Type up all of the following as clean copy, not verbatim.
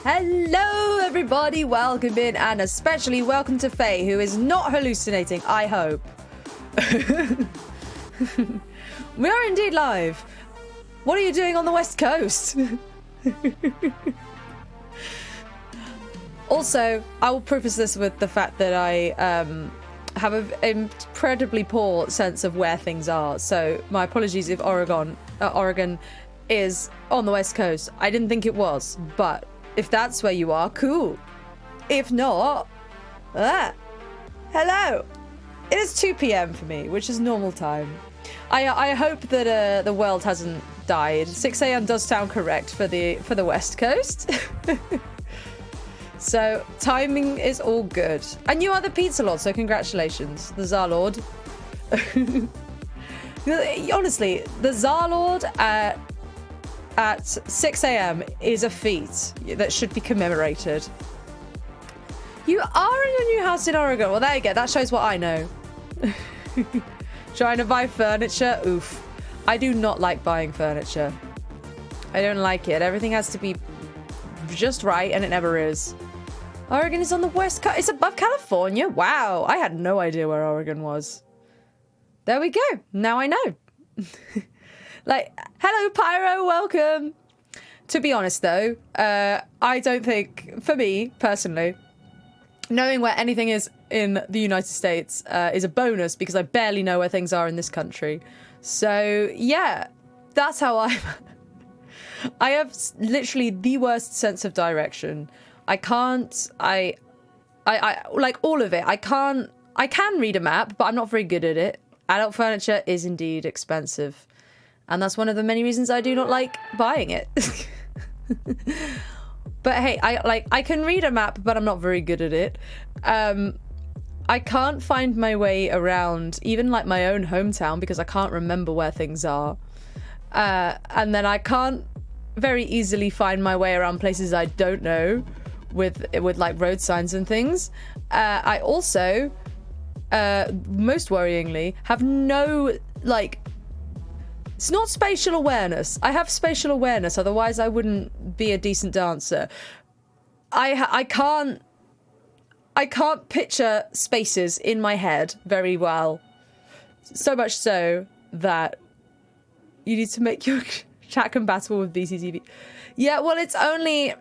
Hello everybody, welcome in, and especially welcome to Faye, who is not hallucinating, I hope. We are indeed live. What are you doing on the West Coast? Also, I will preface this with the fact that I have an incredibly poor sense of where things are, so my apologies if Oregon is on the West Coast. I didn't think it was, but if that's where you are, cool. If not, hello. It is 2 p.m. for me, which is normal time. I hope that the world hasn't died. 6 a.m. does sound correct for the West Coast. So timing is all good. And you are the Pizza Lord, so congratulations, the Tsar Lord. Honestly, the Tsar Lord at 6 a.m. is a feat that should be commemorated. You are in your new house in Oregon. Well, there you go. That shows what I know. Trying to buy furniture? Oof. I do not like buying furniture. I don't like it. Everything has to be just right, and it never is. Oregon is on the west coast. It's above California. Wow. I had no idea where Oregon was. There we go. Now I know. Like, hello, Pyro, welcome. To be honest, though, I don't think, for me, personally, knowing where anything is in the United States is a bonus because I barely know where things are in this country. So, yeah, that's how I have literally the worst sense of direction. I like all of it. I can read a map, but I'm not very good at it. Adult furniture is indeed expensive. And that's one of the many reasons I do not like buying it. But hey, I can read a map, but I'm not very good at it. I can't find my way around even like my own hometown because I can't remember where things are. And then I can't very easily find my way around places I don't know with like road signs and things. I also, most worryingly, have no like. It's not spatial awareness. I have spatial awareness, otherwise I wouldn't be a decent dancer. I can't picture spaces in my head very well. So much so that you need to make your chat compatible with BTTV. Yeah, well, it's only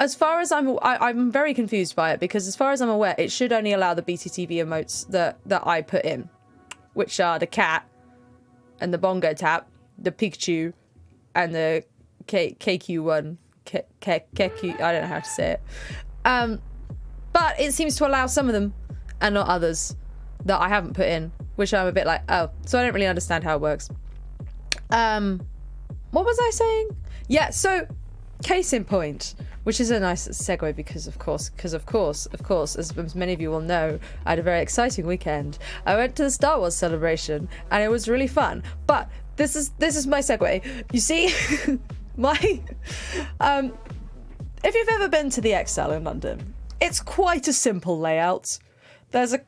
as far as I'm very confused by it because as far as I'm aware, it should only allow the BTTV emotes that I put in, which are the cat and the bongo tap, the Pikachu, and the KQ one. KQ, I don't know how to say it. But it seems to allow some of them and not others that I haven't put in, which I'm a bit like, oh, so I don't really understand how it works. What was I saying? Yeah, so case in point, which is a nice segue because of course, as many of you will know, I had a very exciting weekend. I went to the Star Wars celebration and it was really fun. But this is my segue. You see, if you've ever been to the Excel in London, it's quite a simple layout. To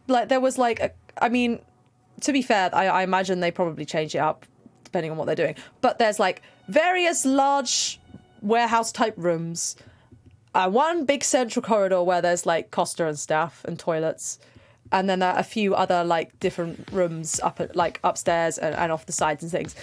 be fair, I imagine they probably change it up depending on what they're doing. But there's like various large warehouse type rooms, one big central corridor where there's like Costa and stuff and toilets, and then there are a few other like different rooms upstairs and off the sides and things.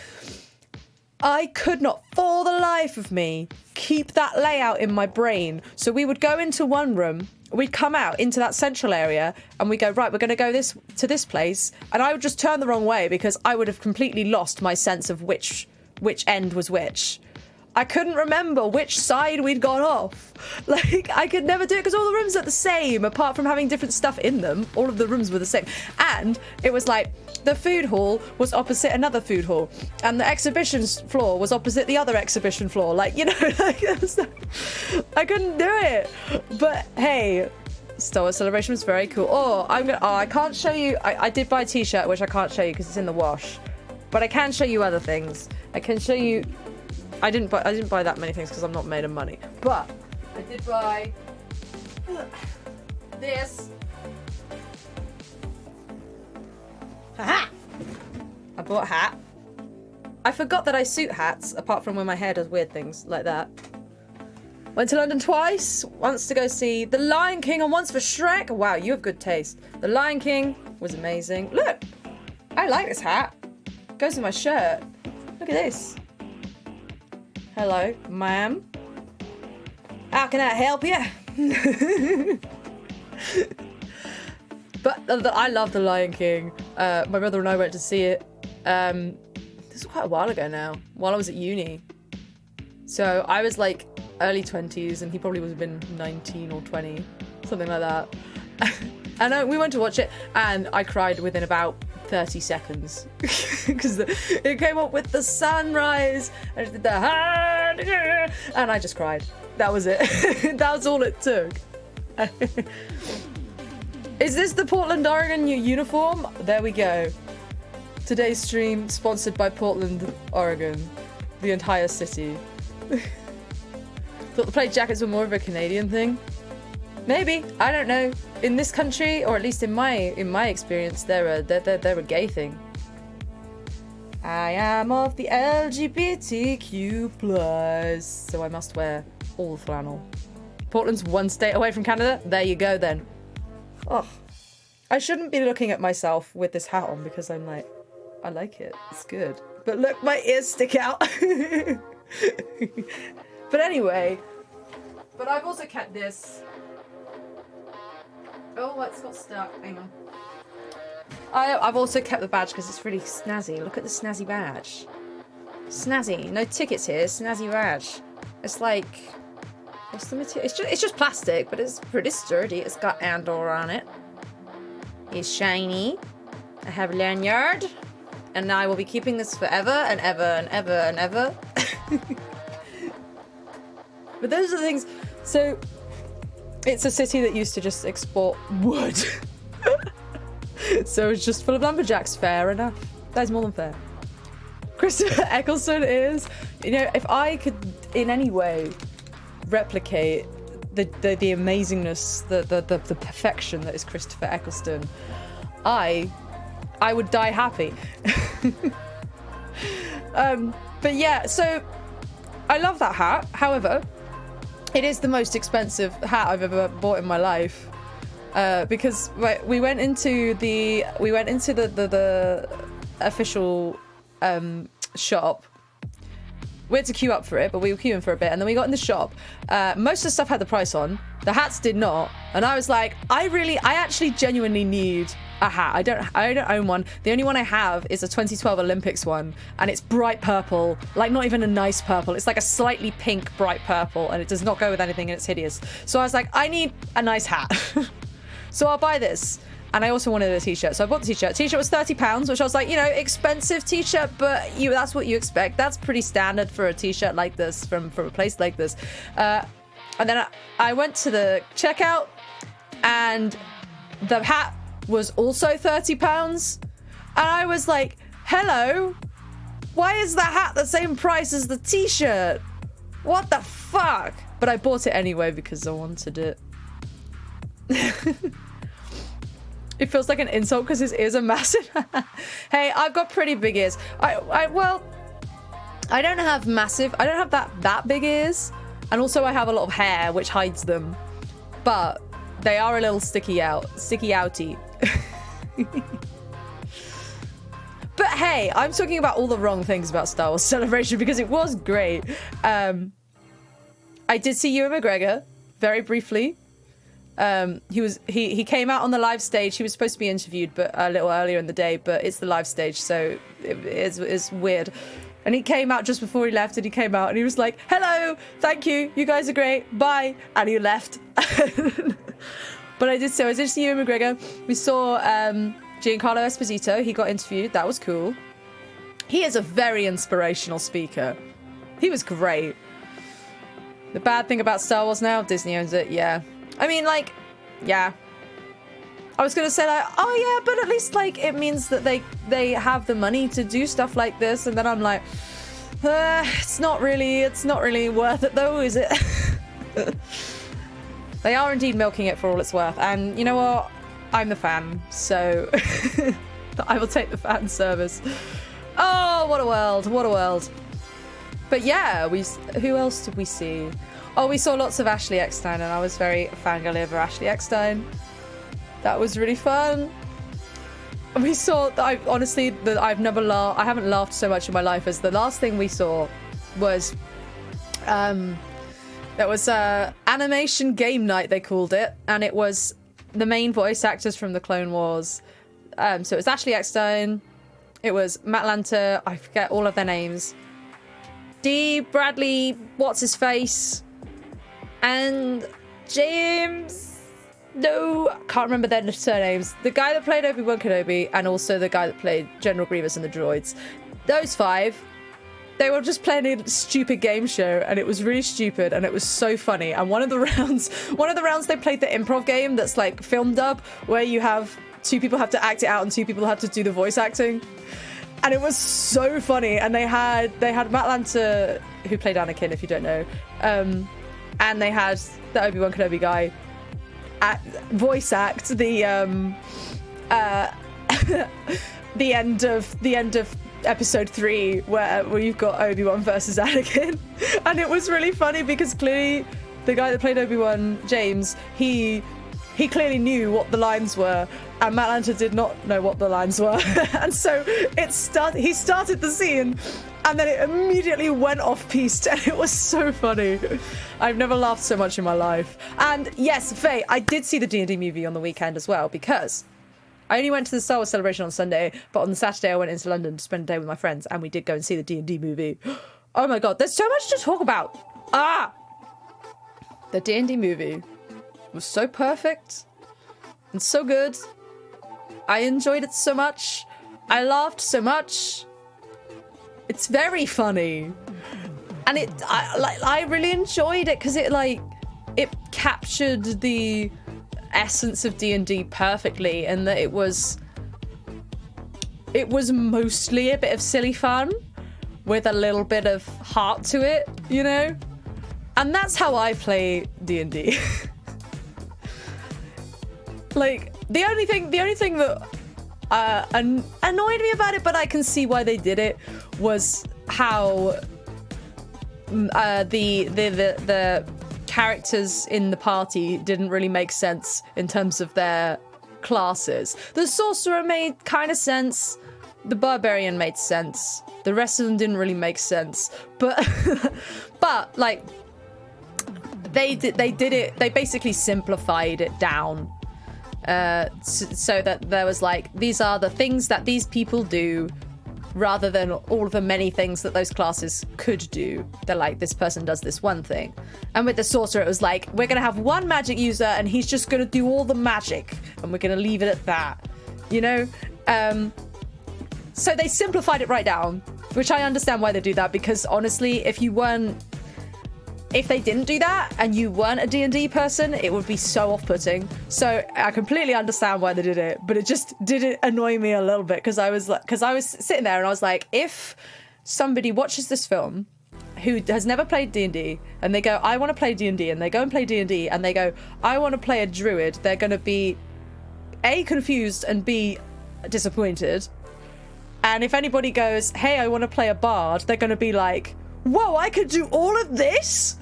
I could not for the life of me keep that layout in my brain. So we would go into one room, we'd come out into that central area, and we go, right, we're going to go to this place, and I would just turn the wrong way because I would have completely lost my sense of which end was which. I couldn't remember which side we'd gone off. Like, I could never do it because all the rooms are the same, apart from having different stuff in them. All of the rooms were the same. And it was like, the food hall was opposite another food hall. And the exhibition floor was opposite the other exhibition floor. Like, you know, like, I couldn't do it. But hey, Star Wars Celebration was very cool. I can't show you. I did buy a t-shirt, which I can't show you because it's in the wash. But I can show you other things. I can show you. I didn't buy that many things because I'm not made of money. But I did buy this. Ha! I bought a hat. I forgot that I suit hats, apart from when my hair does weird things like that. Went to London twice. Once to go see The Lion King and once for Shrek. Wow, you have good taste. The Lion King was amazing. Look, I like this hat. Goes with my shirt. Look at this. Hello, ma'am. How can I help you? But I love The Lion King. My brother and I went to see it. This was quite a while ago now, while I was at uni. So I was like early 20s and he probably would have been 19 or 20, something like that. And we went to watch it and I cried within about 30 seconds because it came up with the sunrise and it did the and I just cried. That was it. That was all it took. Is this the Portland, Oregon uniform? There we go. Today's stream sponsored by Portland, Oregon. The entire city. Thought the plaid jackets were more of a Canadian thing. Maybe, I don't know. In this country, or at least in my experience, they're a gay thing. I am of the LGBTQ+, so I must wear all flannel. Portland's one state away from Canada. There you go then. Oh, I shouldn't be looking at myself with this hat on because I'm like, I like it. It's good. But look, my ears stick out. But anyway, but I've also kept this. Oh, it's got stuck. Hang on. I've also kept the badge because it's really snazzy. Look at the snazzy badge. Snazzy. No tickets here. Snazzy badge. It's like, what's the material? It's just plastic, but it's pretty sturdy. It's got Andor on it. It's shiny. I have a lanyard. And I will be keeping this forever and ever and ever and ever. But those are the things. So, it's a city that used to just export wood. So it's just full of lumberjacks. Fair enough. That is more than fair. Christopher Eccleston is, you know, if I could in any way replicate the amazingness, the perfection that is Christopher Eccleston, I would die happy. But yeah, so I love that hat. However, it is the most expensive hat I've ever bought in my life. Because we went into the official shop. We had to queue up for it, but we were queuing for a bit, and then we got in the shop. Most of the stuff had the price on. The hats did not, and I was like, I actually genuinely need a hat. I don't own one. The only one I have is a 2012 Olympics one, and it's bright purple, like not even a nice purple. It's like a slightly pink bright purple, and it does not go with anything, and it's hideous. So I was like, I need a nice hat. So I'll buy this. And I also wanted a t-shirt, so I bought the t-shirt. T-shirt was £30, which I was like, you know, expensive t-shirt, but that's what you expect. That's pretty standard for a t-shirt like this from a place like this. And then I went to the checkout, and the hat was also £30. And I was like, hello, why is the hat the same price as the t-shirt? What the fuck? But I bought it anyway because I wanted it. It feels like an insult because his ears are massive. Hey, I've got pretty big ears. Well, I don't have that big ears, and also I have a lot of hair which hides them, but they are a little sticky outy. But hey, I'm talking about all the wrong things about Star Wars Celebration because it was great. I did see Ewan McGregor very briefly. He came out on the live stage. He was supposed to be interviewed, but a little earlier in the day. But it's the live stage, so it's weird. And he came out just before he left, and he came out and he was like, "Hello, thank you, you guys are great, bye," and he left. But I did see Ewan McGregor. We saw Giancarlo Esposito. He got interviewed. That was cool. He is a very inspirational speaker. He was great. The bad thing about Star Wars now, Disney owns it. Yeah. I mean, like, yeah. I was gonna say like, oh yeah, but at least like it means that they have the money to do stuff like this, and then I'm like, it's not really worth it though, is it? They are indeed milking it for all it's worth, and you know what? I'm the fan, so I will take the fan service. Oh, what a world! What a world! But yeah, who else did we see? Oh, we saw lots of Ashley Eckstein, and I was very fangirly over Ashley Eckstein. That was really fun. We saw, I haven't laughed so much in my life as the last thing we saw was, there was animation game night, they called it, and it was the main voice actors from the Clone Wars. So it was Ashley Eckstein, it was Matt Lanter, I forget all of their names, D. Bradley, what's his face, and James. No, can't remember their surnames. The guy that played Obi-Wan Kenobi and also the guy that played General Grievous and the droids. Those five, they were just playing a stupid game show, and it was really stupid, and it was so funny. And one of the rounds they played the improv game that's like film dub, where you have two people have to act it out and two people have to do the voice acting. And it was so funny. And they had Matt Lanter, who played Anakin, if you don't know, and they had the Obi-Wan Kenobi guy voice act the the end of episode 3 where you've got Obi-Wan versus Anakin. And it was really funny because clearly the guy that played Obi-Wan, James, he clearly knew what the lines were, and Matt Lanter did not know what the lines were. And so he started the scene, and then it immediately went off-piste, and it was so funny. I've never laughed so much in my life. And yes, Faye, I did see the D&D movie on the weekend as well, because I only went to the Star Wars celebration on Sunday, but on the Saturday I went into London to spend a day with my friends, and we did go and see the D&D movie. Oh my god, there's so much to talk about. The D&D movie was so perfect and so good. I enjoyed it so much. I laughed so much. It's very funny, and I really enjoyed it because it captured the essence of D&D perfectly, and that it was mostly a bit of silly fun with a little bit of heart to it, you know? And that's how I play D&D. Like, the only thing that annoyed me about it, but I can see why they did it, was how the characters in the party didn't really make sense in terms of their classes. The sorcerer made kind of sense. The barbarian made sense. The rest of them didn't really make sense. But like, they basically simplified it down. So that there was like, these are the things that these people do, rather than all of the many things that those classes could do. They're like, this person does this one thing. And with the sorcerer, it was like, we're going to have one magic user and he's just going to do all the magic, and we're going to leave it at that, you know? So they simplified it right down, which I understand why they do that, because honestly, if they didn't do that and you weren't a D&D person, it would be so off-putting. So I completely understand why they did it, but it just did annoy me a little bit, because I was sitting there and I was like, if somebody watches this film who has never played D&D and they go, I want to play D&D, and they go and play D&D and they go, I want to play a druid, they're going to be A, confused, and B, disappointed. And if anybody goes, hey, I want to play a bard, they're going to be like, whoa, I could do all of this?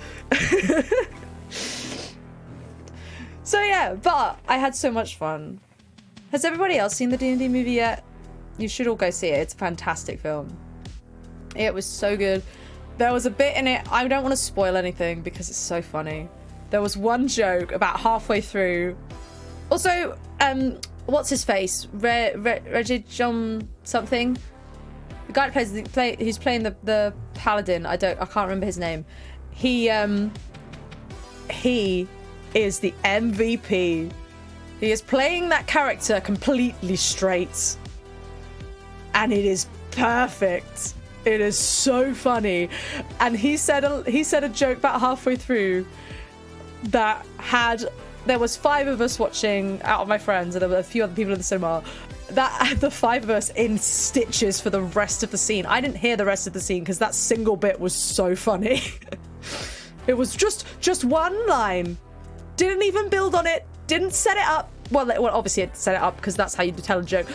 So yeah, but I had so much fun. Has everybody else seen the D&D movie yet? You should all go see it. It's a fantastic film. It was so good. There was a bit in it, I don't want to spoil anything because it's so funny. There was one joke about halfway through. Also, what's his face? Reggie John something? The guy that he's playing the paladin. I can't remember his name. He is the MVP. He is playing that character completely straight, and it is perfect. It is so funny. And he said a joke about halfway through that there was 5 of us watching out of my friends, and there were a few other people in the cinema. That had the 5 of us in stitches for the rest of the scene. I didn't hear the rest of the scene because that single bit was so funny. It was just one line. Didn't even build on it. Didn't set it up. Well, obviously it set it up because that's how you tell a joke.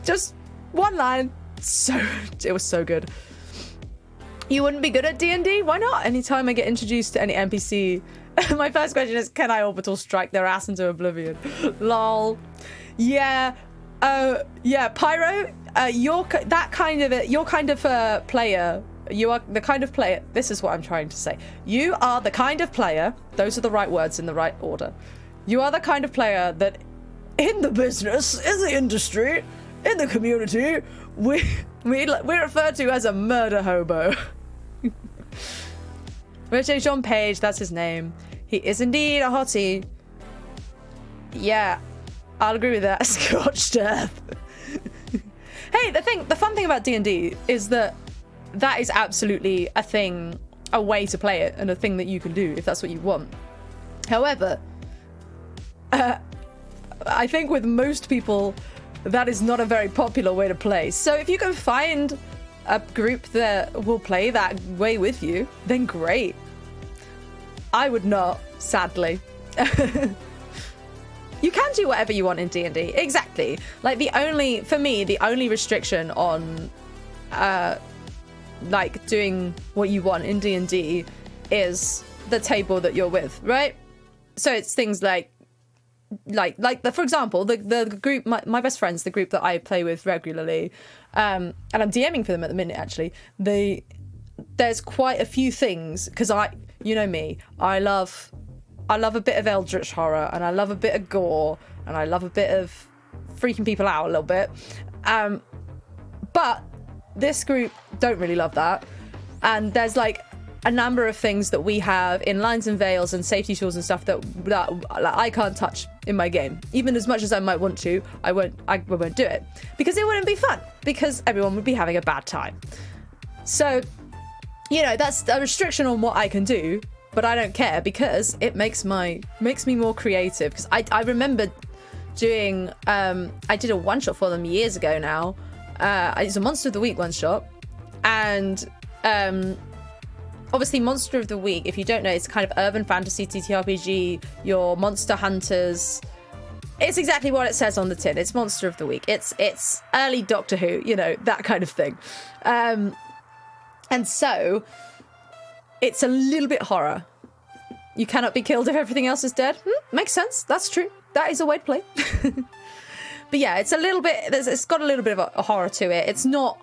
Just one line. It was so good. You wouldn't be good at D&D? Why not? Anytime I get introduced to any NPC, my first question is, can I orbital strike their ass into oblivion? Lol. Yeah. Yeah, Pyro, you're kind of a player. You are the kind of player. This is what I'm trying to say. You are the kind of player. Those are the right words in the right order. You are the kind of player that in the business, in the industry, in the community, we're referred to as a murder hobo. Richard John Page, that's his name. He is indeed a hottie. Yeah, I'll agree with that. Scorched earth. Hey, the fun thing about D&D is that is absolutely a thing, a way to play it, and a thing that you can do if that's what you want. However, I think with most people, that is not a very popular way to play. So if you can find a group that will play that way with you, then great. I would not, sadly. You can do whatever you want in D&D. Exactly. Like the only restriction on like doing what you want in D&D is the table that you're with, right? So it's things like for example, the group, my best friends, the group that I play with regularly, and I'm DMing for them at the minute actually. There's quite a few things, because you know me, I love a bit of eldritch horror, and I love a bit of gore, and I love a bit of freaking people out a little bit. But this group don't really love that. And there's like a number of things that we have in lines and veils and safety tools and stuff that I can't touch in my game. Even as much as I might want to, I won't do it. Because it wouldn't be fun. Because everyone would be having a bad time. So, you know, that's a restriction on what I can do. But I don't care, because it makes me more creative. Because I remember doing, I did a one-shot for them years ago now. It's a Monster of the Week one-shot. And obviously Monster of the Week, if you don't know, it's kind of urban fantasy TTRPG. Your monster hunters. It's exactly what it says on the tin. It's Monster of the Week. It's early Doctor Who, you know, that kind of thing. And so it's a little bit horror. You cannot be killed if everything else is dead. Makes sense. That's true. That is a way to play. But yeah, it's got a little bit of a horror to it. It's not,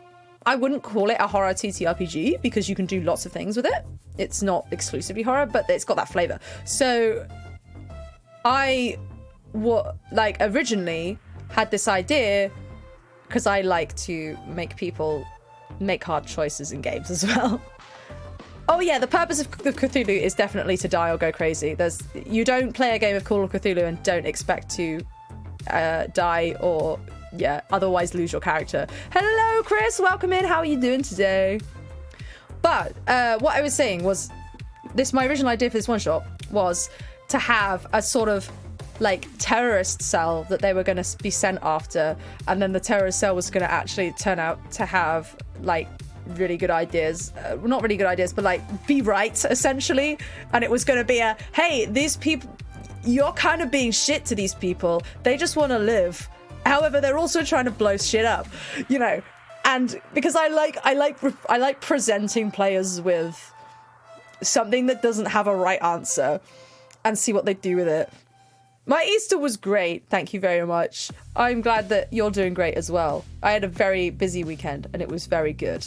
I wouldn't call it a horror TTRPG, because you can do lots of things with it. It's not exclusively horror, but it's got that flavor. So I originally had this idea, because I like to make people make hard choices in games as well. Oh yeah, the purpose of Cthulhu is definitely to die or go crazy. You don't play a game of Call of Cthulhu and don't expect to die or otherwise lose your character. Hello Chris, welcome in. How are you doing today? But what I was saying was, my original idea for this one shot was to have a sort of like terrorist cell that they were going to be sent after, and then the terrorist cell was going to actually turn out to have like really good ideas, not really good ideas, but like be right essentially. And it was going to be hey, these people, you're kind of being shit to these people, they just want to live, however they're also trying to blow shit up, you know. And because I like presenting players with something that doesn't have a right answer and see what they do with it. My Easter was great, thank you very much. I'm glad that you're doing great as well. I had a very busy weekend and it was very good.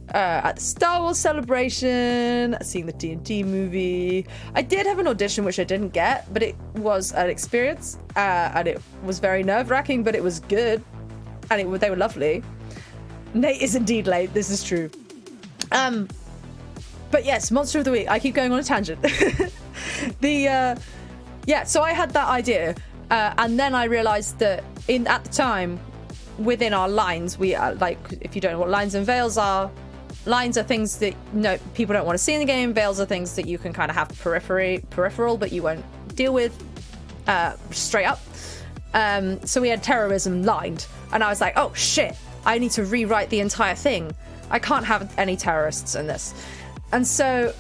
At the Star Wars celebration, seeing the D&D movie. I did have an audition which I didn't get, but it was an experience, and it was very nerve-wracking, but it was good, and they were lovely. Nate is indeed late, this is true. But yes, Monster of the Week. I keep going on a tangent. So I had that idea, and then I realised that at the time, within our lines, we are like, if you don't know what lines and veils are things that people don't want to see in the game. Veils are things that you can kind of have peripheral, but you won't deal with straight up. So we had terrorism lined, and I was like, oh shit, I need to rewrite the entire thing. I can't have any terrorists in this. And so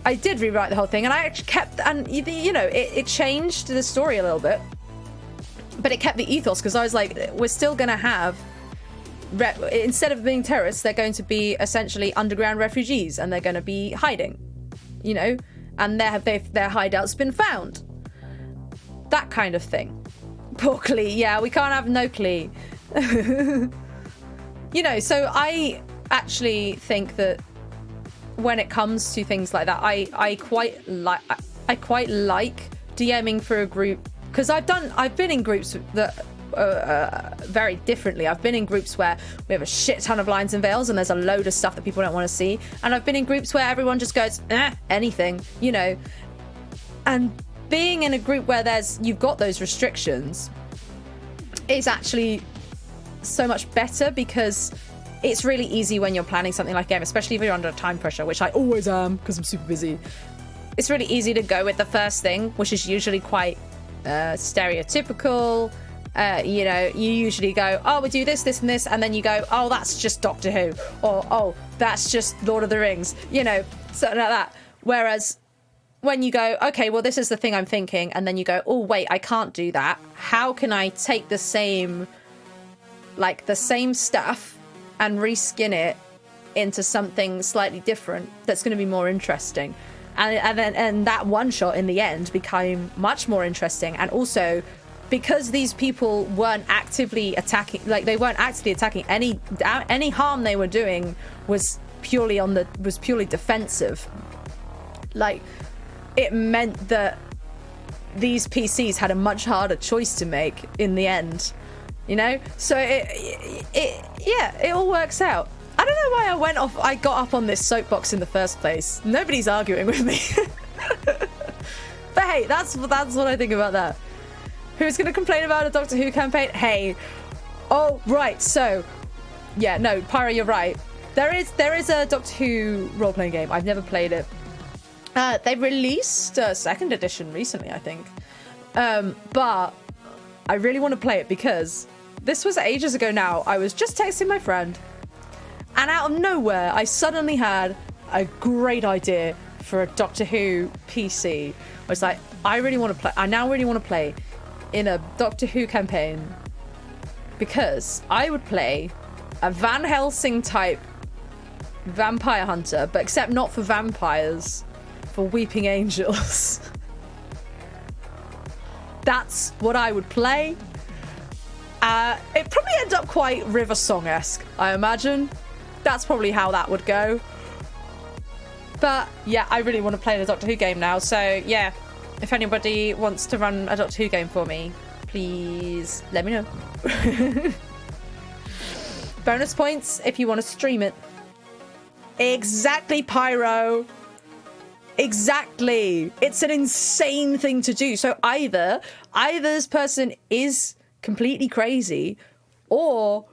I did rewrite the whole thing, and I actually kept, and it changed the story a little bit, but it kept the ethos, because I was like, we're still gonna have instead of being terrorists, they're going to be essentially underground refugees, and they're going to be hiding, you know, and their hideout's been found. That kind of thing. Poor Klee. Yeah, we can't have no Klee. You know, so I actually think that when it comes to things like that, I quite like DMing for a group, because I've been in groups that very differently. I've been in groups where we have a shit ton of lines and veils and there's a load of stuff that people don't want to see, and I've been in groups where everyone just goes anything, you know. And being in a group where you've got those restrictions is actually so much better, because it's really easy when you're planning something like a game, especially if you're under time pressure, which I always am because I'm super busy. It's really easy to go with the first thing, which is usually quite stereotypical. You know, you usually go, oh, we do this, this, and this, and then you go, oh, that's just Doctor Who, or oh, that's just Lord of the Rings, you know, something like that. Whereas when you go, okay, well, this is the thing I'm thinking, and then you go, oh, wait, I can't do that. How can I take the same stuff and reskin it into something slightly different that's going to be more interesting? And that one shot in the end became much more interesting. And also, because these people weren't actively attacking, they weren't actively attacking, any harm they were doing was purely defensive. Like, it meant that these PCs had a much harder choice to make in the end, you know. So it all works out. I don't know why I got up on this soapbox in the first place. Nobody's arguing with me. But hey, that's what I think about that. Who's going to complain about a Doctor Who campaign? Hey. Oh, right. So, yeah, no, Pyro, you're right. There is a Doctor Who role-playing game. I've never played it. They released a second edition recently, I think. But I really want to play it because this was ages ago now. I was just texting my friend, and out of nowhere, I suddenly had a great idea for a Doctor Who PC. I was like, I now really want to play in a Doctor Who campaign, because I would play a Van Helsing type vampire hunter, but except not for vampires, for weeping angels. That's what I would play. It'd probably end up quite River Song-esque, I imagine. That's probably how that would go. But yeah, I really want to play the Doctor Who game now. So yeah, if anybody wants to run a Doctor Who game for me, please let me know. Bonus points if you want to stream it. Exactly, Pyro. Exactly. It's an insane thing to do. So either this person is completely crazy, or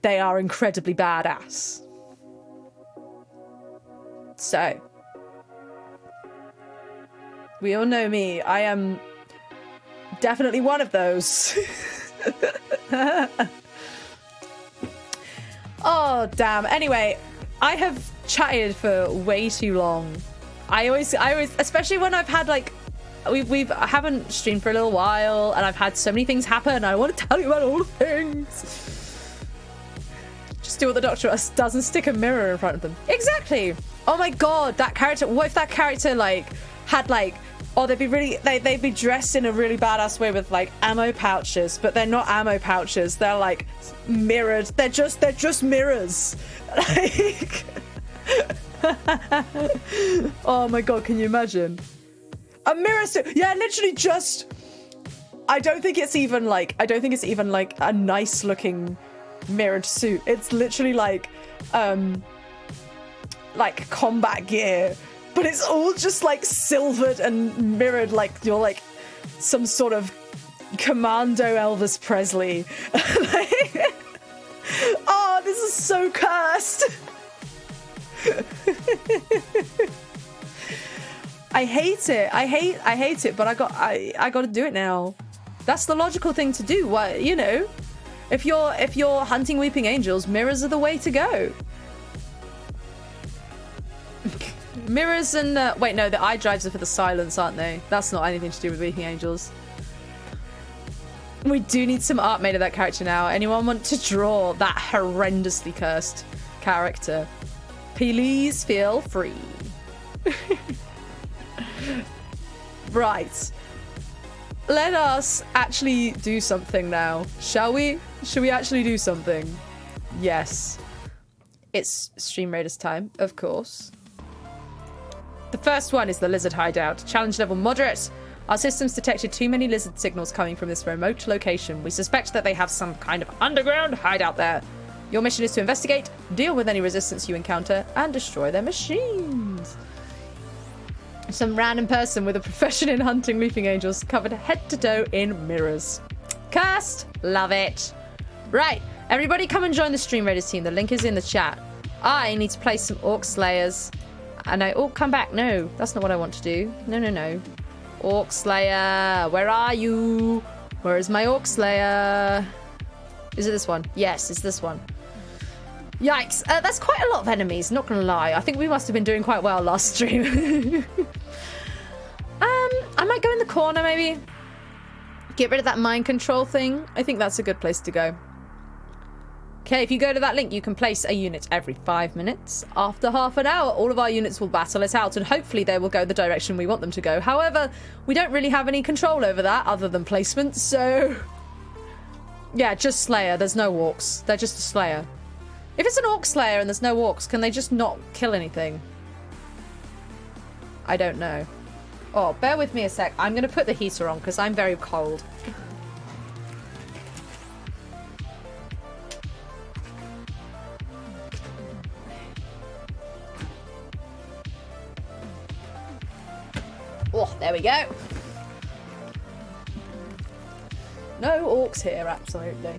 they are incredibly badass. So, we all know me. I am definitely one of those. Oh, damn. Anyway, I have chatted for way too long. I always, especially when I've had I haven't streamed for a little while, and I've had so many things happen. I want to tell you about all the things. Just do what the Doctor does and stick a mirror in front of them. Exactly. Oh my god, that character. What if that character had oh, they'd be dressed in a really badass way with ammo pouches, but they're not ammo pouches. They're mirrored. They're just mirrors. Oh my god, can you imagine? A mirror suit. Yeah, literally just. I don't think it's even a nice looking mirrored suit. It's literally combat gear, but it's all just silvered and mirrored, you're some sort of commando Elvis Presley. Oh, this is so cursed. I hate it. I hate it, but I got to do it now. That's the logical thing to do. What, you know, if you're hunting weeping angels, mirrors are the way to go. Mirrors and wait, no, the eye drives are for the silence, aren't they? That's not anything to do with weeping angels. We do need some art made of that character now. Anyone want to draw that horrendously cursed character? Please feel free. Right. Let us actually do something now. Shall we? Should we actually do something? Yes. It's Stream Raiders time, of course. The first one is the lizard hideout. Challenge level moderate. Our systems detected too many lizard signals coming from this remote location. We suspect that they have some kind of underground hideout there. Your mission is to investigate, deal with any resistance you encounter, and destroy their machines. Some random person with a profession in hunting leaping angels covered head to toe in mirrors. Cursed! Love it. Right, everybody come and join the Stream Raiders team. The link is in the chat. I need to play some Orc Slayers. And oh, come back. No, that's not what I want to do. No. Orc Slayer, where are you? Where is my Orc Slayer? Is it this one? Yes, it's this one. Yikes. That's quite a lot of enemies, not gonna lie. I think we must have been doing quite well last stream. I might go in the corner, maybe. Get rid of that mind control thing. I think that's a good place to go. Okay, if you go to that link, you can place a unit every 5 minutes. After half an hour, all of our units will battle it out, and hopefully they will go the direction we want them to go. However, we don't really have any control over that other than placement, so... Yeah, just Slayer. There's no orcs. They're just a Slayer. If it's an Orc Slayer and there's no orcs, can they just not kill anything? I don't know. Oh, bear with me a sec. I'm going to put the heater on because I'm very cold. Oh, there we go. No orcs here, absolutely.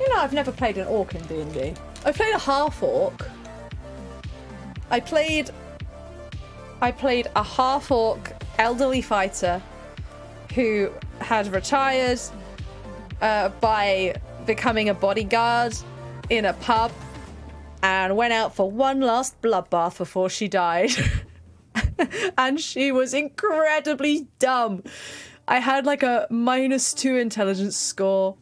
You know, I've never played an orc in D&D. I played a half-orc. I played a half-orc elderly fighter who had retired by becoming a bodyguard in a pub and went out for one last bloodbath before she died. And she was incredibly dumb. I had like a -2 intelligence score.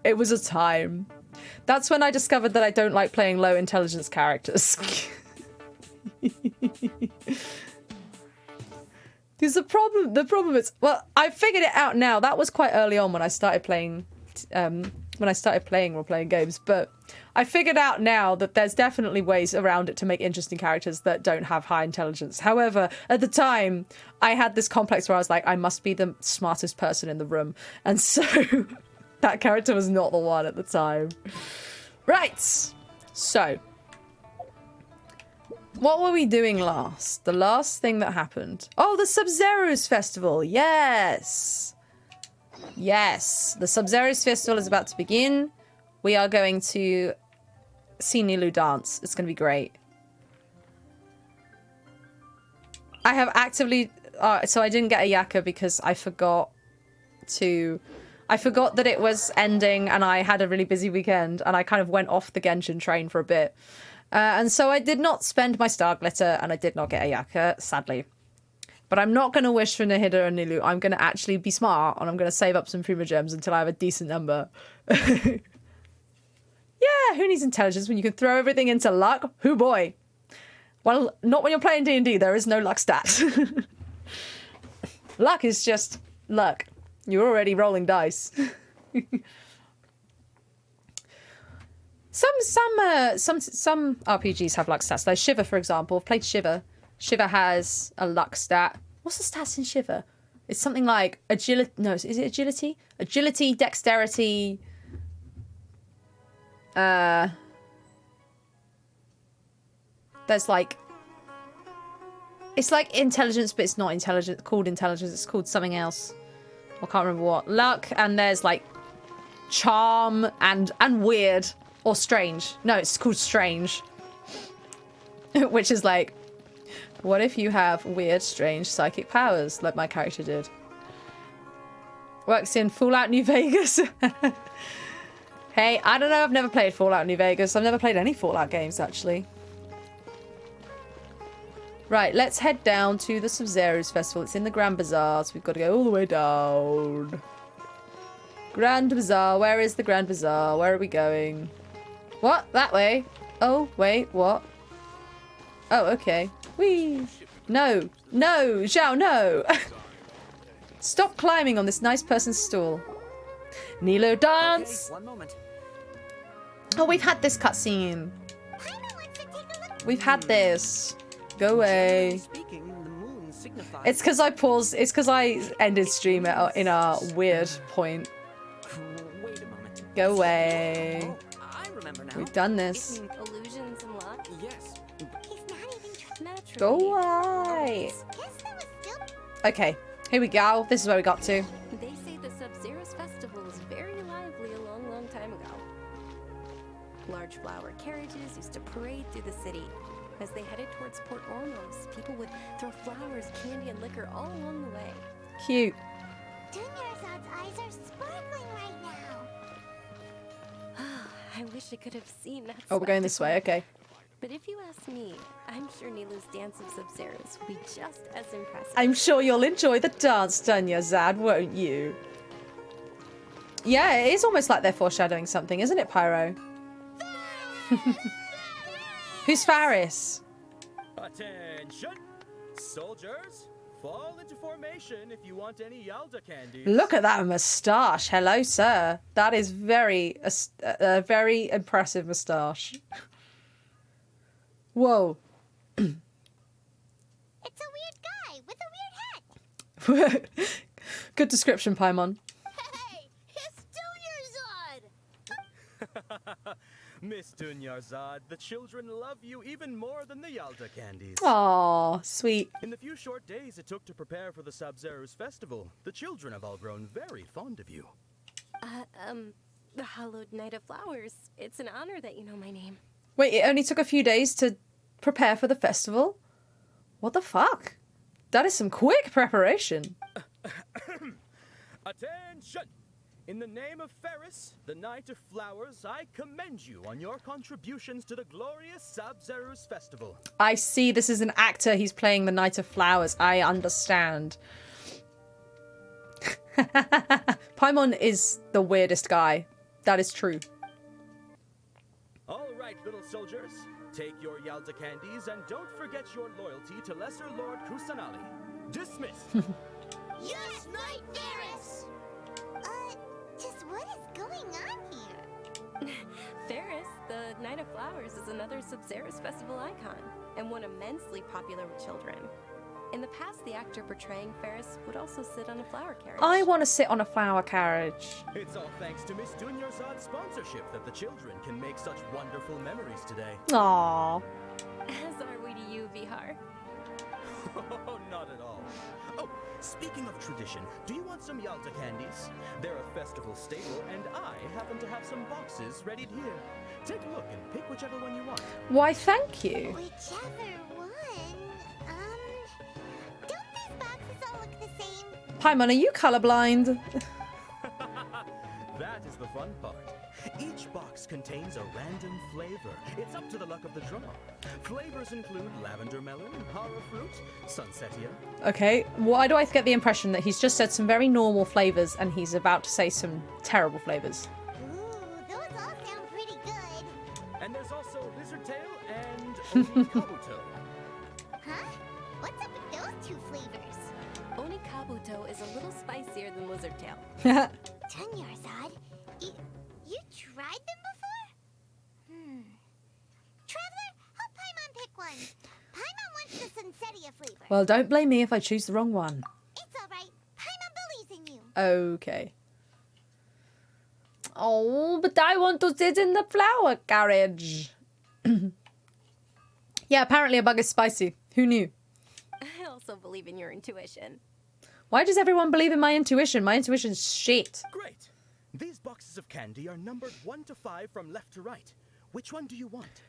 It was a time. That's when I discovered that I don't like playing low intelligence characters. Because the problem is, well, I figured it out now. That was quite early on when I started playing role-playing games, but I figured out now that there's definitely ways around it to make interesting characters that don't have high intelligence. However, at the time, I had this complex where I was like, I must be the smartest person in the room. And so that character was not the one at the time. Right. So, what were we doing last? The last thing that happened. Oh, the Sub-Zero's Festival. Yes. Yes. The Sub-Zero's Festival is about to begin. We are going to see Nilu dance. It's going to be great. I have actively... so I didn't get a Yaka because I forgot that it was ending and I had a really busy weekend and I kind of went off the Genshin train for a bit. And so I did not spend my star glitter and I did not get a Yaka, sadly. But I'm not going to wish for Nahida and Nilu. I'm going to actually be smart and I'm going to save up some Prima Gems until I have a decent number. Yeah, who needs intelligence when you can throw everything into luck? Hoo boy. Well, not when you're playing D&D. There is no luck stat. Luck is just luck. You're already rolling dice. Some RPGs have luck stats. Like Shiva, for example. I've played Shiva. Shiva has a luck stat. What's the stats in Shiva? It's something like agility. No, is it agility? Agility, dexterity. There's like, it's like intelligence, but it's not intelligence. Called intelligence. It's called something else. I can't remember what. Luck, and there's like charm and weird or strange. No, it's called strange. Which is like, what if you have weird, strange psychic powers like my character did? Works in Fallout New Vegas. Hey, I don't know. I've never played Fallout New Vegas. I've never played any Fallout games, actually. Right, let's head down to the Sub-Zero's Festival. It's in the Grand Bazaar, so we've got to go all the way down. Grand Bazaar. Where is the Grand Bazaar? Where are we going? What? That way? Oh, wait, what? Oh, okay. Whee! No. No! Zhao, no! Stop climbing on this nice person's stool. Nilo dance! Okay, one moment. Oh, we've had this cutscene. We've had this. Go away. Speaking, the moon signifies... It's because I paused. It's because I ended stream in a weird point. Wait a moment. Go away. Oh, I remember now. We've done this. Illusions and luck? Yes. He's not even naturally. Go away. Okay, here we go. This is where we got to. They say the Sub-Zero's festival was very lively a long, long time ago. Large flower carriages used to parade through the city. As they headed towards Port Ormos, people would throw flowers, candy, and liquor all along the way. Cute. Dunyarzad's eyes are sparkling right now. I wish I could have seen that. Oh, we're going this way. Okay. But if you ask me, I'm sure Nilu's dance of Sub-Zeros will be just as impressive. I'm sure you'll enjoy the dance, Dunya-Zad, won't you? Yeah, it is almost like they're foreshadowing something, isn't it, Pyro? Who's Faris? Attention! Soldiers, fall into formation if you want any Yalda candies. Look at that moustache. Hello, sir. That is a very impressive moustache. Whoa. It's a weird guy with a weird hat. Good description, Paimon. Hey, it's Dunyarzad! Miss Dunyarzad, the children love you even more than the Yalda candies. Aw, sweet. In the few short days it took to prepare for the Sub-Zero's festival, the children have all grown very fond of you. The Hallowed Night of Flowers. It's an honor that you know my name. Wait, it only took a few days to prepare for the festival? What the fuck? That is some quick preparation. Attention! In the name of Ferris, the Knight of Flowers, I commend you on your contributions to the glorious Sub-Zero's festival. I see this is an actor. He's playing the Knight of Flowers. I understand. Paimon is the weirdest guy. That is true. All right, little soldiers, take your Yalda candies and don't forget your loyalty to Lesser Lord Kusanali. Dismissed. Yes, Knight Ferris! Just what is going on here? Ferris, the Night of Flowers, is another Sub-Zero's festival icon, and one immensely popular with children. In the past, the actor portraying Ferris would also sit on a flower carriage. I want to sit on a flower carriage. It's all thanks to Miss Dunyarzad's sponsorship that the children can make such wonderful memories today. Aww. As are we to you, Vihar. Oh, not at all. Oh, speaking of tradition, do you want some Yalda candies? They're a festival staple, and I happen to have some boxes ready here. Take a look and pick whichever one you want. Why, thank you. Whichever one. Don't these boxes all look the same? Paimon, are you colorblind? That is the fun part. Each box contains a random flavor. It's up to the luck of the draw. Flavors include lavender melon, horror fruit, sunsetia. Okay, why do I get the impression that he's just said some very normal flavors and he's about to say some terrible flavors? Ooh, those all sound pretty good. And there's also lizard tail and kabuto. Huh? What's up with those two flavors? Onikabuto is a little spicier than Lizard Tail. Dunyarzad, you tried them before? Traveler, help Paimon pick one. Paimon wants the Sunsetia flavor. Well, don't blame me if I choose the wrong one. It's alright. Paimon believes in you. Okay. Oh, but I want to sit in the flower carriage. Yeah, apparently a bug is spicy. Who knew? I also believe in your intuition. Why does everyone believe in my intuition? My intuition's shit. Great. These boxes of candy are numbered 1 to 5 from left to right. Which one do you want?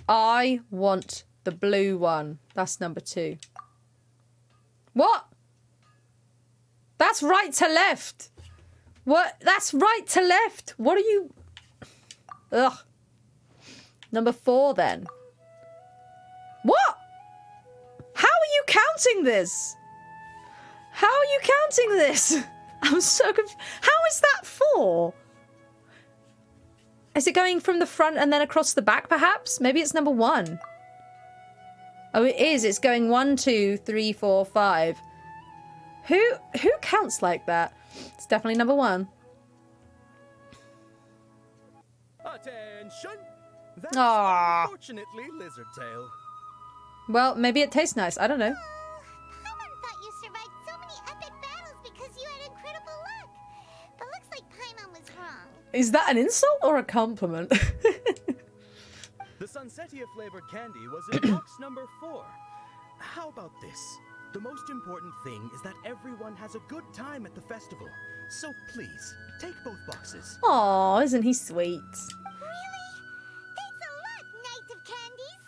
I want the blue one. That's number 2. What? That's right to left. What? That's right to left. What are you... Ugh. Number 4 then. What? How are you counting this? How are you counting this? I'm so confused. How is that for? Is it going from the front and then across the back, perhaps? Maybe it's number 1. Oh, it is. It's going 1, 2, 3, 4, 5. Who counts like that? It's definitely number 1. Attention! That's Aww. unfortunately lizard tail. Well, maybe it tastes nice. I don't know. Paimon thought you survived so many epic battles because you had incredible luck. But looks like Paimon was wrong. Is that an insult or a compliment? The Sunsetia flavored candy was in box number 4. How about this? The most important thing is that everyone has a good time at the festival. So please, take both boxes. Aw, isn't he sweet? Really? Thanks a lot, Knight of Candies.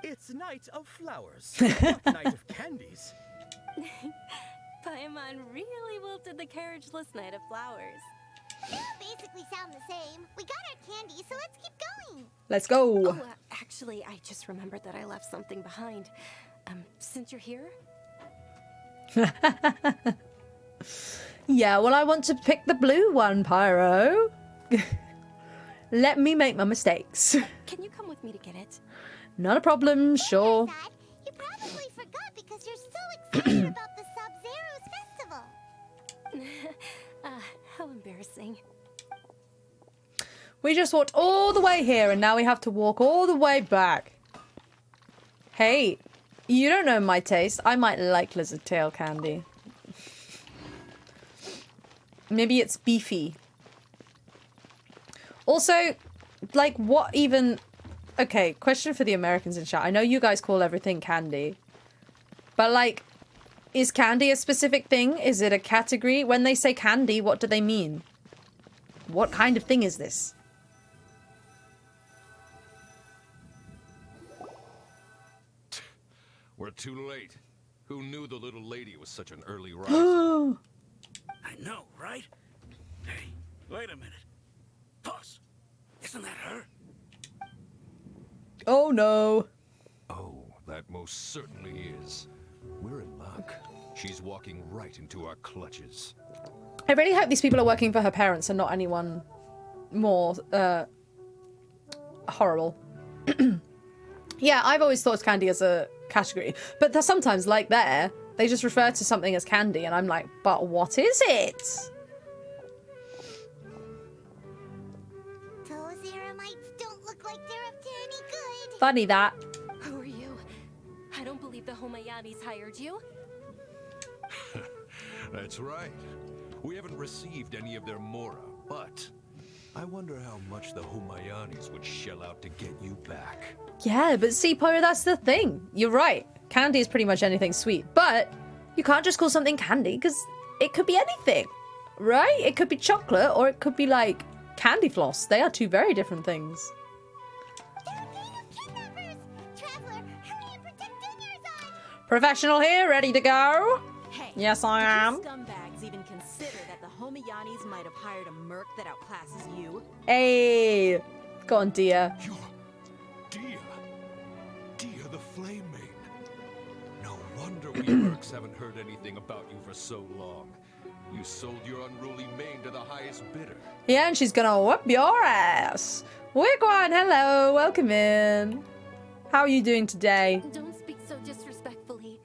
It's Night of Flowers, not Night of Candies. Paimon really wilted the carriageless Knight of Flowers. They all basically sound the same. We got our candy, so let's keep going. Let's go. Oh, actually, I just remembered that I left something behind. Since you're here? Yeah, well, I want to pick the blue one, Pyro. Let me make my mistakes. Can you come with me to get it? Not a problem, sure. Dad, you probably forgot because you're so excited about the Sub-Zero's festival. How embarrassing. We just walked all the way here and now we have to walk all the way back. Hey, you don't know my taste. I might like lizard tail candy. Maybe it's beefy. Also, like, what even... Okay, question for the Americans in chat. I know you guys call everything candy. But, like, is candy a specific thing? Is it a category? When they say candy, what do they mean? What kind of thing is this? We're too late. Who knew the little lady was such an early riser? I know, right? Hey, wait a minute. Pause. Isn't that her? Oh no. Oh, that most certainly is. We're in luck. She's walking right into our clutches. I really hope these people are working for her parents and not anyone more horrible. Yeah, I've always thought of candy as a category, but there's sometimes, like there, they just refer to something as candy, and I'm like, but what is it? Those Eremites don't look like they're up to any good. Funny that. Who are you? I don't believe the Homayanis hired you. That's right. We haven't received any of their mora, but I wonder how much the Humayanis would shell out to get you back. Yeah, but see, Pyro, that's the thing. You're right. Candy is pretty much anything sweet, but you can't just call something candy because it could be anything, right? It could be chocolate or it could be like candy floss. They are two very different things. They're a gang of kidnappers. Traveler, hurry and protect Dunyarzad. Professional here, ready to go? Hey, Yes, I am. did you scumbags even consider that the Homayanis might have hired a merc that outclasses you? Hey, go on, dear. You're Dia the Flame Maiden. No wonder we mercs haven't heard anything about you for so long. You sold your unruly mane to the highest bidder. Yeah, and she's gonna whoop your ass. Wigwan, hello, welcome in. How are you doing today? Don't speak so disrespectfully.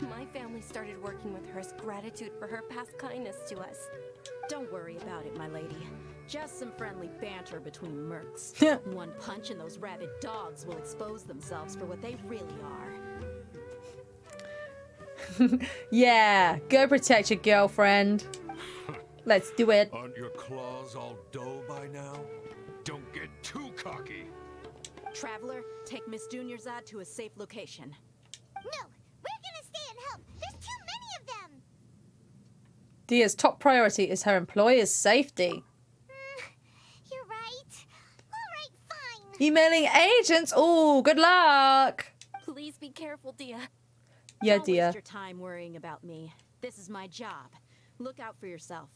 My family started working with her as gratitude for her past kindness to us. Don't worry about it, my lady. Just some friendly banter between mercs. One punch and those rabid dogs will expose themselves for what they really are. Yeah, go protect your girlfriend. Let's do it. Aren't your claws all dull by now? Don't get too cocky. Traveler, take Miss Dunyarzad to a safe location. No, we're gonna stay and help. There's too many of them. Dia's top priority is her employer's safety. You're right. All right, fine. Emailing agents. Oh, good luck. Please be careful, Dia. Yeah, Don't dear. waste your time worrying about me. This is my job. Look out for yourself.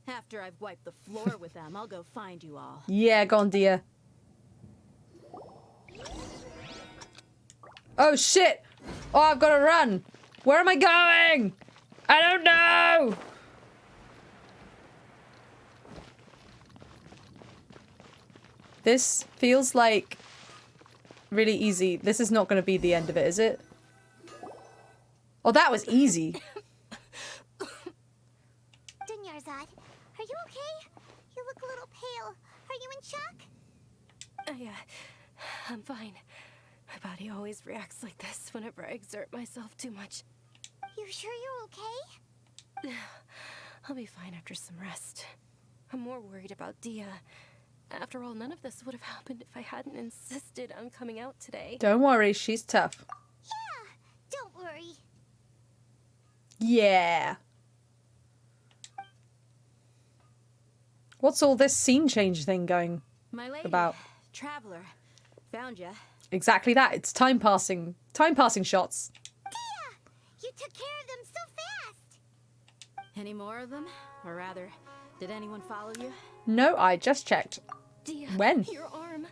After I've wiped the floor with them, I'll go find you all. Yeah, go on, dear. Oh, shit. Oh, I've got to run. Where am I going? I don't know. This feels like really easy. This is not going to be the end of it, is it? Oh, that was easy. Dunyarzad, are you okay? You look a little pale. Are you in shock? I'm fine. My body always reacts like this whenever I exert myself too much. You sure you're okay? I'll be fine after some rest. I'm more worried about Dia. After all, none of this would have happened if I hadn't insisted on coming out today. Don't worry, she's tough. Yeah, don't worry. Yeah. What's all this scene change thing going My lady, about? traveler, found ya. Exactly that. It's time passing shots. Dia! You took care of them so fast! Any more of them? Or rather, did anyone follow you? No, I just checked. Dia, When? your arm.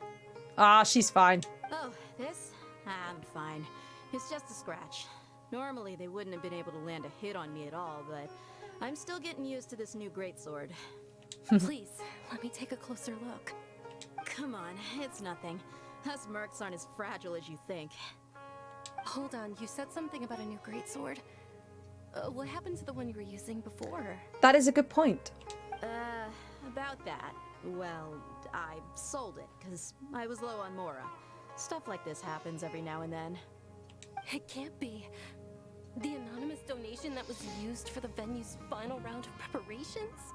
Ah, she's fine. Oh, this? I'm fine. It's just a scratch. Normally, they wouldn't have been able to land a hit on me at all, but I'm still getting used to this new greatsword. Please, let me take a closer look. Come on, it's nothing. Us mercs aren't as fragile as you think. Hold on, you said something about a new greatsword. What happened to the one you were using before? That is a good point. About that. Well, I sold it, because I was low on Mora. Stuff like this happens every now and then. It can't be. The anonymous donation that was used for the venue's final round of preparations?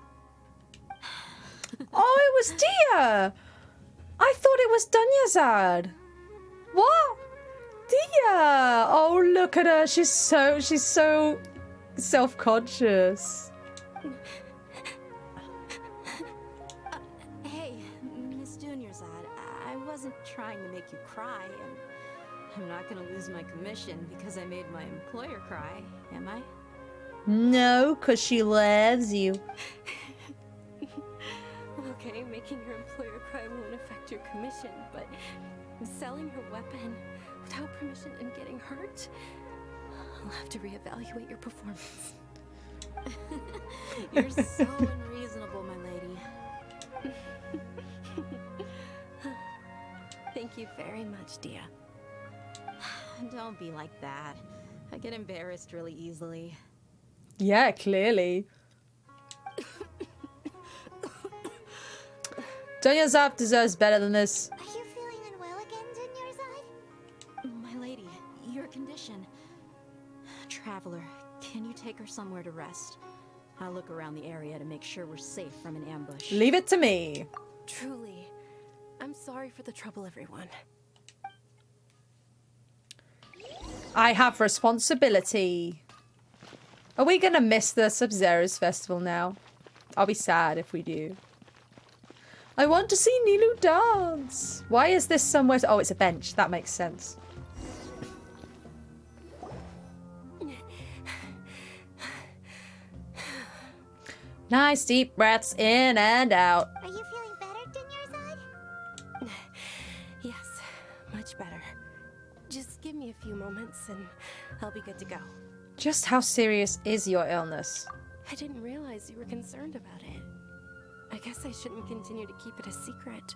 Oh, it was Dia! I thought it was Dunyarzad. What? Dia! Oh, look at her. She's so self-conscious. Hey, Miss Dunyarzad, I wasn't trying to make you cry, and I'm not gonna lose my commission because I made my employer cry, am I? No, 'cause she loves you. Okay, making your employer cry won't affect your commission, but selling her weapon without permission and getting hurt? I'll have to reevaluate your performance. You're so unreasonable, my lady. Thank you very much, Dia. Don't be like that. I get embarrassed really easily. Yeah, clearly. Dunyarzad deserves better than this. Are you feeling unwell again, Dunyarzad? My lady, your condition. Traveler, can you take her somewhere to rest? I'll look around the area to make sure we're safe from an ambush. Leave it to me. Truly, I'm sorry for the trouble, everyone. I have responsibility. Are we gonna miss the Sub-Zero's festival now? I'll be sad if we do. I want to see Nilu dance. Why is this somewhere? Oh, it's a bench. That makes sense. Nice deep breaths in and out. Are you feeling better, Dunyarzad? Yes, much better. Just give me a few moments and I'll be good to go. Just how serious is your illness? I didn't realize you were concerned about it. I guess I shouldn't continue to keep it a secret.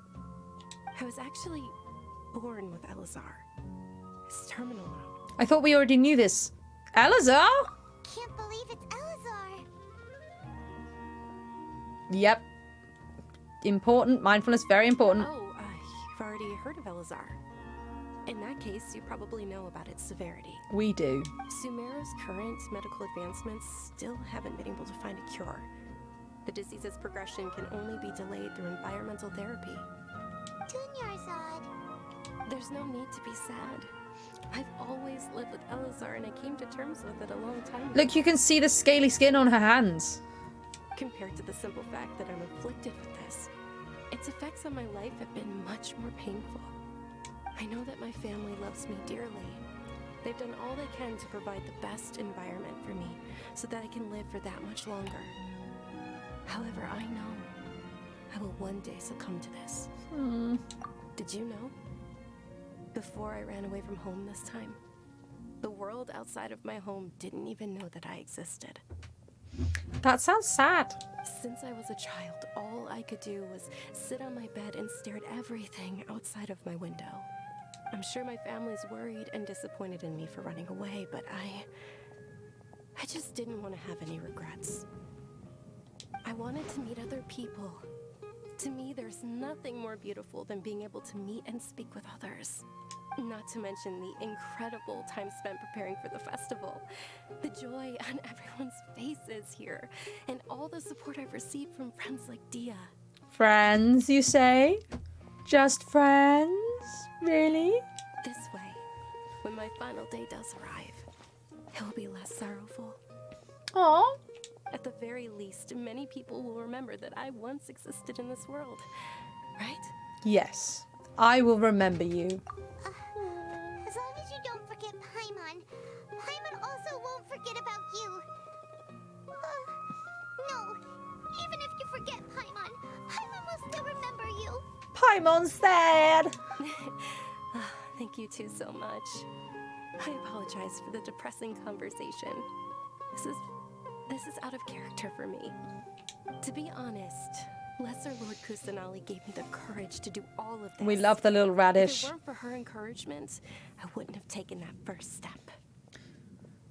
I was actually born with Elazar. It's terminal now. I thought we already knew this. Elazar? Can't believe it's Elazar. Yep. Important. Mindfulness, very important. Oh, you've already heard of Elazar. In that case, you probably know about its severity. We do. Sumeru's current medical advancements still haven't been able to find a cure. The disease's progression can only be delayed through environmental therapy. Dunyarzad. There's no need to be sad. I've always lived with Elazar and I came to terms with it a long time ago. Look, you can see the scaly skin on her hands. Compared to the simple fact that I'm afflicted with this, its effects on my life have been much more painful. I know that my family loves me dearly. They've done all they can to provide the best environment for me so that I can live for that much longer. However, I know I will one day succumb to this. Did you know? Before I ran away from home this time, the world outside of my home didn't even know that I existed. That sounds sad. Since I was a child, all I could do was sit on my bed and stare at everything outside of my window. I'm sure my family's worried and disappointed in me for running away, but I just didn't want to have any regrets. I wanted to meet other people. To me, there's nothing more beautiful than being able to meet and speak with others. Not to mention the incredible time spent preparing for the festival. The joy on everyone's faces here, and all the support I've received from friends like Dia. Friends, you say? Just friends? Really? This way, when my final day does arrive, it will be less sorrowful. Aw. At the very least, many people will remember that I once existed in this world. Right? Yes. I will remember you. As long as you don't forget Paimon. Paimon also won't forget about you. No, even if you forget Paimon, Paimon will still remember you. Paimon's sad. Thank you two so much. I apologize for the depressing conversation. This is out of character for me. To be honest, Lesser Lord Kusanali gave me the courage to do all of this. We love the little If radish. it weren't for her encouragement, I wouldn't have taken that first step.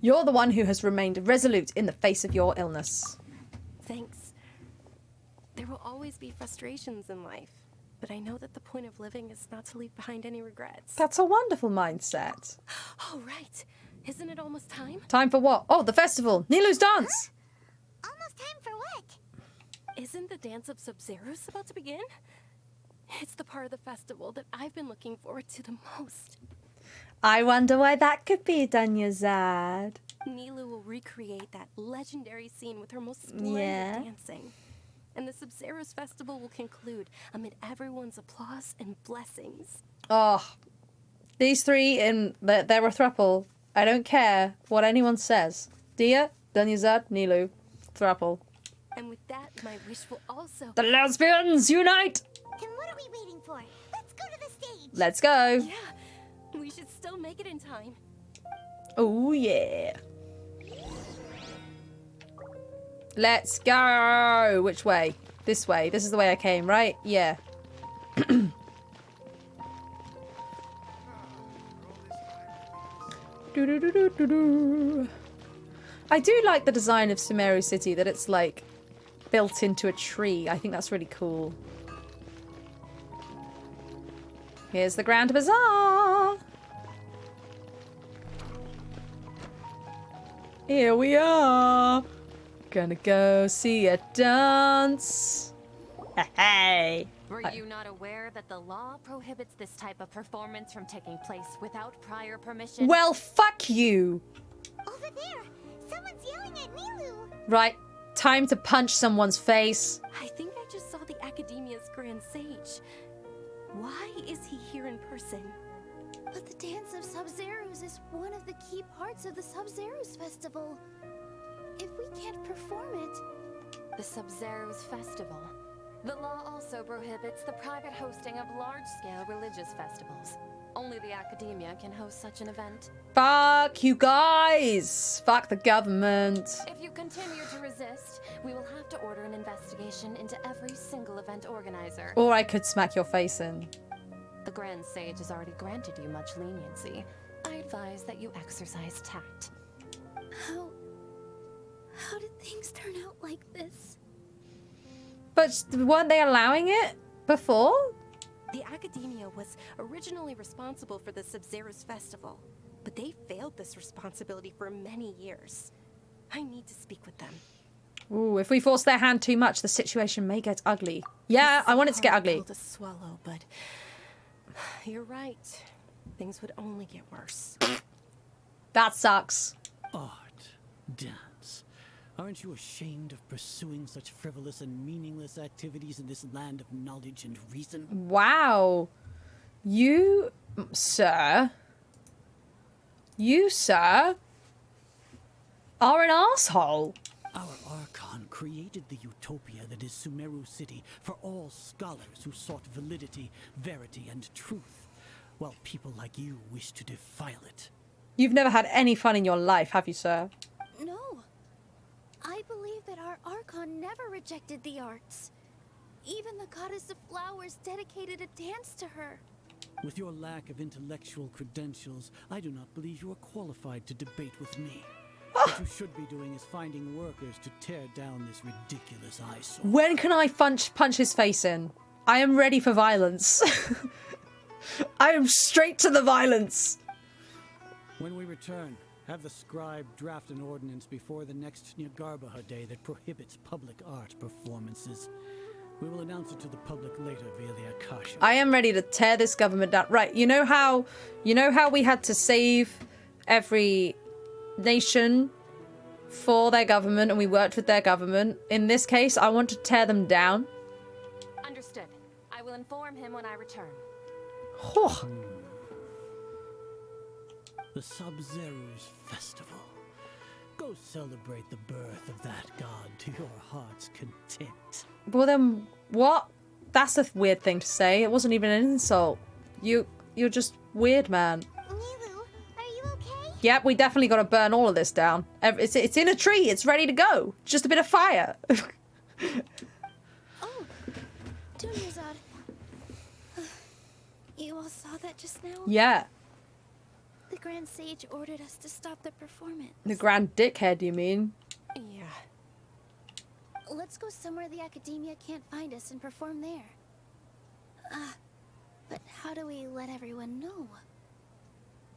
You're the one who has remained resolute in the face of your illness. Thanks. There will always be frustrations in life, but I know that the point of living is not to leave behind any regrets. That's a wonderful mindset. Oh, right. Isn't it almost time? Time for what? Oh, the festival. Nilu's dance. Almost time for what? Isn't the Dance of Sub-Zeros about to begin? It's the part of the festival that I've been looking forward to the most. I wonder why that could be, Dunyazad. Nilu will recreate that legendary scene with her most splendid Yeah. dancing. And the Sub-Zeros festival will conclude amid everyone's applause and blessings. Oh, these three they're a throuple. I don't care what anyone says. Dia, Dunyazad, Nilu, throuple. And with that, my wish will also... The lesbians unite! Then what are we waiting for? Let's go to the stage. Let's go. Yeah, we should still make it in time. Oh, yeah. Let's go. Which way? This way. This is the way I came, right? Yeah. Do-do-do-do-do-do. I do like the design of Sumeru City, that it's like built into a tree. I think that's really cool. Here's the Grand Bazaar. Here we are. Gonna go see a dance. Hey. Were you not aware that the law prohibits this type of performance from taking place without prior permission? Well, fuck you. Over there, someone's yelling at Nilu. Right, time to punch someone's face. I think I just saw the Academia's Grand Sage. Why is he here in person? But the Dance of Sub-Zeros is one of the key parts of the Sub-Zeros Festival. If we can't perform it... The Sub-Zeros Festival. The law also prohibits the private hosting of large-scale religious festivals. Only the Academia can host such an event. Fuck you guys. Fuck the government. If you continue to resist, we will have to order an investigation into every single event organizer. Or I could smack your face in. The Grand Sage has already granted you much leniency. I advise that you exercise tact. How did things turn out like this? But weren't they allowing it before? The Academia was originally responsible for the Sub-Zeros Festival, but they failed this responsibility for many years. I need to speak with them. Ooh, if we force their hand too much, the situation may get ugly. Yeah, I want it to get ugly. To swallow, but you're right. Things would only get worse. That sucks. Art. Dance. Aren't you ashamed of pursuing such frivolous and meaningless activities in this land of knowledge and reason? Wow. You, sir, are an asshole. Our Archon created the utopia that is Sumeru City for all scholars who sought validity, verity, and truth, while people like you wish to defile it. You've never had any fun in your life, have you, sir? No. I believe that our Archon never rejected the arts. Even the goddess of flowers dedicated a dance to her. With your lack of intellectual credentials, I do not believe you are qualified to debate with me. What you should be doing is finding workers to tear down this ridiculous eyesore. When can I punch his face in? I am ready for violence. I am straight to the violence. When we return, have the scribe draft an ordinance before the next Nyargarbaha Day that prohibits public art performances. We will announce it to the public later via the Akasha. I am ready to tear this government down. Right, you know how we had to save every nation for their government and we worked with their government? In this case, I want to tear them down. Understood. I will inform him when I return. Oh. The Sub-Zerus Festival. Go celebrate the birth of that god to your heart's content. Well then, what? That's a weird thing to say. It wasn't even an insult. You're just weird, man. Nilu, are you okay? Yep, we definitely got to burn all of this down. It's in a tree. It's ready to go. Just a bit of fire. Oh, Dunyarzad. You all saw that just now? Yeah. The Grand Sage ordered us to stop the performance. The Grand Dickhead, you mean? Yeah. Let's go somewhere the Academia can't find us and perform there. But how do we let everyone know?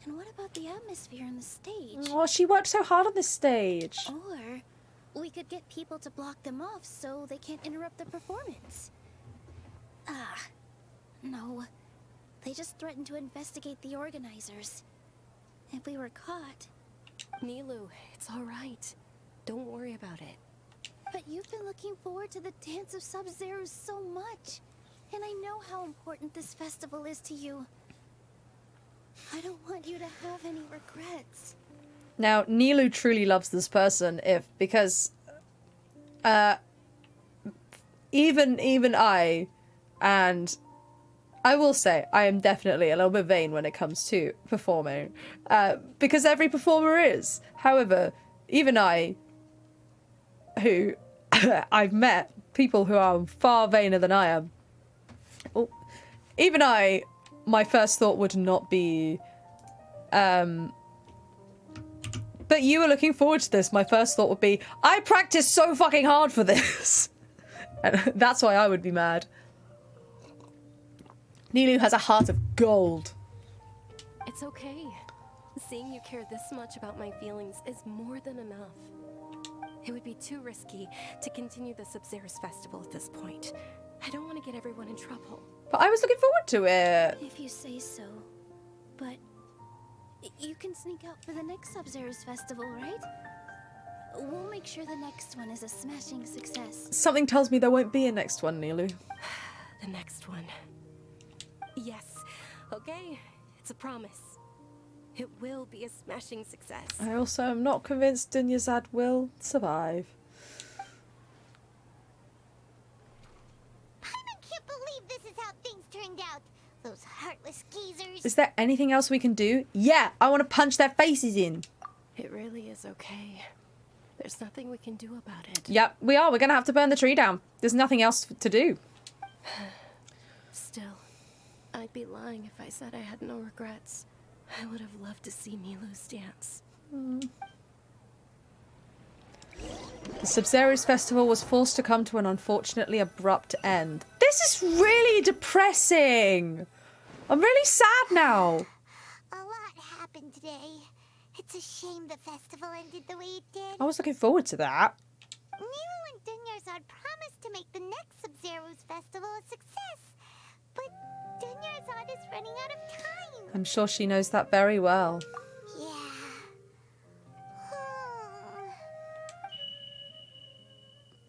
And what about the atmosphere on the stage? Oh, she worked so hard on this stage. Or we could get people to block them off so they can't interrupt the performance. No. They just threatened to investigate the organizers. If we were caught... Nilu, it's all right. Don't worry about it. But you've been looking forward to the Dance of Sub-Zero so much. And I know how important this festival is to you. I don't want you to have any regrets. Now, Nilu truly loves this person because even I, and I will say I am definitely a little bit vain when it comes to performing, because every performer is. However, even I, who I've met people who are far vainer than I am, even I, my first thought would not be, but you were looking forward to this. My first thought would be, I practiced so fucking hard for this. And that's why I would be mad. Nilu has a heart of gold. It's okay. Seeing you care this much about my feelings is more than enough. It would be too risky to continue the Sub-Zerus Festival at this point. I don't want to get everyone in trouble. But I was looking forward to it. If you say so. But you can sneak out for the next Sub-Zerus Festival, right? We'll make sure the next one is a smashing success. Something tells me there won't be a next one, Nilu. The next one. Yes. Okay. It's a promise. It will be a smashing success. I also am not convinced Dunyarzad will survive. I can't believe this is how things turned out. Those heartless geezers. Is there anything else we can do? Yeah, I want to punch their faces in. It really is okay. There's nothing we can do about it. Yep, we are. We're going to have to burn the tree down. There's nothing else to do. Still, I'd be lying if I said I had no regrets. I would have loved to see Nilu's dance. The Sub-Zerus Festival was forced to come to an unfortunately abrupt end. This is really depressing. I'm really sad now. A lot happened today. It's a shame the festival ended the way it did. I was looking forward to that. Nilu and Dunyarzad promised to make the next Sub-Zero's festival a success. But Dunyarzad is running out of time. I'm sure she knows that very well. Yeah.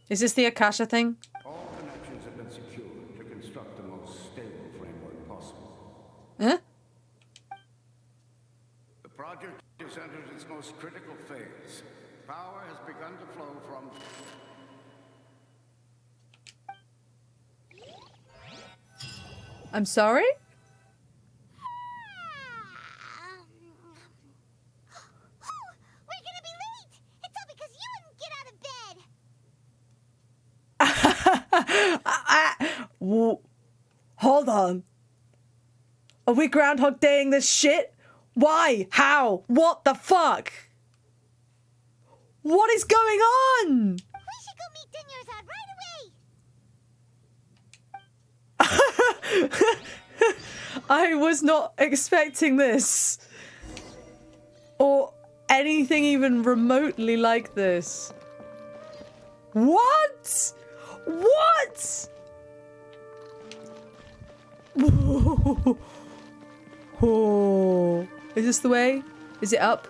Is this the Akasha thing? All connections have been secured to construct the most stable framework possible. Huh? The project has entered its most critical phase. Power has begun to flow from... I'm sorry? We're gonna be late! It's all because you wouldn't get out of bed! Hold on. Are we Groundhog Daying this shit? Why? How? What the fuck? What is going on? We should go meet Dinyarzad right away! I was not expecting this. Or anything even remotely like this. What? What? Oh. Is this the way? Is it up?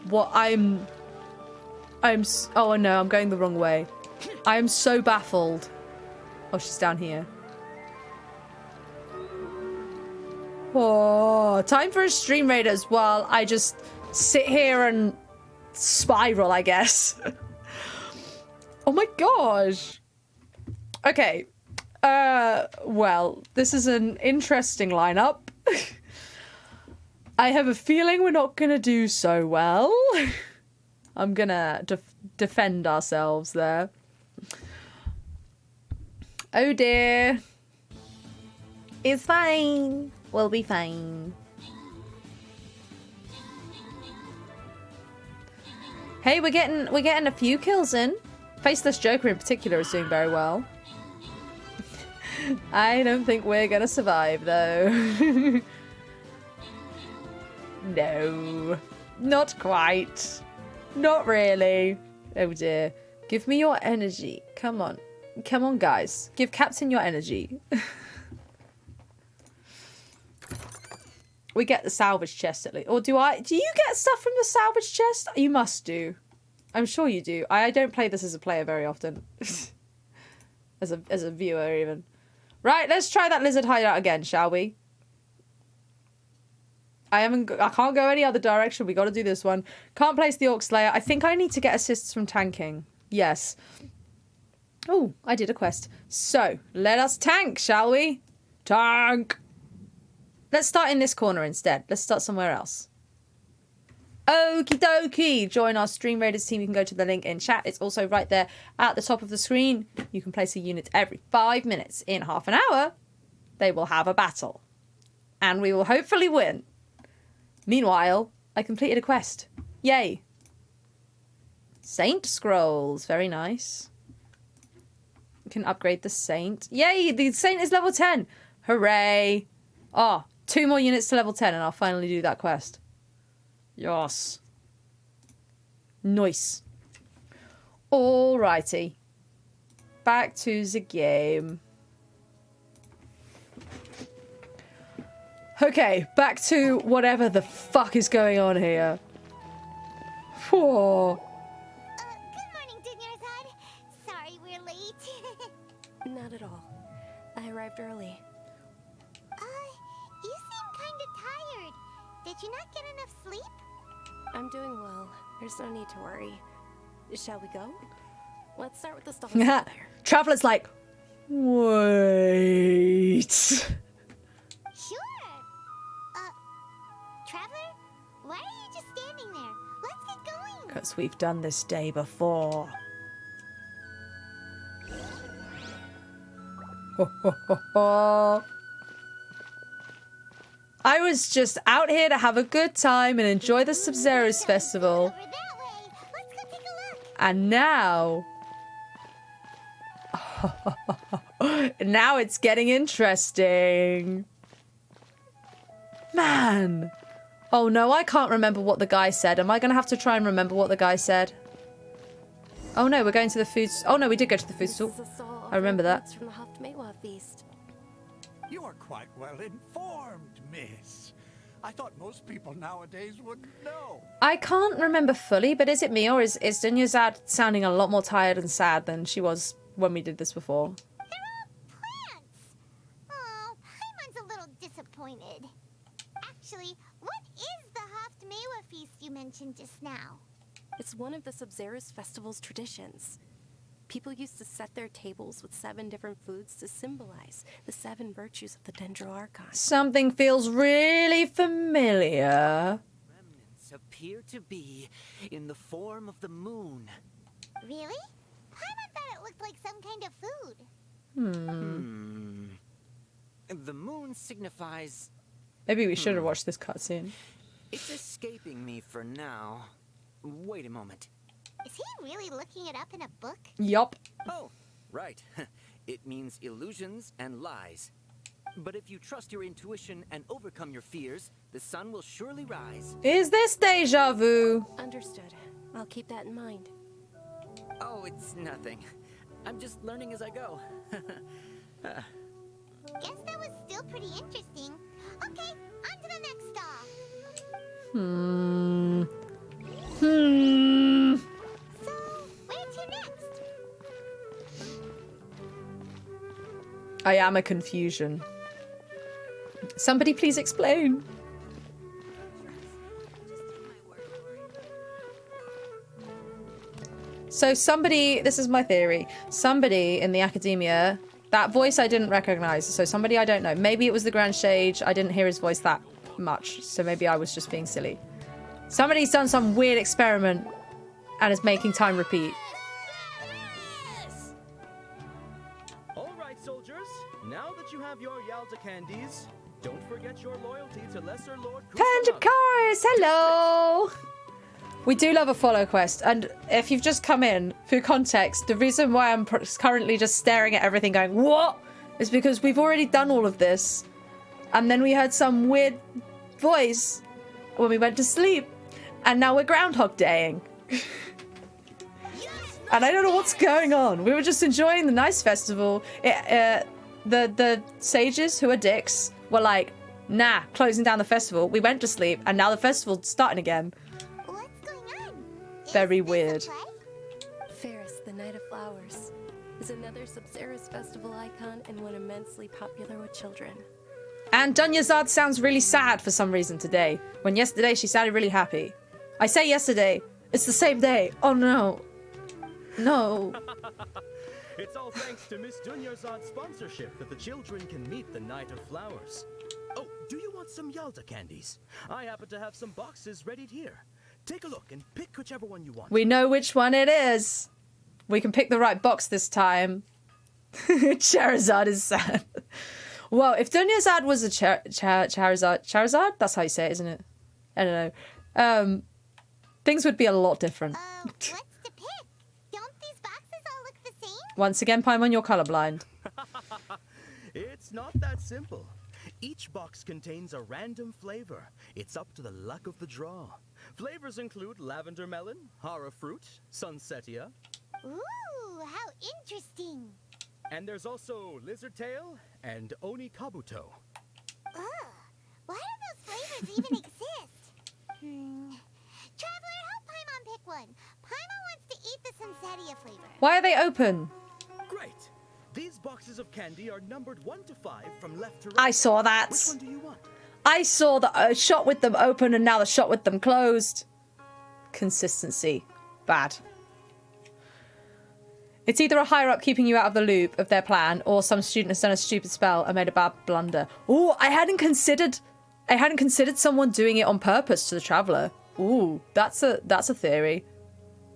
What? Oh no, I'm going the wrong way. I am so baffled. Oh, she's down here. Oh, time for a stream raid as well. I just sit here and spiral, I guess. Oh my gosh. Okay. Well, this is an interesting lineup. I have a feeling we're not gonna do so well. I'm gonna defend ourselves there. Oh dear. It's fine. We'll be fine. Hey, we're getting a few kills in. Faceless Joker in particular is doing very well. I don't think we're gonna survive though. No. Not quite. Not really. Oh dear. Give me your energy. Come on. Come on, guys. Give Captain your energy. We get the salvage chest at least. Or do you get stuff from the salvage chest? You must do. I'm sure you do. I don't play this as a player very often. as a viewer even. Right, let's try that lizard hideout again, shall we? I can't go any other direction. We got to do this one. Can't place the Orc Slayer. I think I need to get assists from tanking. Yes. Oh, I did a quest. So, let us tank, shall we? Tank! Let's start in this corner instead. Let's start somewhere else. Okie dokie. Join our Stream Raiders team. You can go to the link in chat. It's also right there at the top of the screen. You can place a unit every 5 minutes. In half an hour, they will have a battle. And we will hopefully win. Meanwhile, I completed a quest. Yay. Saint Scrolls. Very nice. You can upgrade the Saint. Yay, the Saint is level 10. Hooray. Oh, 2 more units to level 10 and I'll finally do that quest. Yes. Nice. Alrighty. Back to the game. Okay, back to whatever the fuck is going on here. Whoa. Good morning, Dinyarzad. Sorry we're late. Not at all. I arrived early. You seem kind of tired. Did you not get enough sleep? I'm doing well. There's no need to worry. Shall we go? Let's start with the stalls. Traveler's like, wait. Sure. Traveler? Why are you just standing there? Let's get going. Because we've done this day before. Ho, ho, ho, ho. I was just out here to have a good time and enjoy the Sub-Zero's festival. And now... now it's getting interesting. Man. Oh no, I can't remember what the guy said. Am I going to have to try and remember what the guy said? Oh no, we're going to the food... Oh no, we did go to the food stall. I remember that. From the Haftmewa feast. You are quite well informed, miss. I thought most people nowadays would know. I can't remember fully, but is it me or is Dinyarzad sounding a lot more tired and sad than she was when we did this before? They're all plants. Oh, Paimon's a little disappointed. Actually, what is the Haftmewa feast you mentioned just now? It's one of the Sub-Zero's festival's traditions. People used to set their tables with 7 different foods to symbolize the 7 virtues of the Dendro Archon. Something feels really familiar. Remnants appear to be in the form of the moon. Really? Paimon thought it looked like some kind of food. The moon signifies... Maybe we should have watched this cutscene. It's escaping me for now. Wait a moment. Is he really looking it up in a book? Yup. Oh, right. It means illusions and lies. But if you trust your intuition and overcome your fears, the sun will surely rise. Is this deja vu? Understood. I'll keep that in mind. Oh, it's nothing. I'm just learning as I go. Guess that was still pretty interesting. Okay, on to the next stop. So, where to next? I am a confusion. Somebody please explain. So somebody, this is my theory, somebody in the academia, that voice I didn't recognize, so somebody I don't know. Maybe it was the Grand Sage, I didn't hear his voice that much, so maybe I was just being silly. Somebody's done some weird experiment and is making time repeat. Alright, soldiers. Now that you have your Yalta candies, don't forget your loyalty to Lesser Lord Kusanagi. Panjakars, hello! We do love a follow quest, and if you've just come in, for context, the reason why I'm currently just staring at everything going, what? Is because we've already done all of this. And then we heard some weird voice when we went to sleep. And now we're Groundhog Daying. And I don't know what's going on. We were just enjoying the nice festival. The sages, who are dicks, were like, nah, closing down the festival. We went to sleep, and now the festival's starting again. Very weird. Ferris, the Night of Flowers, is another Sabzeruz festival icon and one immensely popular with children. And Dunyazad sounds really sad for some reason today, when yesterday she sounded really happy. I say yesterday, it's the same day. Oh no. No. It's all thanks to Miss Dunyazad's sponsorship that the children can meet the Night of Flowers. Oh, do you want some Yalta candies? I happen to have some boxes ready here. Take a look and pick whichever one you want. We know which one it is. We can pick the right box this time. Charizard is sad. Well, if Dunyazad was a Charizard? That's how you say it, isn't it? I don't know. Things would be a lot different. What's to pick? Don't these boxes all look the same? Once again, Paimon, you're colorblind. It's not that simple. Each box contains a random flavor. It's up to the luck of the draw. Flavors include lavender melon, hara fruit, sunsetia. Ooh, how interesting. And there's also lizard tail and oni kabuto. Ugh, why do those flavors even exist? Traveler, help Paimon pick one. Paimon wants to eat the sunsetia flavor. Why are they open? Great. These boxes of candy are numbered 1 to 5 from left to right. I saw that. Which one do you want? I saw the shot with them open and now the shot with them closed. Consistency. Bad. It's either a higher up keeping you out of the loop of their plan, or some student has done a stupid spell and made a bad blunder. Ooh, I hadn't considered someone doing it on purpose to the traveler. Ooh, that's a theory.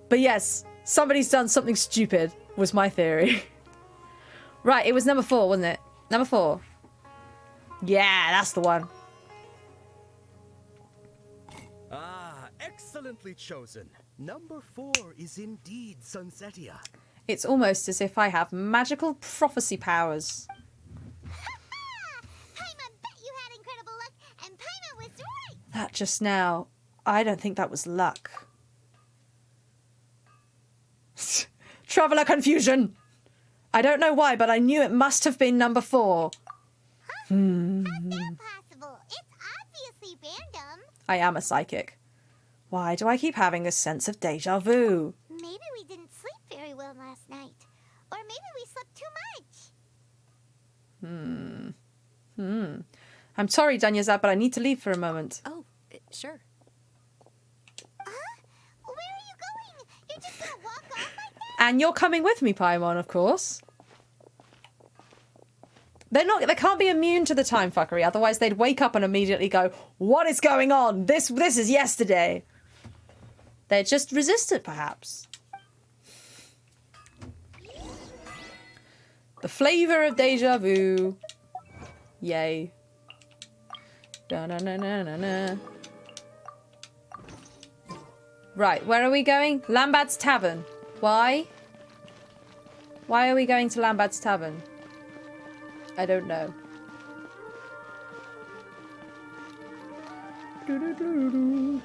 But yes, somebody's done something stupid was my theory. Right, it was number 4, wasn't it? Number 4. Yeah, that's the one. Ah, excellently chosen. Number 4 is indeed Sunsetia. It's almost as if I have magical prophecy powers. Paimon bet you had incredible luck, and Paimon was right. That just now, I don't think that was luck. Traveler confusion! I don't know why, but I knew it must have been number 4. How's that possible? It's obviously random. I am a psychic. Why do I keep having a sense of deja vu? Maybe we didn't sleep very well last night. Or maybe we slept too much. I'm sorry, Dunyazad, but I need to leave for a moment. Oh, sure. Where are you going? You're just gonna walk off like that? And you're coming with me, Paimon, of course. They can't be immune to the time fuckery, otherwise they'd wake up and immediately go, what is going on? This is yesterday. They're just resistant, perhaps. The flavor of deja vu. Yay. Da-na-na-na-na-na. Right, where are we going? Lambad's Tavern. Why? Why are we going to Lambad's Tavern? I don't know. Doo-doo-doo-doo.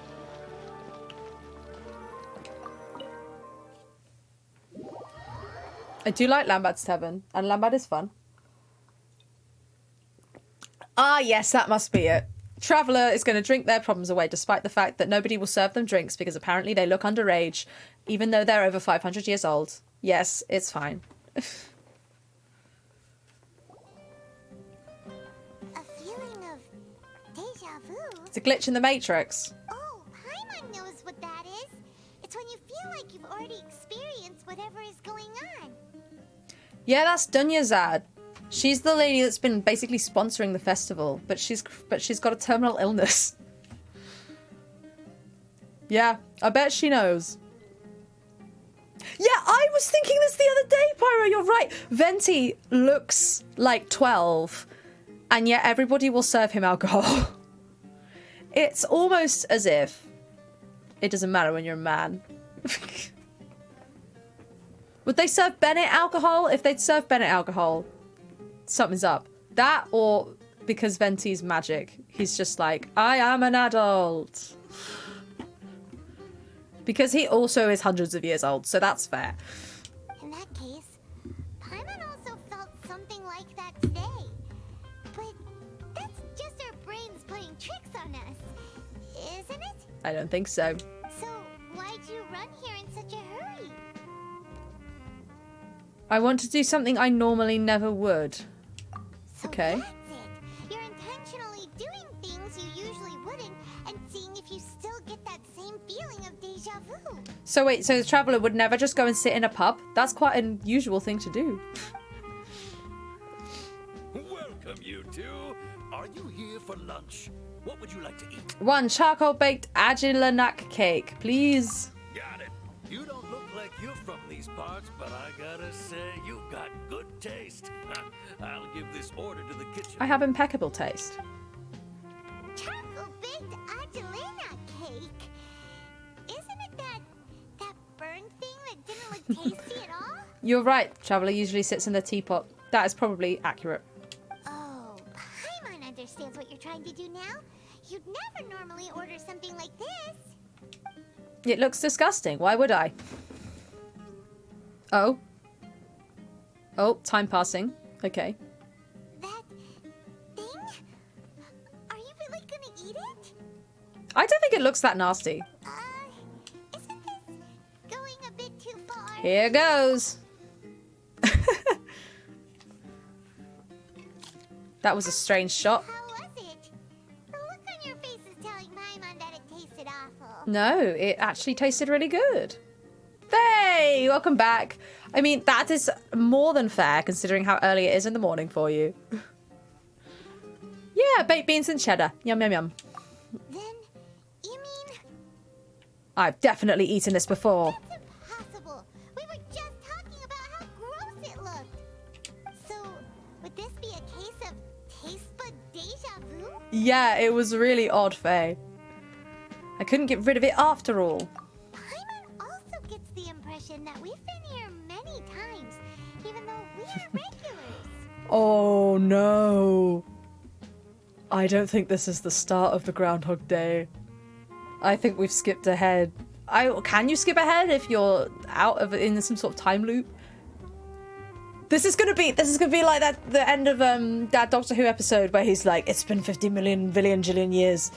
I do like Lambad's Tavern, and Lambad is fun. Ah, yes, that must be it. Traveller is going to drink their problems away, despite the fact that nobody will serve them drinks because apparently they look underage, even though they're over 500 years old. Yes, it's fine. A feeling of deja vu? It's a glitch in the Matrix. Oh, Paimon knows what that is. It's when you feel like you've already experienced whatever is going on. Yeah, that's Dunyazad. She's the lady that's been basically sponsoring the festival, but she's got a terminal illness. Yeah, I bet she knows. Yeah, I was thinking this the other day, Pyro, you're right. Venti looks like 12, and yet everybody will serve him alcohol. It's almost as if it doesn't matter when you're a man. Would they serve Bennett alcohol? If they'd serve Bennett alcohol, something's up. That, or because Venti's magic, he's just like, I am an adult. Because he also is hundreds of years old, so that's fair. In that case, Paimon also felt something like that today. But that's just our brains playing tricks on us, isn't it? I don't think so. So why'd you run here in such a hurry? I want to do something I normally never would. So Okay. that's it. You're intentionally doing things you usually wouldn't and seeing if you still get that same feeling of deja vu. So wait, so the Traveller would never just go and sit in a pub? That's quite an unusual thing to do. Welcome, you two. Are you here for lunch? What would you like to eat? 1 charcoal baked Agilanac cake, please. Got it. You don't look like you're from these parts, but I gotta say, you've got good taste. I'll give this order to the kitchen. I have impeccable taste. Charcoal baked Agelena cake. Isn't it that burned thing that didn't look tasty at all? You're right. Traveller usually sits in the teapot. That is probably accurate. Oh, Paimon understands what you're trying to do now. You'd never normally order something like this. It looks disgusting. Why would I? Oh. Oh, time passing. Okay. That thing? Are you really gonna eat it? I don't think it looks that nasty. Isn't this going a bit too far? Here goes. That was a strange shot. How was it? The look on your face is telling Paimon that it tasted awful. No, it actually tasted really good. Hey, welcome back. I mean, that is more than fair considering how early it is in the morning for you. Yeah, baked beans and cheddar. Yum, yum, yum. Then, you mean I've definitely eaten this before. that's impossible? We were just talking about how gross it looked. So, would this be a case of taste bud deja vu? Yeah, it was really odd, Faye. I couldn't get rid of it after all. Paimon also gets the impression that we've been here many times, even though we are regulars. Oh no. I don't think this is the start of the Groundhog Day. I think we've skipped ahead. Can you skip ahead if you're in some sort of time loop? This is gonna be like the end of that Doctor Who episode where he's like, it's been 50 million billion jillion years.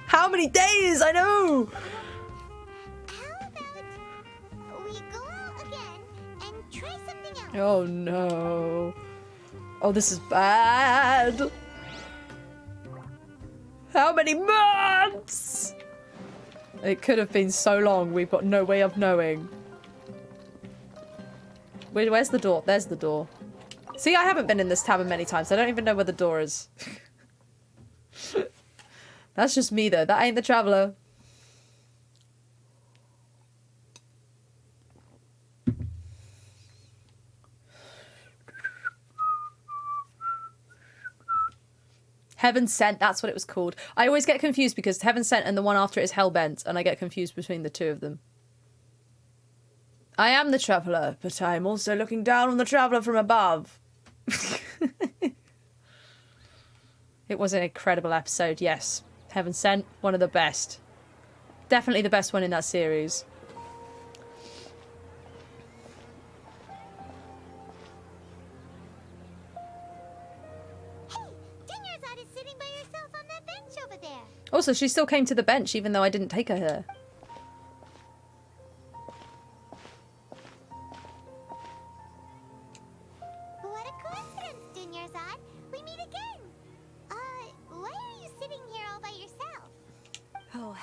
How many days? I know. How about we go out again and try something else? Oh no. Oh, this is bad. How many months? It could have been so long, we've got no way of knowing. Where's the door? There's the door. See, I haven't been in this tavern many times. I don't even know where the door is. That's just me, though. That ain't the Traveller. Heaven Sent, that's what it was called. I always get confused because Heaven Sent and the one after it is Hellbent, and I get confused between the two of them. I am the traveller, but I am also looking down on the traveller from above. It was an incredible episode, yes. Heaven Sent, one of the best. Definitely the best one in that series. Also, she still came to the bench even though I didn't take her here. What a coincidence, Dunyarzad. We meet again. Why are you sitting here all by yourself? Oh,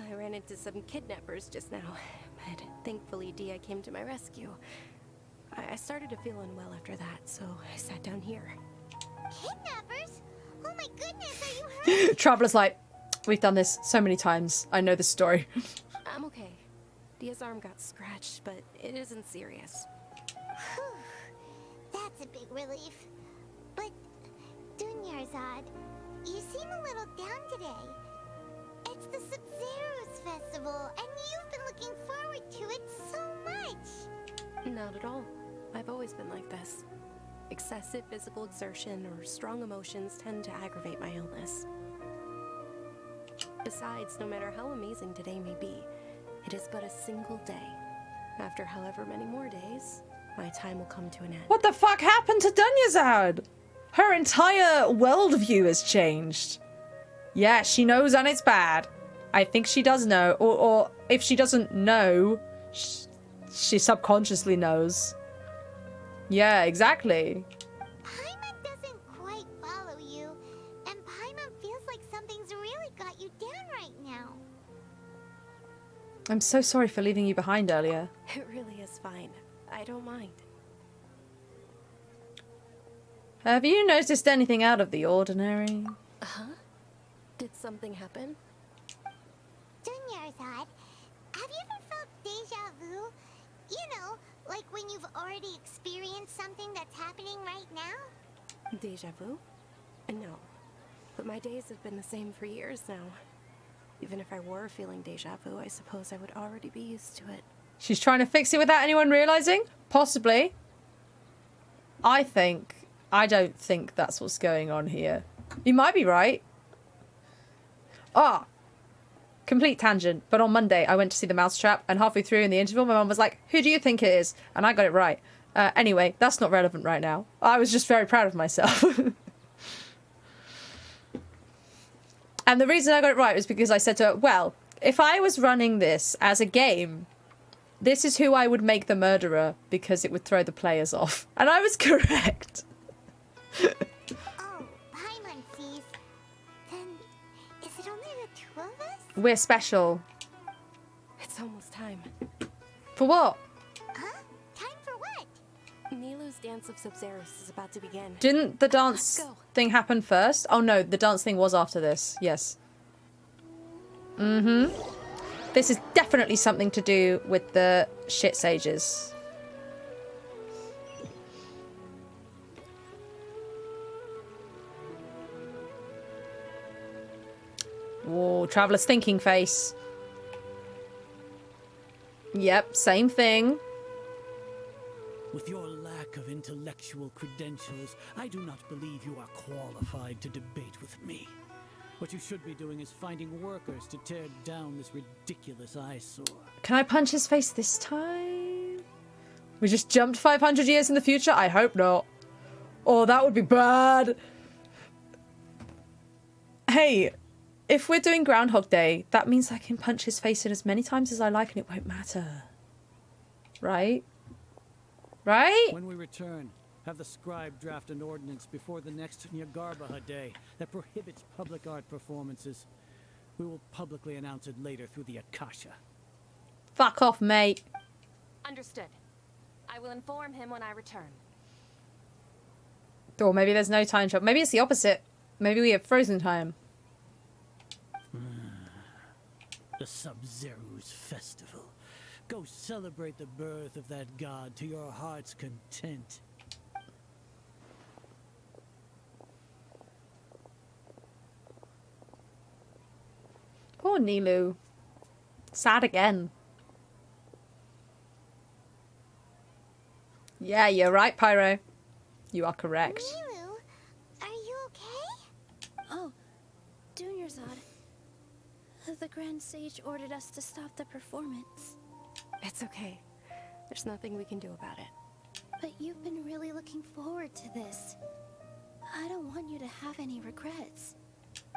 I ran into some kidnappers just now, but thankfully Dia came to my rescue. I started to feel unwell after that, so I sat down here. Kidnappers? Oh my goodness, are you hurt? Traveler's like, we've done this so many times. I know this story. I'm okay. Dia's arm got scratched, but it isn't serious. That's a big relief. But, Dunyarzad, you seem a little down today. It's the Sub-Zero's festival, and you've been looking forward to it so much. Not at all. I've always been like this. Excessive physical exertion or strong emotions tend to aggravate my illness. Besides, no matter how amazing today may be, it is but a single day. After however many more days, my time will come to an end. What the fuck happened to Dunyarzad? Her entire worldview has changed. Yeah, she knows and it's bad. I think she does know. Or if she doesn't know, she subconsciously knows. Yeah, exactly. Paimon doesn't quite follow you, and Paimon feels like something's really got you down right now. I'm so sorry for leaving you behind earlier. It really is fine. I don't mind. Have you noticed anything out of the ordinary? Huh? Did something happen? Dunyarzad, have you ever felt deja vu? You know, like when you've already experienced something that's happening right now? Deja vu? No. But my days have been the same for years now. Even if I were feeling deja vu, I suppose I would already be used to it. She's trying to fix it without anyone realizing? Possibly. I don't think that's what's going on here. You might be right. Complete tangent. But on Monday, I went to see The Mousetrap, and halfway through in the interval, my mum was like, "Who do you think it is?" And I got it right. Anyway, that's not relevant right now. I was just very proud of myself. And the reason I got it right was because I said to her, well, if I was running this as a game, this is who I would make the murderer because it would throw the players off. And I was correct. Oh, Paimon sees. Then, is it only the two of us? We're special. It's almost time. For what? Huh? Time for what? Nilou's Dance of Sub-Zeros is about to begin. Didn't the dance thing happen first? Oh no, the dance thing was after this. Yes. Mm-hmm. This is definitely something to do with the shit sages. Whoa, Traveler's thinking face. Yep, same thing. With your lack of intellectual credentials, I do not believe you are qualified to debate with me. What you should be doing is finding workers to tear down this ridiculous eyesore. Can I punch his face this time? We just jumped 500 years in the future? I hope not. Oh, that would be bad. Hey, if we're doing Groundhog Day, that means I can punch his face in as many times as I like and it won't matter. Right? Right? When we return, have the scribe draft an ordinance before the next Nyargarbaha Day that prohibits public art performances. We will publicly announce it later through the Akasha. Fuck off, mate. Understood. I will inform him when I return. Or maybe there's no time travel. Maybe it's the opposite. Maybe we have frozen time. The Sub-Zero's festival. Go celebrate the birth of that god to your heart's content. Poor Nilu. Sad again. Yeah, you're right, Pyro. You are correct. Milu, are you okay? Oh, Dunyarzad. The Grand Sage ordered us to stop the performance. It's okay. There's nothing we can do about it. But you've been really looking forward to this. I don't want you to have any regrets.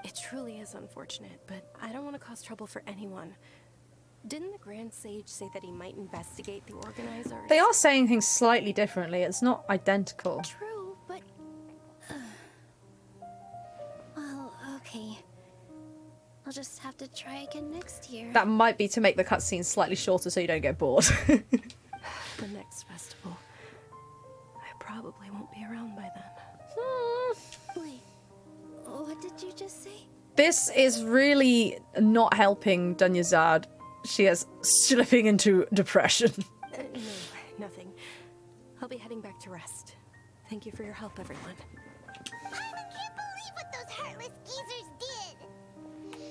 It truly is unfortunate, but I don't want to cause trouble for anyone. Didn't the Grand Sage say that he might investigate the organizers? They are saying things slightly differently. It's not identical. True, but... well, okay. I'll just have to try again next year. That might be to make the cutscenes slightly shorter so you don't get bored. The next festival. I probably won't be around by then. Wait, what did you just say? This is really not helping Dunyarzad. She is slipping into depression. No, nothing. I'll be heading back to rest. Thank you for your help, everyone. I can't believe what those heartless geezers did.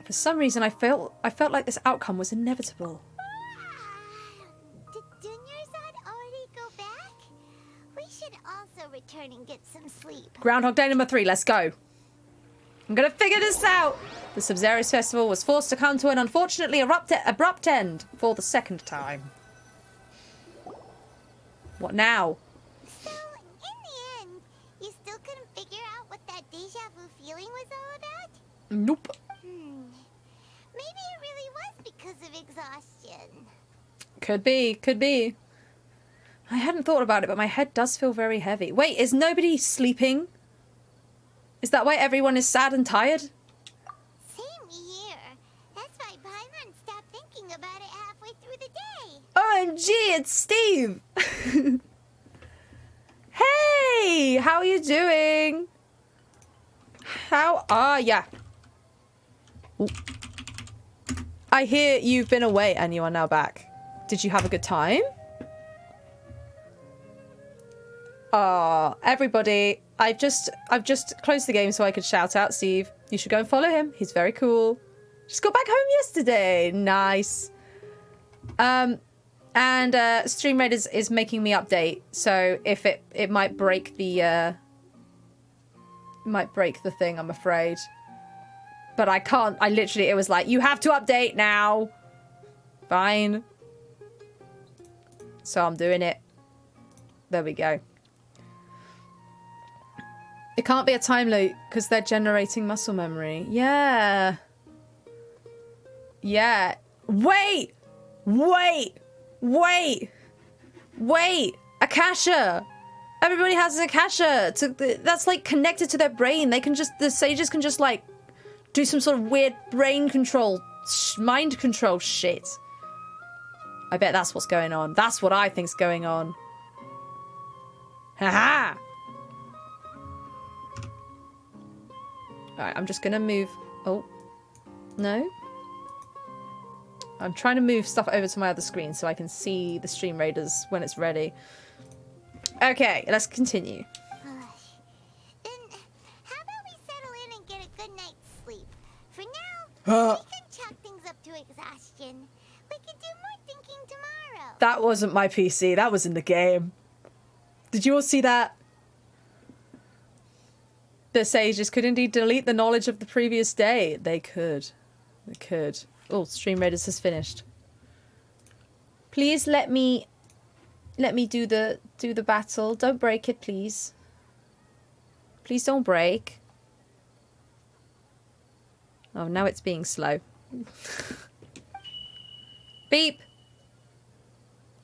For some reason, I felt like this outcome was inevitable. Did Dunyarzad already go back? We should also return and get some sleep. Groundhog Day number 3, let's go. I'm gonna figure this out! The Sub-Zero's festival was forced to come to an unfortunately abrupt end for the second time. What now? So, in the end, you still couldn't figure out what that deja vu feeling was all about? Nope. Maybe it really was because of exhaustion. Could be, could be. I hadn't thought about it, but my head does feel very heavy. Wait, is nobody sleeping? Is that why everyone is sad and tired? Same here. That's why Paimon stopped thinking about it halfway through the day. OMG, it's Steve! Hey! How are you doing? How are ya? Ooh. I hear you've been away and you are now back. Did you have a good time? Everybody, I've just closed the game so I could shout out Steve. You should go and follow him. He's very cool. Just got back home yesterday. Nice. And Stream Raiders is making me update, so if it might break the thing, I'm afraid. But I can't. It was like, you have to update now. Fine. So I'm doing it. There we go. It can't be a time loop because they're generating muscle memory. Yeah. Yeah. Wait! Wait! Wait! Wait! Akasha! Everybody has an Akasha! That's like connected to their brain. They can just, the sages can just like do some sort of weird brain control, mind control shit. I bet that's what's going on. That's what I think's going on. Haha! Alright, I'm just gonna move... Oh. No? I'm trying to move stuff over to my other screen so I can see the Stream Raiders when it's ready. Okay, let's continue. Then, how about we settle in and get a good night's sleep? For now, we can chalk things up to exhaustion. We can do more thinking tomorrow. That wasn't my PC, that was in the game. Did you all see that? The sages could indeed delete the knowledge of the previous day. They could. They could. Oh, Stream Raiders has finished. Please let me do the battle. Don't break it, please. Please don't break. Oh, now it's being slow. Beep.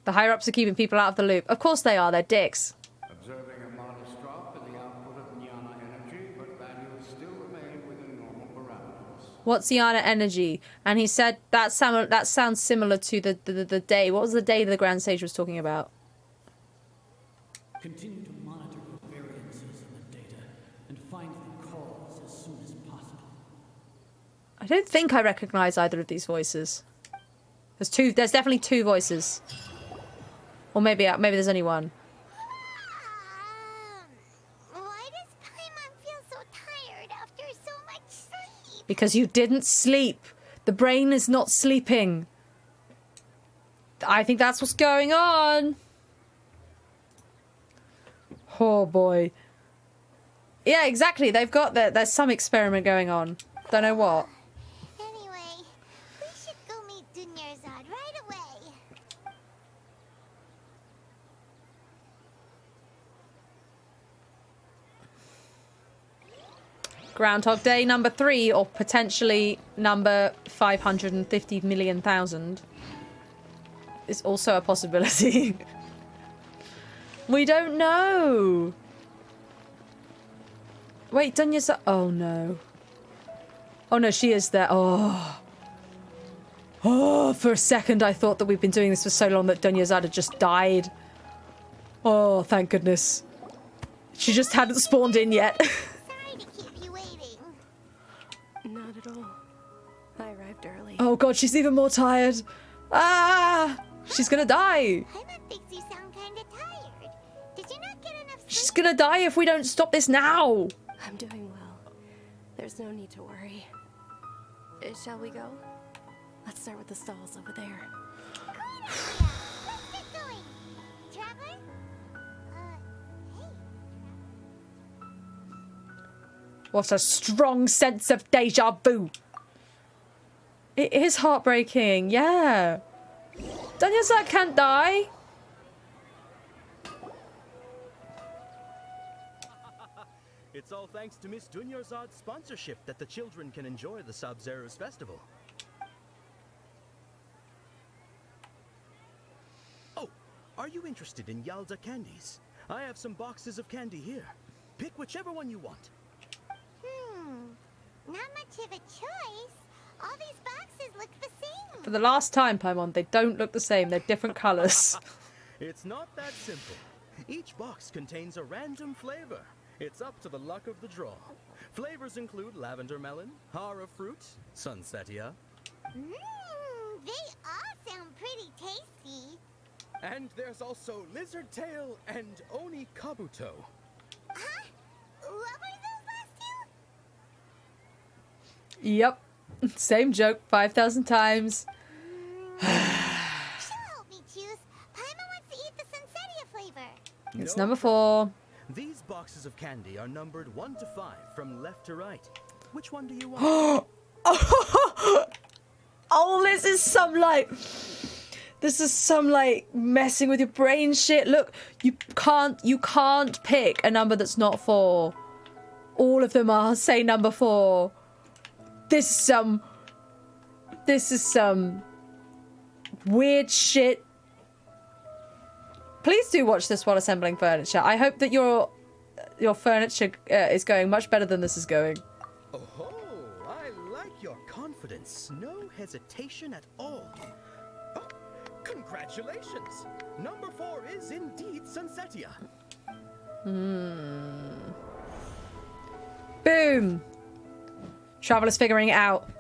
The higher ups are keeping people out of the loop. Of course they are. They're dicks. Observing a modest drop in the output of Jnana energy, but values still remain within normal parameters. What's Jnana energy? And he said that sounds similar to the day. What was the day the Grand Sage was talking about? Continue to monitor for variances in the data and find the cause as soon as possible. I don't think I recognize either of these voices. There's definitely two voices. Or maybe there's only one. Why does Paimon feel so tired after so much sleep? Because you didn't sleep. The brain is not sleeping. I think that's what's going on. Oh boy. Yeah, exactly. They've got there's some experiment going on. Don't know what. Anyway, we should go meet Dunyarzad right away. Groundhog Day number 3, or potentially number 550 million thousand, is also a possibility. We don't know. Wait, Dunya's... Oh, no. Oh, no, she is there. Oh. Oh, for a second I thought that we've been doing this for so long that Dunyazad had just died. Oh, thank goodness. She just hadn't spawned in yet. Sorry to keep you waiting. Not at all. I arrived early. Oh, God, she's even more tired. Ah! She's gonna die. Paimon thinks you sound kinda tired. Did you not get enough sleep? She's gonna die if we don't stop this now. I'm doing well. There's no need to worry. Shall we go? Let's start with the stalls over there. Great idea! Let's get going! Traveler? Hey. What a strong sense of deja vu. It is heartbreaking, yeah. Dunyazad can't die. It's all thanks to Miss Dunyarzad's sponsorship that the children can enjoy the Sub-Zero's festival. Oh, are you interested in Yalda candies? I have some boxes of candy here. Pick whichever one you want. Not much of a choice. All these boxes look the same. For the last time, Paimon, they don't look the same. They're different colours. It's not that simple. Each box contains a random flavor. It's up to the luck of the draw. Flavors include lavender melon, hara fruit, sunsetia. They all sound pretty tasty. And there's also lizard tail and oni kabuto. Huh? What were those last two? Yep. Same joke 5,000 times. She'll help me choose. Paimon wants to eat the sunsetia flavor. It's number 4. These boxes of candy are numbered 1 to 5 from left to right. Which one do you want? Oh, this is some messing with your brain shit. Look, you can't pick a number that's not 4. All of them are say number 4. This is some weird shit. Please do watch this while assembling furniture. I hope that your furniture is going much better than this is going. Oh, I like your confidence. No hesitation at all. Oh, congratulations. Number 4 is indeed sunsetia. Boom. Traveler's figuring it out.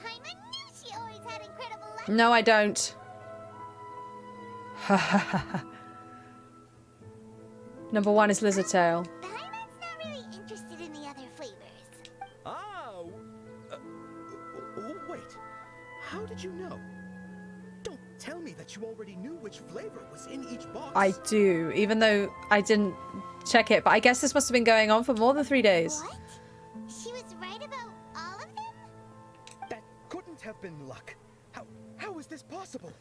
Paimon knew she always had incredible luck. No, I don't. Number 1 is lizard tail. Paimon's not really interested in the other flavors. Wait. How did you know? Don't tell me that you already knew which flavor was in each box. I do, even though I didn't check it. But I guess this must have been going on for more than 3 days. What? She was right about all of them? That couldn't have been luck. How is this possible?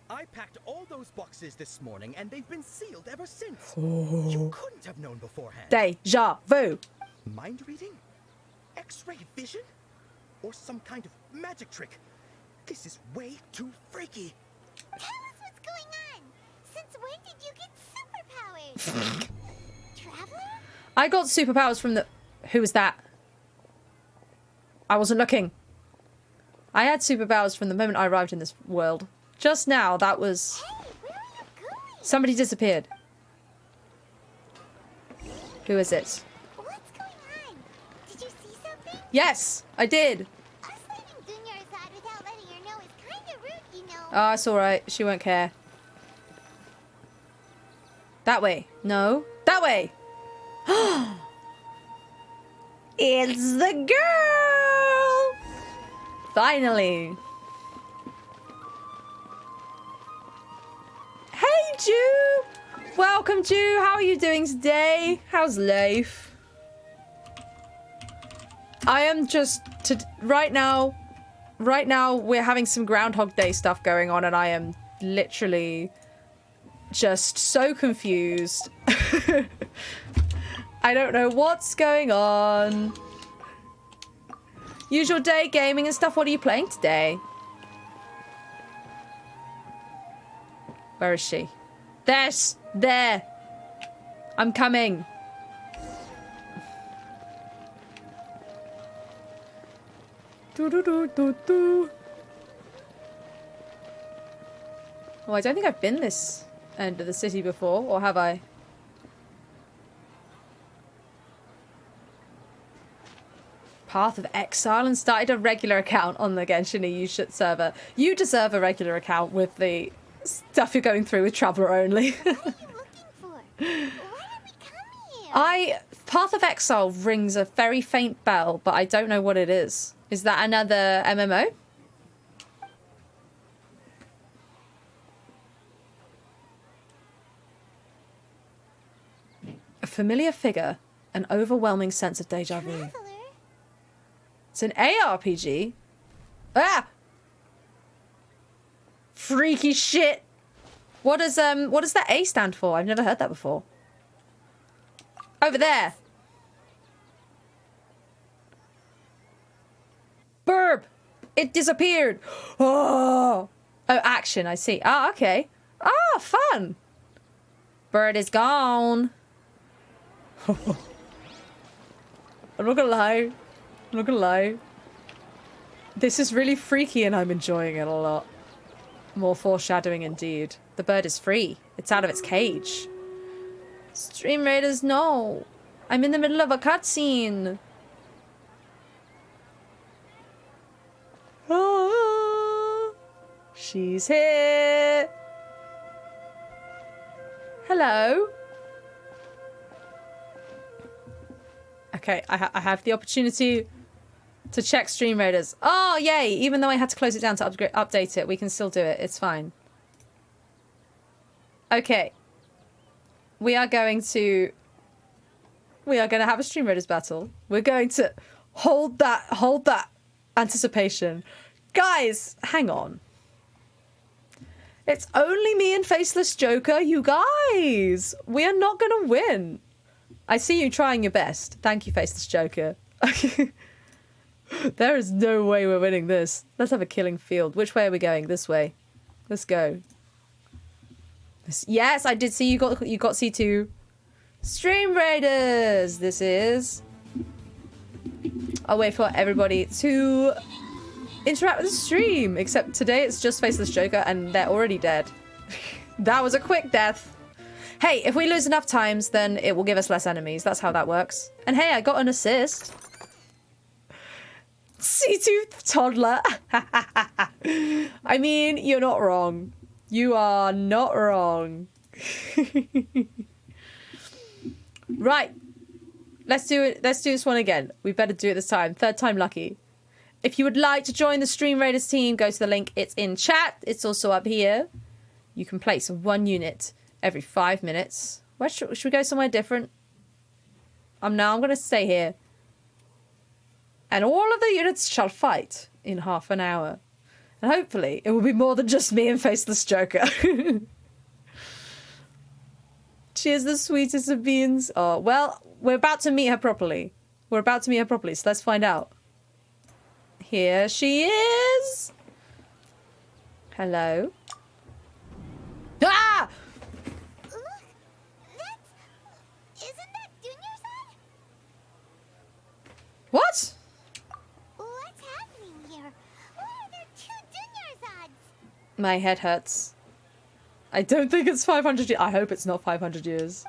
I packed all those boxes this morning, and they've been sealed ever since. You couldn't have known beforehand. Deja vu. Mind reading? X-ray vision? Or some kind of magic trick? This is way too freaky. Tell us what's going on. Since when did you get superpowers? Traveler? I got superpowers from the... Who was that? I wasn't looking. I had superpowers from the moment I arrived in this world. Just now, that was... Hey, where are you going? Somebody disappeared. Who is it? What's going on? Did you see something? Yes, I did. Us leaving Dunyarzad without letting her know is kinda rude, you know. Oh, it's alright. She won't care. That way. No. That way! It's the girl! Finally. Hey, Jew! Welcome, Jew. How are you doing today? How's life? I am just... Right now, we're having some Groundhog Day stuff going on, and I am literally just so confused. I don't know what's going on. Usual day, gaming and stuff. What are you playing today? Where is she? There. I'm coming. Do. Oh, I don't think I've been this end of the city before, or have I? Path of Exile and started a regular account on the Genshin Impact server. You deserve a regular account with the stuff you're going through with Traveler only. What are you looking for? Why did we come here? Path of Exile rings a very faint bell, but I don't know what it is. Is that another MMO? A familiar figure, an overwhelming sense of deja vu. Traveler? It's an ARPG? Ah! Freaky shit! What does that A stand for? I've never heard that before. Over there! Burb! It disappeared! Oh! Oh, action, I see. Ah, okay. Ah, fun! Bird is gone. I'm not gonna lie. This is really freaky and I'm enjoying it a lot. More foreshadowing indeed. The bird is free. It's out of its cage. Stream Raiders, no. I'm in the middle of a cutscene. Ah, she's here. Hello. Okay, I have the opportunity to check Stream Raiders. Oh, yay! Even though I had to close it down to update it, we can still do it. It's fine. Okay. We are going to have a Stream Raiders battle. We're going to hold that anticipation. Guys, hang on. It's only me and Faceless Joker, you guys. We are not going to win. I see you trying your best. Thank you, Faceless Joker. There is no way we're winning this. Let's have a killing field. Which way are we going? This way. Let's go. Yes, I did see you got C2. Stream Raiders. This is. I'll wait for everybody to interact with the stream. Except today it's just Faceless Joker and they're already dead. That was a quick death. Hey, if we lose enough times, then it will give us less enemies. That's how that works. And hey, I got an assist. C2 toddler. I mean, you're not wrong. You are not wrong. Right. Let's do it. Let's do this one again. We better do it this time. Third time lucky. If you would like to join the Stream Raiders team, go to the link. It's in chat. It's also up here. You can place 1 unit every 5 minutes. Where should we go somewhere different? I'm going to stay here. And all of the units shall fight in half an hour. And hopefully it will be more than just me and Faceless Joker. She is the sweetest of beings. Oh, well, we're about to meet her properly. So let's find out. Here she is. Hello. Ah! Isn't that Junior's? What? What's happening here? Why are there 2 Junior's? My head hurts. I don't think it's 500 years. I hope it's not 500 years.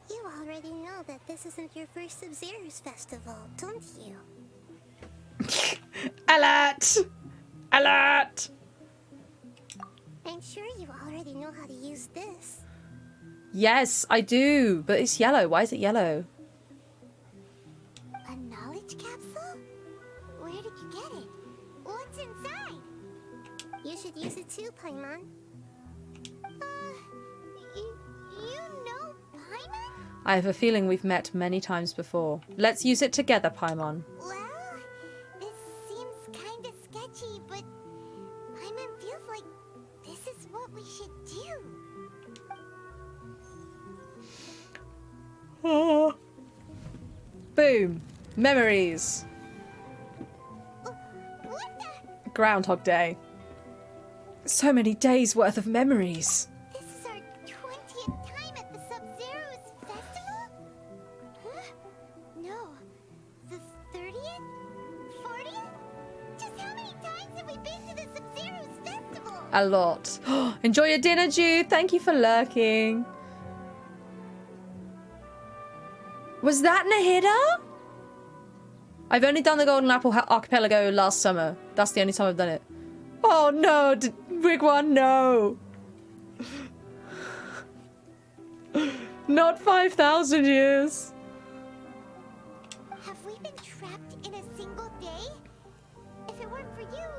You already know that this isn't your first Sub-Zero's festival, don't you? Alert! Alert! I'm sure you already know how to use this. Yes, I do. But it's yellow. Why is it yellow? A use it too, Paimon. You know Paimon? I have a feeling we've met many times before. Let's use it together, Paimon. Well, this seems kinda sketchy, but Paimon feels like this is what we should do. Oh. Boom. Memories. What the? Groundhog Day. So many days worth of memories. This is our 20th time at the Sub-Zero's festival? Huh? No. The 30th? 40th? Just how many times have we been to the Sub-Zero's festival? A lot. Enjoy your dinner, Jude. Thank you for lurking. Was that Nahida? I've only done the Golden Apple Archipelago last summer. That's the only time I've done it. Oh no, Wigwam, no. Not 5,000 years. Have we been trapped in a single day? If it weren't for you,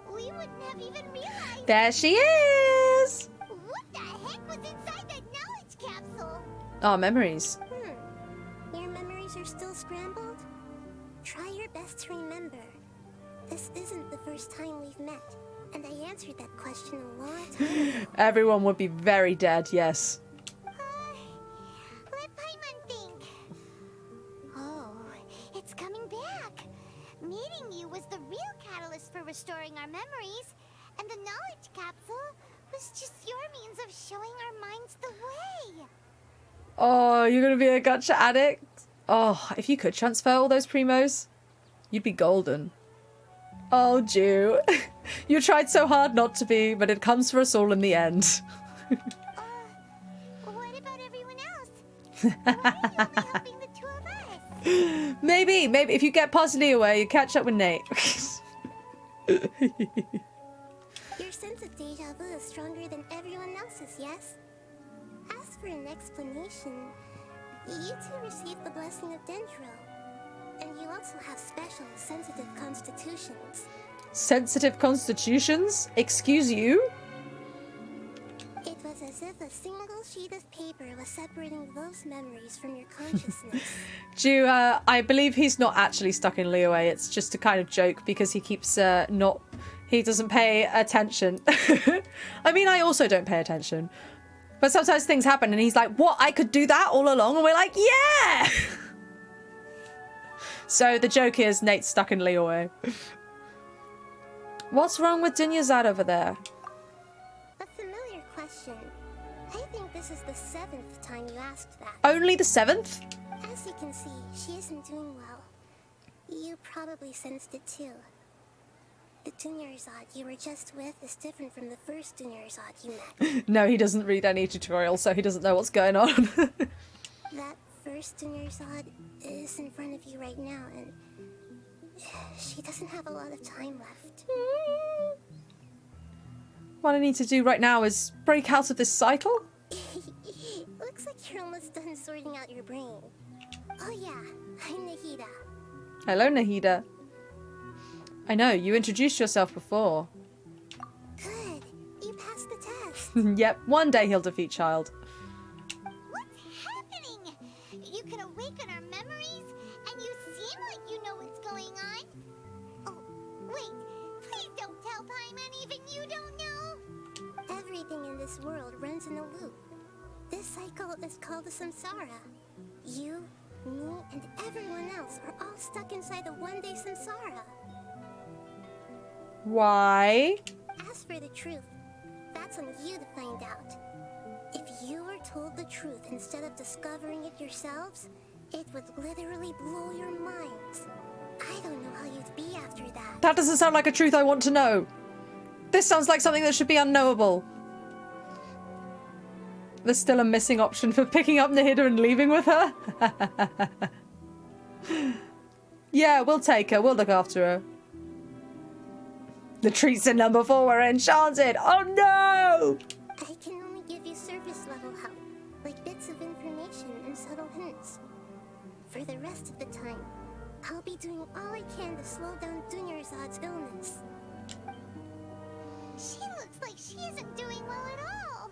we wouldn't have even realized. There she is. What the heck was inside that knowledge capsule? Oh, memories. Your memories are still scrambled? Try your best to remember. This isn't the first time we've met, and I answered that question a long time ago. Everyone would be very dead, yes. Let Paimon think. Oh, it's coming back. Meeting you was the real catalyst for restoring our memories, and the knowledge capsule was just your means of showing our minds the way. Oh, you're gonna be a gacha addict? Oh, if you could transfer all those primos, you'd be golden. Oh, Jew. You tried so hard not to be, but it comes for us all in the end. What about everyone else? Why are you only helping the two of us? Maybe if you get possibly away, you catch up with Nate. Your sense of deja vu is stronger than everyone else's, yes? As for an explanation, you two received the blessing of Dendro. And you also have special, sensitive constitutions. Sensitive constitutions? Excuse you? It was as if a single sheet of paper was separating those memories from your consciousness. Jew, I believe he's not actually stuck in Liyue. It's just a kind of joke because he keeps he doesn't pay attention. I mean, I also don't pay attention. But sometimes things happen and he's like, what, I could do that all along? And we're like, yeah! So the joke is Nate's stuck in Liyue. What's wrong with Dunyazad over there? A familiar question. I think this is the 7th time you asked that. Only the 7th? As you can see, she isn't doing well. You probably sensed it too. The Dunyarzad you were just with is different from the first Dunyarzad you met. No, he doesn't read any tutorials, so he doesn't know what's going on. That first Dunyarzad is in front of you right now, and she doesn't have a lot of time left. What I need to do right now is break out of this cycle? Looks like you're almost done sorting out your brain. Oh yeah, I'm Nahida. Hello, Nahida. I know, you introduced yourself before. Good, you passed the test. Yep, one day he'll defeat Child. What's happening? You can awaken our memories, and you seem like you know what's going on. Oh, wait, please don't tell Paimon even you don't know. Everything in this world runs in a loop. This cycle is called the samsara. You, me, and everyone else are all stuck inside the one-day samsara. Why? As for the truth, that's on you to find out. If you were told the truth instead of discovering it yourselves, it would literally blow your minds. I don't know how you'd be after that. That doesn't sound like a truth I want to know. This sounds like something that should be unknowable. There's still a missing option for picking up Nahida and leaving with her. Yeah, we'll take her. We'll look after her. The treats in number 4 were enchanted. Oh no! I can only give you surface level help, like bits of information and subtle hints. For the rest of the time, I'll be doing all I can to slow down Dunyarzad's illness. She looks like she isn't doing well at all.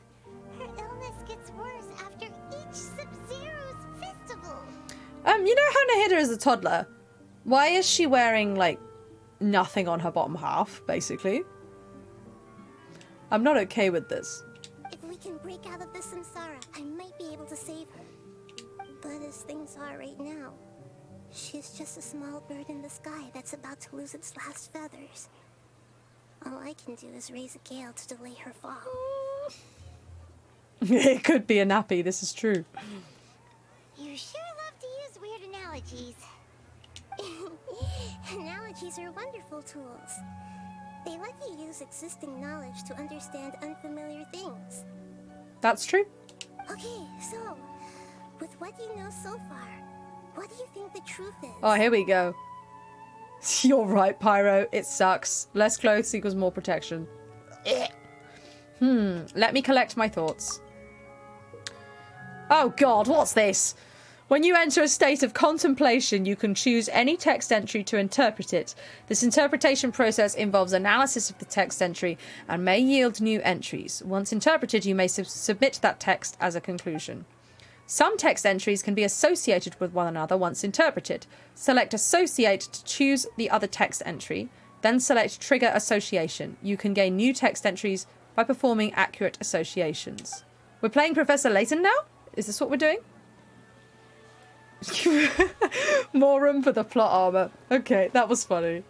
Her illness gets worse after each Sub-Zero's festival. You know how Nahida is a toddler? Why is she wearing, like, nothing on her bottom half, basically? I'm not okay with this. If we can break out of the samsara, I might be able to save her. But as things are right now, she's just a small bird in the sky that's about to lose its last feathers. All I can do is raise a gale to delay her fall. It could be a nappy, this is true. You sure love to use weird analogies. Analogies are wonderful tools. They let you use existing knowledge to understand unfamiliar things. That's true. Okay, so, with what you know so far, what do you think the truth is? Oh, here we go. You're right, Pyro. It sucks. Less clothes equals more protection. Let me collect my thoughts. Oh god, what's this? When you enter a state of contemplation, you can choose any text entry to interpret it. This interpretation process involves analysis of the text entry and may yield new entries. Once interpreted, you may submit that text as a conclusion. Some text entries can be associated with one another once interpreted. Select Associate to choose the other text entry, then select Trigger Association. You can gain new text entries by performing accurate associations. We're playing Professor Layton now? Is this what we're doing? More room for the plot armor. Okay, that was funny.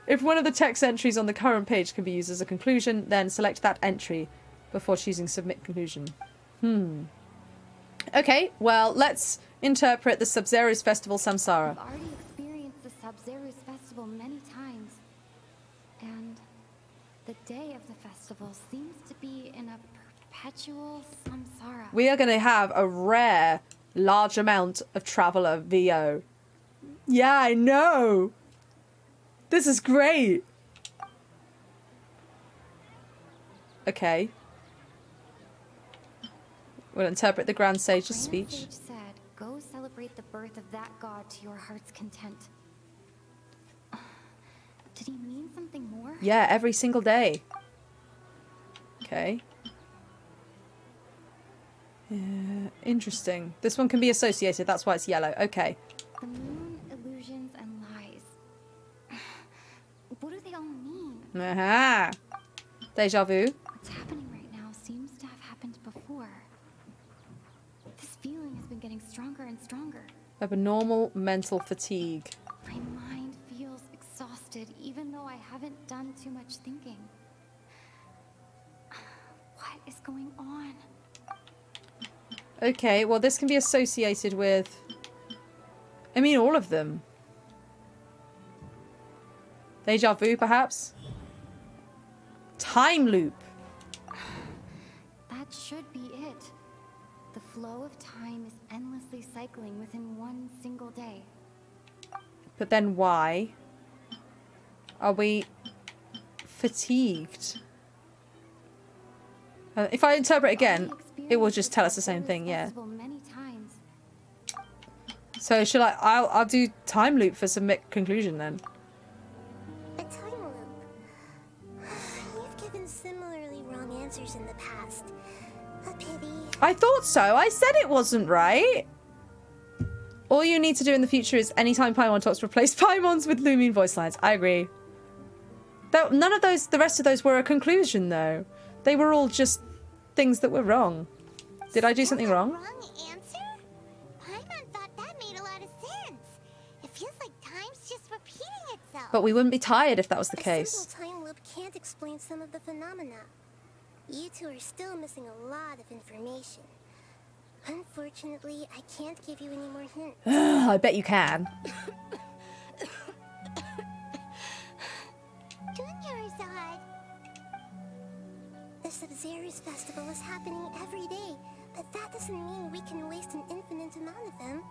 If one of the text entries on the current page can be used as a conclusion, then select that entry before choosing Submit Conclusion. Okay, well, let's interpret the Sub-Zero's Festival Samsara. I've already experienced the Sub-Zero's festival many times. And the day of the festival seems to be in a perpetual samsara. We are going to have a rare, large amount of Traveler VO. Yeah, I know! This is great! Okay. We'll interpret the Grand Sage's speech. Grand Sage said, "Go celebrate the birth of that god to your heart's content." Did he mean something more? Yeah, every single day. Okay. Interesting. This one can be associated, that's why it's yellow. Okay. The moon, illusions, and lies. What do they all mean? Aha! Deja vu. What's happening right now seems to have happened before. This feeling has been getting stronger and stronger. Abnormal mental fatigue. My mind feels exhausted, even though I haven't done too much thinking. What is going on? Okay, well this can be associated with... I mean, all of them. Deja vu, perhaps? Time loop. That should be it. The flow of time is endlessly cycling within one single day. But then why are we fatigued? If I interpret again, it will just tell us the same thing, yeah. Many times. So should I'll do time loop for submit conclusion then. A time loop. You've given similarly wrong answers in the past. A pity. I thought so. I said it wasn't right. All you need to do in the future is anytime Paimon talks, replace Paimons with Lumine voice lines. I agree. Though none of those, the rest of those were a conclusion though. They were all just things that were wrong. Did I do something wrong? Wrong answer? Paimon thought that made a lot of sense. It feels like time's just repeating itself. But we wouldn't be tired if that was the A case. simple time loop can't explain some of the phenomena. You two are still missing a lot of information. Unfortunately, I can't give you any more hints. I bet you can. Dunyarzad! The Sub-Zero's festival is happening every day, but that doesn't mean we can waste an infinite amount of them.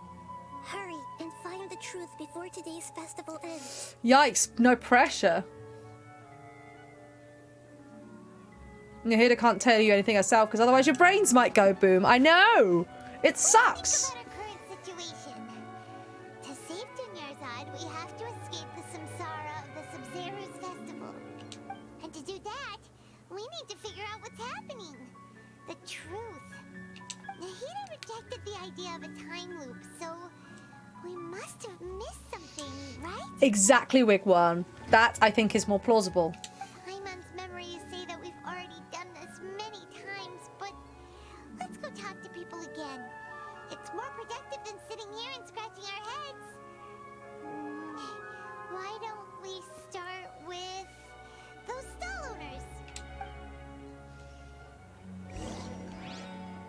Hurry and find the truth before today's festival ends. Yikes, no pressure. Nahida can't tell you anything herself because otherwise your brains might go boom. I know! It sucks! Think about our current situation. To save Dunyarzad, we have to escape the samsara of the Sub-Zero's festival. And to do that, We need to figure out what's happening. The truth. Nahida rejected the idea of a time loop, so we must have missed something, right? Exactly, Wigwam. That, I think, is more plausible. Paimon's memories say that we've already done this many times, but let's go talk to people again. It's more productive than sitting here and scratching our heads. Why don't we start with those stall owners?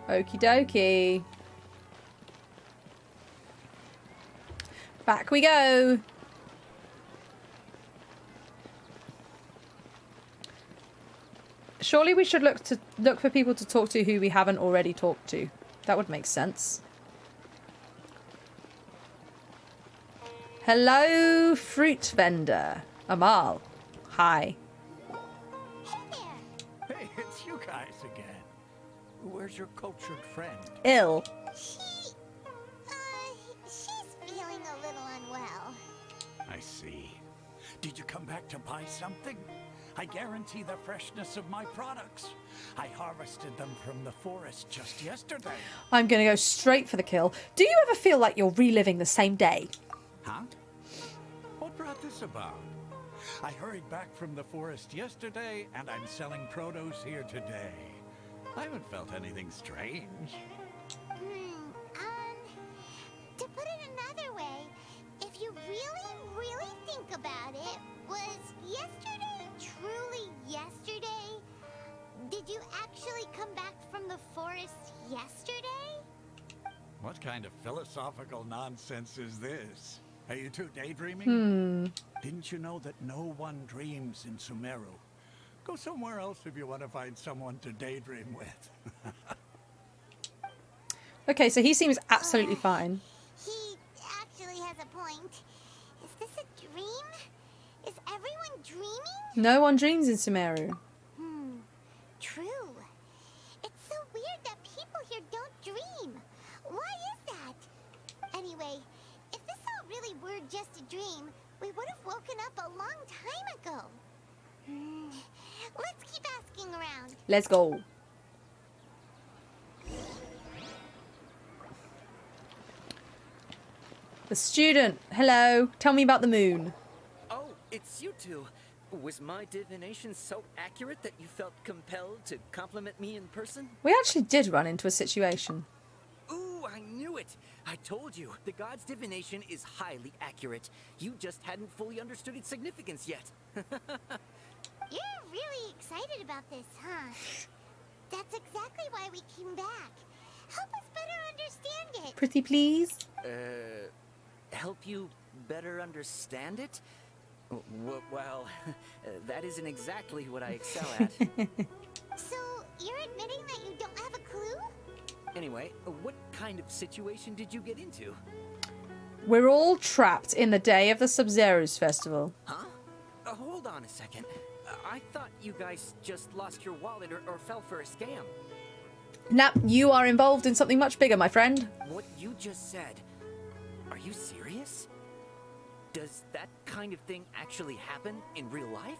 Okie dokie. Back we go. Surely we should look for people to talk to who we haven't already talked to. That would make sense. Hello, fruit vendor. Amal. Hi. Hey, it's you guys again. Where's your cultured friend? Ill. She's feeling a little unwell. I see. Did you come back to buy something? I guarantee the freshness of my products. I harvested them from the forest just yesterday. I'm going to go straight for the kill. Do you ever feel like you're reliving the same day? Huh? What brought this about? I hurried back from the forest yesterday, and I'm selling produce here today. I haven't felt anything strange. To put it another way, if you really think about it, was yesterday truly yesterday? Did you actually come back from the forest yesterday? What kind of philosophical nonsense is this? Are you two daydreaming? Didn't you know that no one dreams in Sumeru? Go somewhere else if you want to find someone to daydream with. Okay, so he seems absolutely fine. He actually has a point. Is this a dream? Is everyone dreaming? No one dreams in Sumeru. True. It's so weird that people here don't dream. Why is that? Anyway, if this all really were just a dream, we would have woken up a long time ago. Let's keep asking around. Let's go. The student. Hello. Tell me about the moon. Oh, it's you two. Was my divination so accurate that you felt compelled to compliment me in person? We actually did run into a situation. Ooh, I knew it! I told you, the god's divination is highly accurate. You just hadn't fully understood its significance yet. You're really excited about this, huh? That's exactly why we came back. Help us better understand it. Pretty please? Help you better understand it? Well, that isn't exactly what I excel at. So, you're admitting that you don't have a clue? Anyway, what kind of situation did you get into? We're all trapped in the day of the Sub-Zero's festival. Huh? Hold on a second. I thought you guys just lost your wallet or fell for a scam. Nap, you are involved in something much bigger, my friend. What you just said, are you serious? Does that kind of thing actually happen in real life?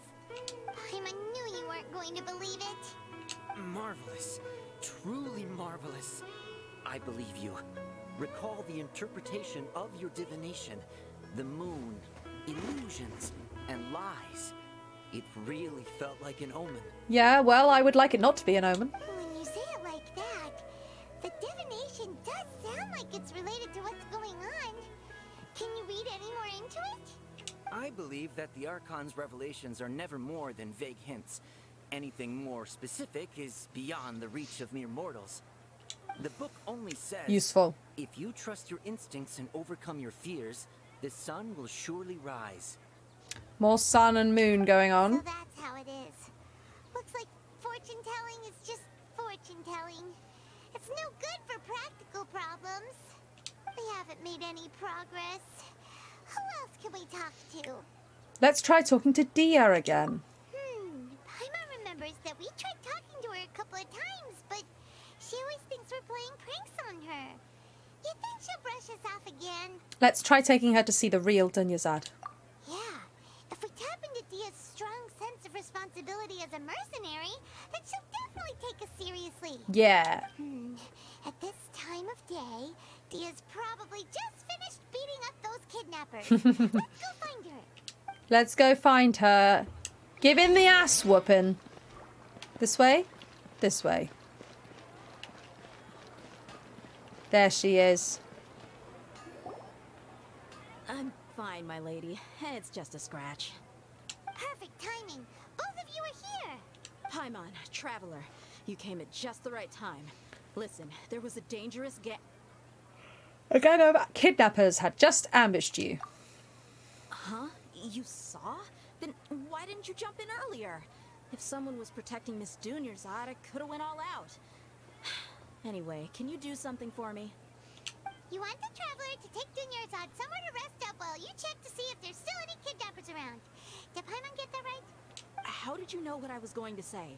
I knew you weren't going to believe it. Marvelous. Truly marvelous. I believe you. Recall the interpretation of your divination. The moon, illusions, and lies. It really felt like an omen. Yeah, well, I would like it not to be an omen. When you say it like that, the divination does sound like it's related to what's going on. Can you read any more into it? I believe that the Archon's revelations are never more than vague hints. Anything more specific is beyond the reach of mere mortals. The book only says, Useful. If you trust your instincts and overcome your fears, the sun will surely rise. More sun and moon going on. So that's how it is. Looks like fortune-telling is just fortune-telling. It's no good for practical problems. We haven't made any progress. Who else can we talk to? Let's try talking to Dia again. Paimon remembers that we tried talking to her a couple of times, but she always thinks we're playing pranks on her. You think she'll brush us off again? Let's try taking her to see the real Dunyazad. Yeah. If we tap into Dia's strong sense of responsibility as a mercenary, seriously. Yeah. At this time of day, Dia's probably just finished beating up those kidnappers. Let's go find her. Let's go find her. Give him the ass whooping. This way? This way. There she is. I'm fine, my lady. It's just a scratch. Perfect timing. Both of you are here. Paimon, traveler. You came at just the right time. Listen, there was a dangerous A gang of kidnappers had just ambushed you. Huh? You saw? Then why didn't you jump in earlier? If someone was protecting Miss Dunyarzad, I could have went all out. Anyway, can you do something for me? You want the traveler to take Dunyarzad somewhere to rest up while you check to see if there's still any kidnappers around. Did Paimon get that right? How did you know what I was going to say?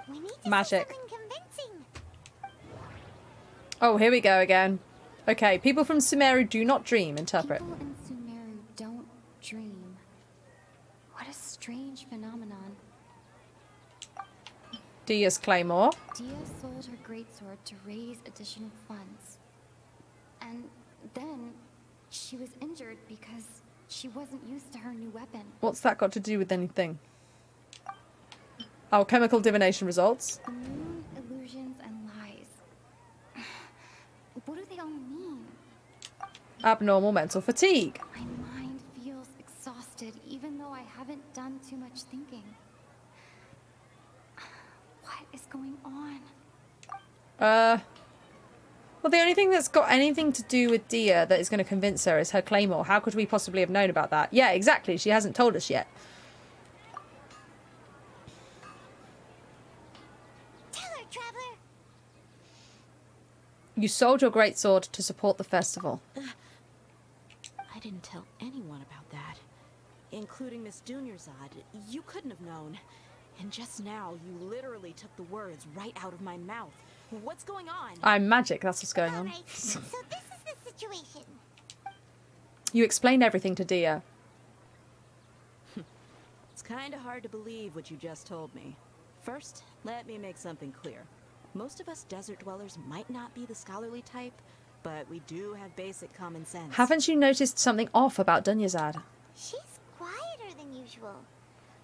We need to Magic. say something convincing. Oh, here we go again. Okay, people from Sumeru do not dream. Interpret. People in Sumeru don't dream. What a strange phenomenon. Dia's claymore. Dia sold her greatsword to raise additional funds. And then she was injured because she wasn't used to her new weapon. What's that got to do with anything? Oh, chemical divination results. The moon, illusions, and lies. What do they all mean? Abnormal mental fatigue. My mind feels exhausted even though I haven't done too much thinking. What is going on? Well, the only thing that's got anything to do with Dia that is going to convince her is her claymore. How could we possibly have known about that? Yeah, exactly. She hasn't told us yet. Tell her, traveler. You sold your greatsword to support the festival. I didn't tell anyone about that. Including Miss Dunyarzad. You couldn't have known. And just now, you literally took the words right out of my mouth. What's going on? I'm magic, that's what's going on. Alright, so this is the situation. You explained everything to Dia. It's kind of hard to believe what you just told me. First, let me make something clear. Most of us desert dwellers might not be the scholarly type, but we do have basic common sense. Haven't you noticed something off about Dunyarzad? She's quieter than usual.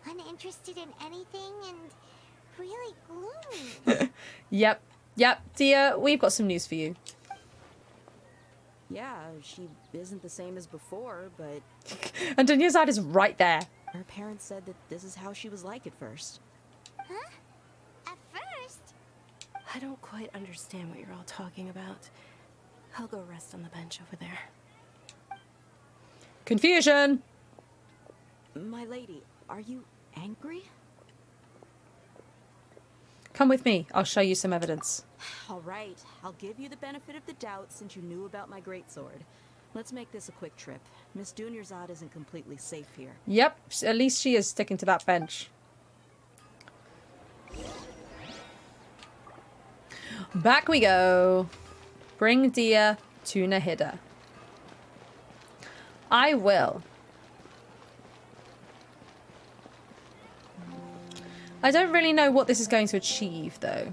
Uninterested in anything and really gloomy. Yep. Dia, we've got some news for you. Yeah, she isn't the same as before, but... And Dunyarzad is right there. Her parents said that this is how she was like at first. Huh? At first? I don't quite understand what you're all talking about. I'll go rest on the bench over there. Confusion! My lady, are you angry? Come with me. I'll show you some evidence. All right, I'll give you the benefit of the doubt since you knew about my greatsword. Let's make this a quick trip. Miss Dunyarzad isn't completely safe here. Yep, at least she is sticking to that bench. Back we go. Bring Dia to Nahida. I will. I don't really know what this is going to achieve, though.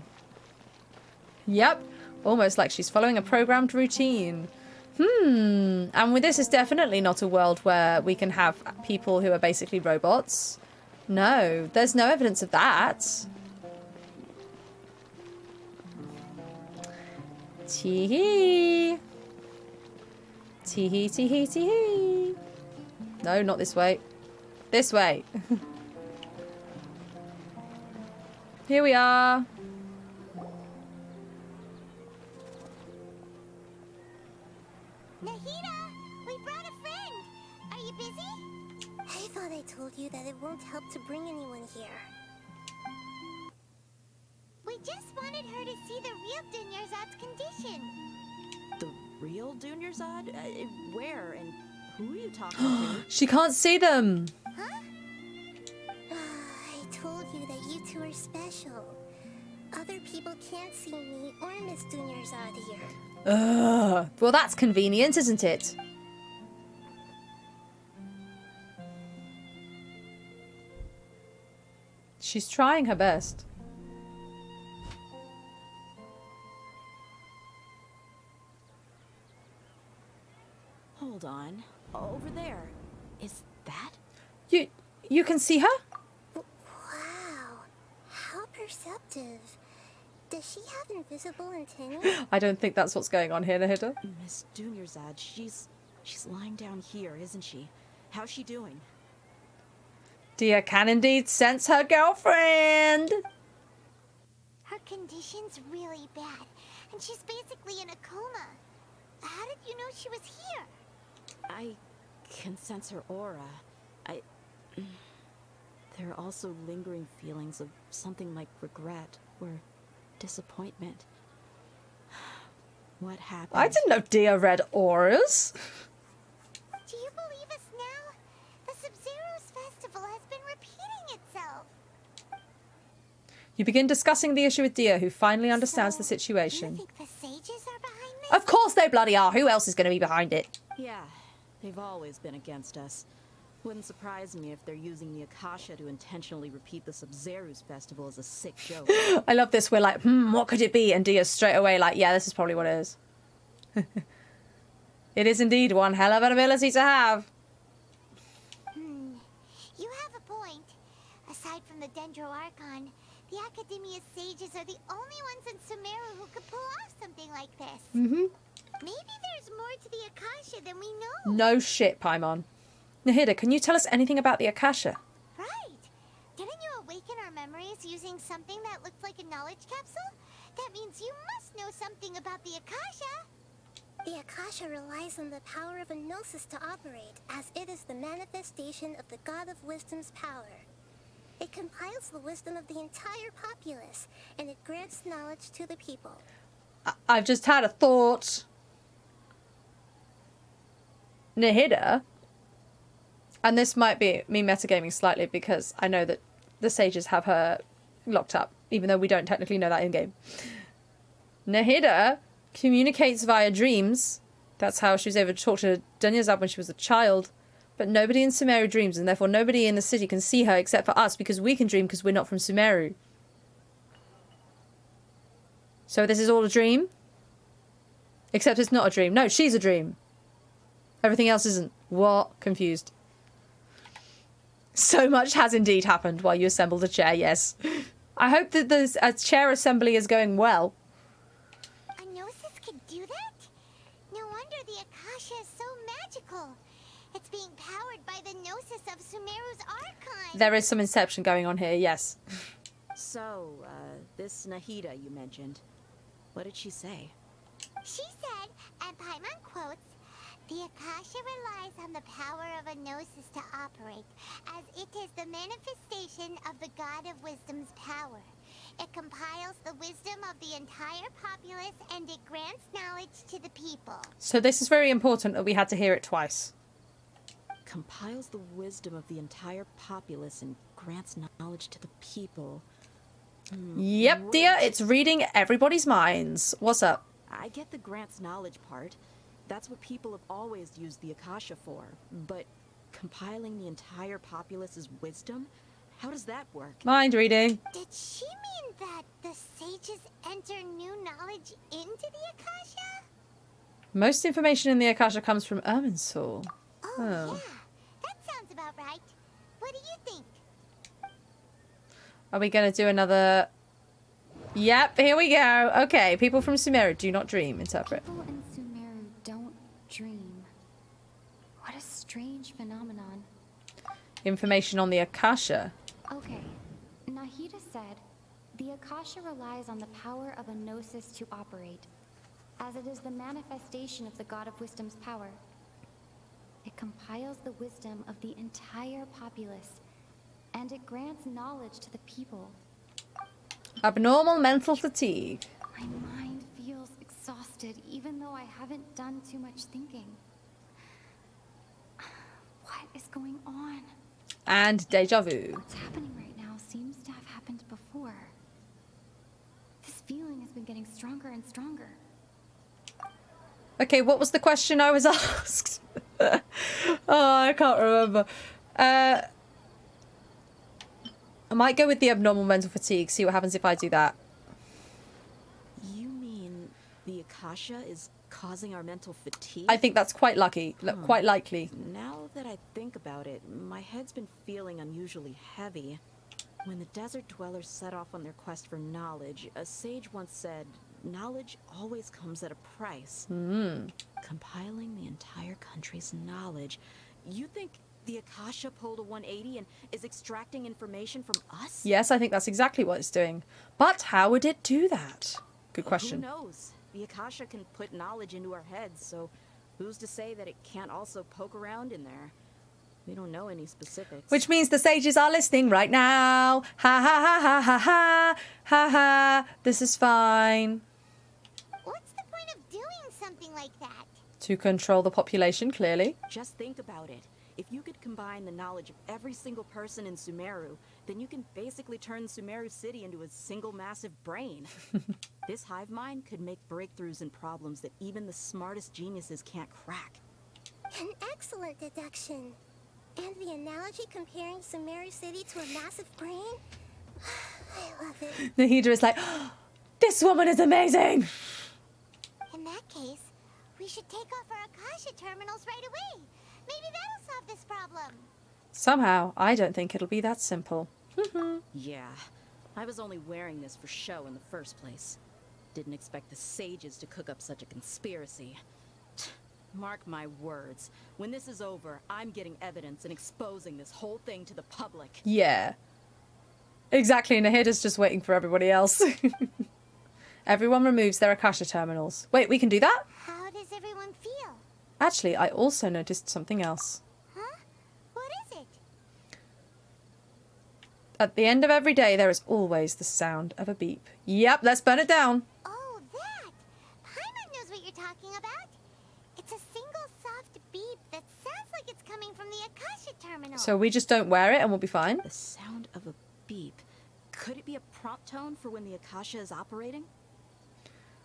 Yep, almost like she's following a programmed routine. And with this, it's definitely not a world where we can have people who are basically robots. No, there's no evidence of that. Tee-hee. Tee-hee, tee-hee, tee-hee. No, not this way. This way. Here we are. Nahida, we brought a friend. Are you busy? I thought I told you that it won't help to bring anyone here. We just wanted her to see the real Dunyarzad's condition. The real Dunyarzad? Where and who are you talking to? She can't see them. Huh? I told you that you two are special. Other people can't see me or Miss Dunyarzad here. Ugh. Well, that's convenient, isn't it? She's trying her best. Hold on. Over there. Is that? You can see her? Wow. How perceptive. Does she have invisible antennae? I don't think that's what's going on here, Nahida. Miss Dunyarzad, she's lying down here, isn't she? How's she doing? Dia can indeed sense her girlfriend. Her condition's really bad, and she's basically in a coma. How did you know she was here? I can sense her aura. There are also lingering feelings of something like regret or disappointment. What happened? I didn't know Dia read auras. Do you believe us now? The Sub-Zero's festival has been repeating itself. You begin discussing the issue with Dia, who finally understands the situation. You think the sages are behind this? Of course they bloody are. Who else is going to be behind it? Yeah, they've always been against us. Wouldn't surprise me if they're using the Akasha to intentionally repeat the Sub-Zero's festival as a sick joke. I love this. We're like, what could it be? And Dia's straight away like, yeah, this is probably what it is. It is indeed one hell of an ability to have. You have a point. Aside from the Dendro Archon, the Academia sages are the only ones in Sumeru who could pull off something like this. Mm-hmm. Maybe there's more to the Akasha than we know. No shit, Paimon. Nahida, can you tell us anything about the Akasha? Right. Didn't you awaken our memories using something that looked like a knowledge capsule? That means you must know something about the Akasha. The Akasha relies on the power of a gnosis to operate, as it is the manifestation of the God of Wisdom's power. It compiles the wisdom of the entire populace, and it grants knowledge to the people. I've just had a thought. Nahida, and this might be me metagaming slightly because I know that the sages have her locked up, even though we don't technically know that in-game. Nahida communicates via dreams. That's how she was able to talk to Dunyarzad when she was a child. But nobody in Sumeru dreams, and therefore nobody in the city can see her except for us, because we can dream because we're not from Sumeru. So this is all a dream? Except it's not a dream. No, she's a dream. Everything else isn't. What? Confused. So much has indeed happened while you assembled a chair, yes. I hope that the chair assembly is going well. A gnosis could do that? No wonder the Akasha is so magical. It's being powered by the gnosis of Sumeru's Archon. There is some inception going on here, yes. So, this Nahida you mentioned, what did she say? She said, and Paimon quotes, "The Akasha relies on the power of a gnosis to operate, as it is the manifestation of the God of Wisdom's power. It compiles the wisdom of the entire populace, and it grants knowledge to the people." So this is very important that we had to hear it twice. Compiles the wisdom of the entire populace and grants knowledge to the people. Yep, Dia, it's reading everybody's minds. What's up? I get the grants knowledge part. That's what people have always used the Akasha for. But compiling the entire populace's wisdom? How does that work? Mind reading. Did she mean that the sages enter new knowledge into the Akasha? Most information in the Akasha comes from Irminsul. Oh, yeah. That sounds about right. What do you think? Are we going to do another... Yep, here we go. Okay, people from Sumeru do not dream. Interpret. People in Sumeru don't dream. What a strange phenomenon. Information on the Akasha. Okay, Nahida said, the Akasha relies on the power of a gnosis to operate, as it is the manifestation of the God of Wisdom's power. It compiles the wisdom of the entire populace, and it grants knowledge to the people. Abnormal mental fatigue. My mind feels exhausted, even though I haven't done too much thinking. What is going on? And deja vu. What's happening right now seems to have happened before. This feeling has been getting stronger and stronger. Okay, what was the question I was asked? Oh, I can't remember. I might go with the abnormal mental fatigue, see what happens if I do that. You mean the Akasha is causing our mental fatigue? I think that's quite quite likely. Now that I think about it, my head's been feeling unusually heavy. When the desert dwellers set off on their quest for knowledge, a sage once said, knowledge always comes at a price. Compiling the entire country's knowledge. You think the Akasha pulled a 180 and is extracting information from us? Yes, I think that's exactly what it's doing. But how would it do that? Good question. Who knows? The Akasha can put knowledge into our heads, so who's to say that it can't also poke around in there? We don't know any specifics. Which means the sages are listening right now. Ha ha ha ha ha ha ha ha. This is fine. What's the point of doing something like that? To control the population, clearly. Just think about it. If you could combine the knowledge of every single person in Sumeru, then you can basically turn Sumeru City into a single massive brain. This hive mind could make breakthroughs in problems that even the smartest geniuses can't crack. An excellent deduction. And the analogy comparing Sumeru City to a massive brain? I love it. Nahida is like, oh, this woman is amazing. In that case, we should take off our Akasha terminals right away. Maybe that'll solve this problem. Somehow, I don't think it'll be that simple. Yeah, I was only wearing this for show in the first place. Didn't expect the sages to cook up such a conspiracy. Mark my words. When this is over, I'm getting evidence and exposing this whole thing to the public. Yeah. Exactly, Nahida's just waiting for everybody else. Everyone removes their Akasha terminals. Wait, we can do that? How does everyone feel? Actually, I also noticed something else. Huh? What is it? At the end of every day, there is always the sound of a beep. Yep, let's burn it down. Oh, that! Paimon knows what you're talking about. It's a single soft beep that sounds like it's coming from the Akasha terminal. So we just don't wear it and we'll be fine? The sound of a beep. Could it be a prompt tone for when the Akasha is operating?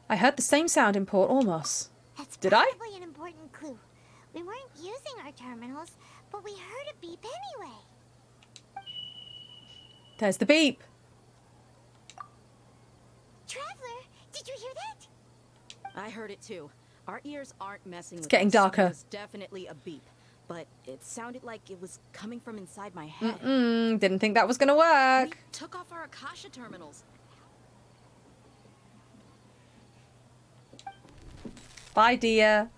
I heard the same sound in Port Ormos. That's probably an important clue. We weren't using our terminals, but we heard a beep anyway. There's the beep. Traveler, did you hear that? I heard it too. Our ears aren't messing with us. It's getting darker. It was definitely a beep, but it sounded like it was coming from inside my head. Didn't think that was gonna work. We took off our Akasha terminals. Bye, dear.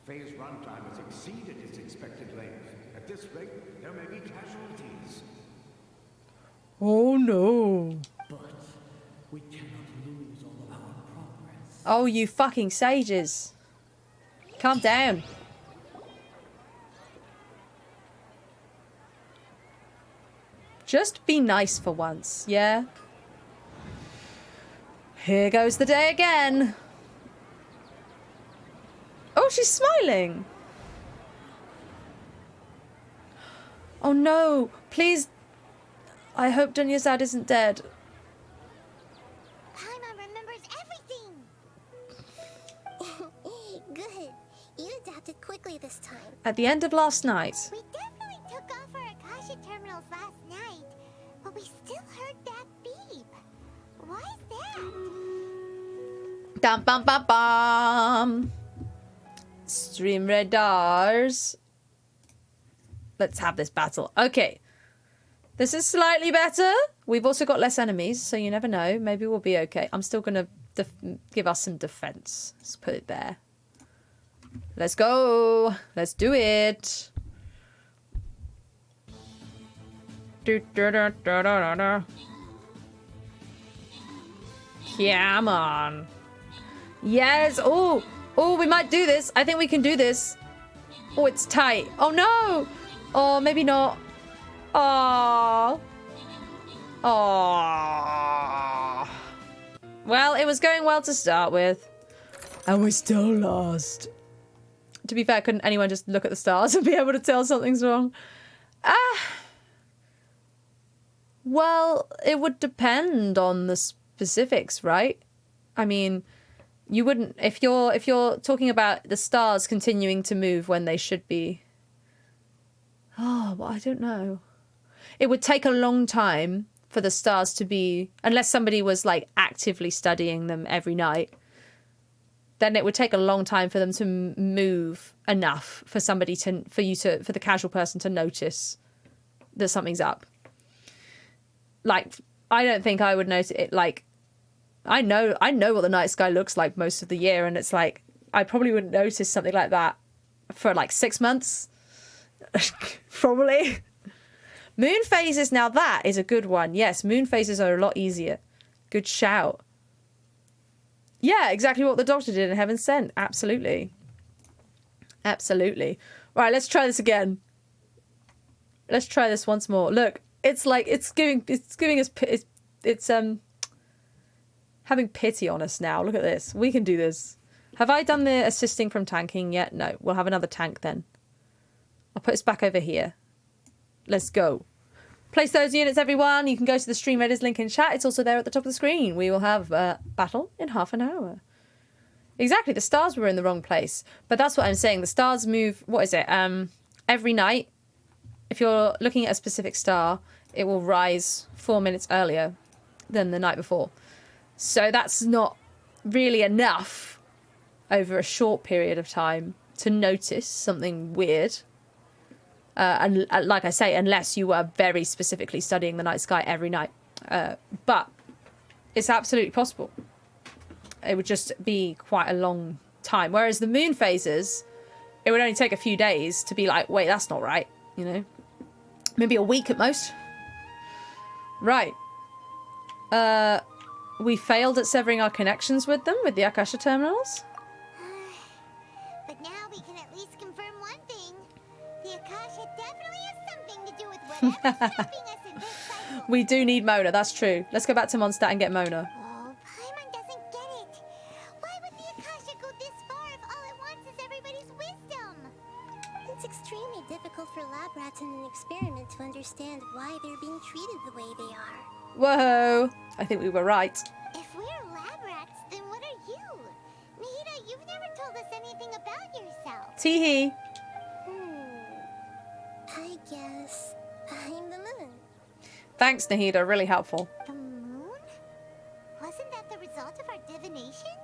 Phase runtime has exceeded its expected length. At this rate, there may be casualties. Oh no. But we cannot lose all of our progress. Oh, you fucking sages. Calm down. Just be nice for once, yeah? Here goes the day again. Oh, she's smiling. Oh no, please. I hope Dunyazad isn't dead. Paimon remembers everything. Good. You adapted quickly this time. At the end of last night. We definitely took off our Akasha terminals last night, but we still heard that beep. Why is that? Dum bum bum bum. Stream radars. Let's have this battle. Okay. This is slightly better. We've also got less enemies, so you never know. Maybe we'll be okay. I'm still going to give us some defense. Let's put it there. Let's go. Let's do it. Come on. Yes. Oh, we might do this. I think we can do this. Oh, it's tight. Oh, no. Oh, maybe not. Oh. Oh. Well, it was going well to start with. And we're still lost. To be fair, couldn't anyone just look at the stars and be able to tell something's wrong? Well, it would depend on the specifics, right? I mean, you wouldn't if you're talking about the stars continuing to move when they should be. Oh, well, I don't know. It would take a long time for the stars to be, unless somebody was like actively studying them every night. then it would take a long time for them to move enough for for the casual person to notice that something's up. Like, I don't think I would notice it. Like, I know what the night sky looks like most of the year, and it's like, I probably wouldn't notice something like that for like 6 months. Probably. Moon phases, now that is a good one. Yes, moon phases are a lot easier. Good shout. Yeah, exactly what the Doctor did in Heaven Sent. Absolutely. Absolutely. Right, let's try this again. Let's try this once more. Look, it's like it's giving us it's having pity on us now. Look at this. We can do this. Have I done the assisting from tanking yet? No. We'll have another tank then. I'll put this back over here. Let's go. Place those units, everyone. You can go to the Stream Raiders link in chat. It's also there at the top of the screen. We will have a battle in half an hour. Exactly. The stars were in the wrong place. But that's what I'm saying. The stars move, what is it? Every night, if you're looking at a specific star, it will rise 4 minutes earlier than the night before. So that's not really enough over a short period of time to notice something weird. And like I say, unless you were very specifically studying the night sky every night. But it's absolutely possible. It would just be quite a long time. Whereas the moon phases, it would only take a few days to be like, wait, that's not right. You know? Maybe a week at most. Right. We failed at severing our connections with them, with the Akasha terminals. But now we can at least confirm one thing. The Akasha definitely has something to do with whatever's stopping us in this cycle. We do need Mona, that's true. Let's go back to Mondstadt and get Mona. Oh, Paimon doesn't get it. Why would the Akasha go this far if all it wants is everybody's wisdom? It's extremely difficult for lab rats in an experiment to understand why they're being treated the way they are. Whoa! I think we were right. If we're lab rats, then what are you? Nahida, you've never told us anything about yourself. Teehee. I guess I'm the moon. Thanks, Nahida. Really helpful. The moon? Wasn't that the result of our divination?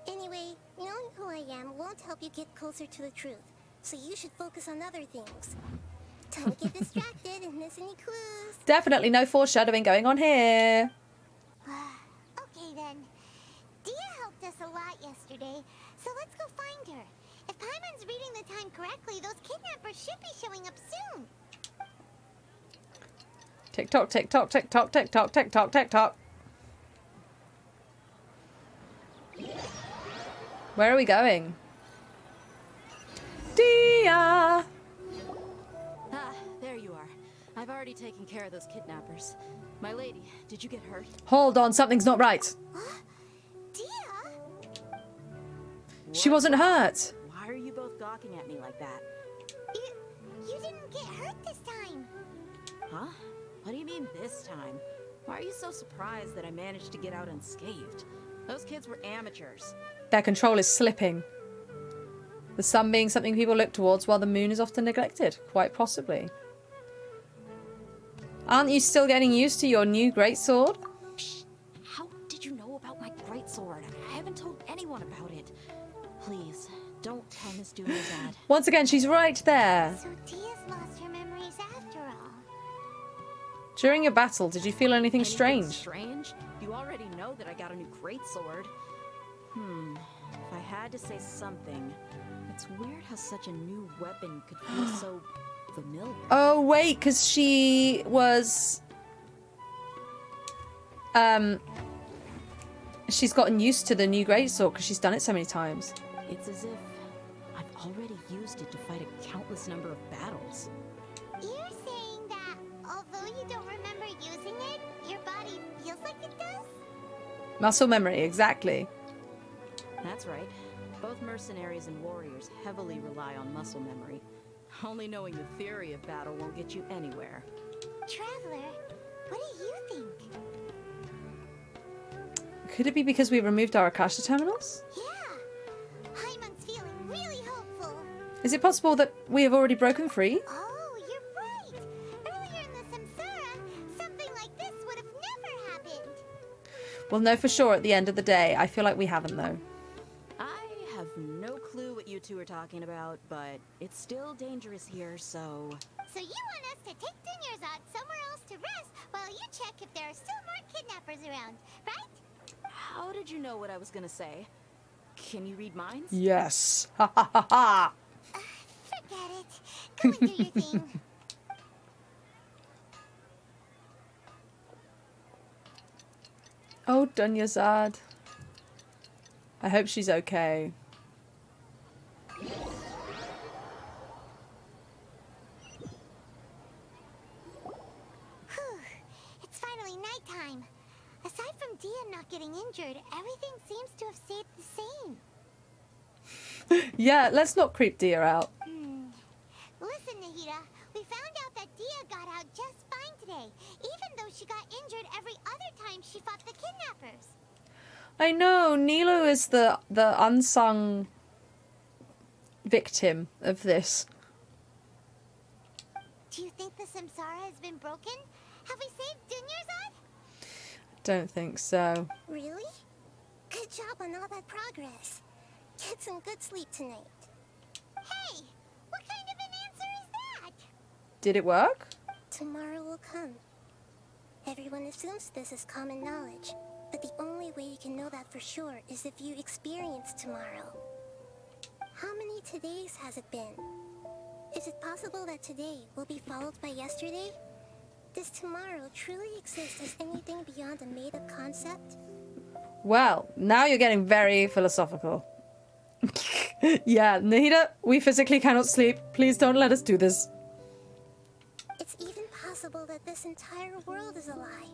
Anyway, knowing who I am won't help you get closer to the truth, so you should focus on other things. Don't get distracted and miss any clues. Definitely no foreshadowing going on here. Okay then. Dia helped us a lot yesterday, so let's go find her. If Paimon's reading the time correctly, those kidnappers should be showing up soon. Tick tock, tick tock, tick tock, tick tock, tick tock, tick tock. Where are we going? Dia! Ah, there you are. I've already taken care of those kidnappers. My lady, did you get hurt? Hold on, something's not right. Dia? She wasn't hurt. Why are you both gawking at me like that? You didn't get hurt this time. Huh? What do you mean this time? Why are you so surprised that I managed to get out unscathed? Those kids were amateurs. Their control is slipping. The sun being something people look towards while the moon is often neglected. Quite possibly. Aren't you still getting used to your new greatsword? Psst. How did you know about my greatsword? I haven't told anyone about it. Please, don't tell Miss Dunyarzad. Once again, she's right there. So Dia's lost her memories after all. During your battle, did you feel anything strange? Strange? You already know that I got a new greatsword. If I had to say something, it's weird how such a new weapon could feel so familiar. Oh, wait, because she was... She's gotten used to the new greatsword because she's done it so many times. It's as if I've already used it to fight a countless number of battles. You're saying that although you don't remember using it, your body feels like it does? Muscle memory, exactly. That's right. Both mercenaries and warriors heavily rely on muscle memory. Only knowing the theory of battle won't get you anywhere. Traveler, what do you think? Could it be because we removed our Akasha terminals? Yeah. Paimon's feeling really hopeful. Is it possible that we have already broken free? Oh, you're right. Earlier in the Samsara, something like this would have never happened. We'll know for sure at the end of the day. I feel like we haven't, though. have no clue what you two are talking about, but it's still dangerous here, so... So you want us to take Dunyarzad somewhere else to rest while you check if there are still more kidnappers around, right? How did you know what I was gonna say? Can you read minds? Yes. Ha ha ha ha. Forget it. Go and do your thing. Oh, Dunyarzad. I hope she's okay. Whew. It's finally nighttime. Aside from Dia not getting injured, everything seems to have stayed the same. Yeah, let's not creep Dia out. Listen, Nahida, we found out that Dia got out just fine today, even though she got injured every other time she fought the kidnappers. I know, Nilo is the unsung victim of this. Do you think the Samsara has been broken? Have we saved Dunyarzad? Don't think so. Really? Good job on all that progress. Get some good sleep tonight. Hey! What kind of an answer is that? Did it work? Tomorrow will come. Everyone assumes this is common knowledge, but the only way you can know that for sure is if you experience tomorrow. How many todays has it been? Is it possible that today will be followed by yesterday? Does tomorrow truly exist as anything beyond a made-up concept? Well, now you're getting very philosophical. Yeah, Nahida, we physically cannot sleep. Please don't let us do this. It's even possible that this entire world is a lie,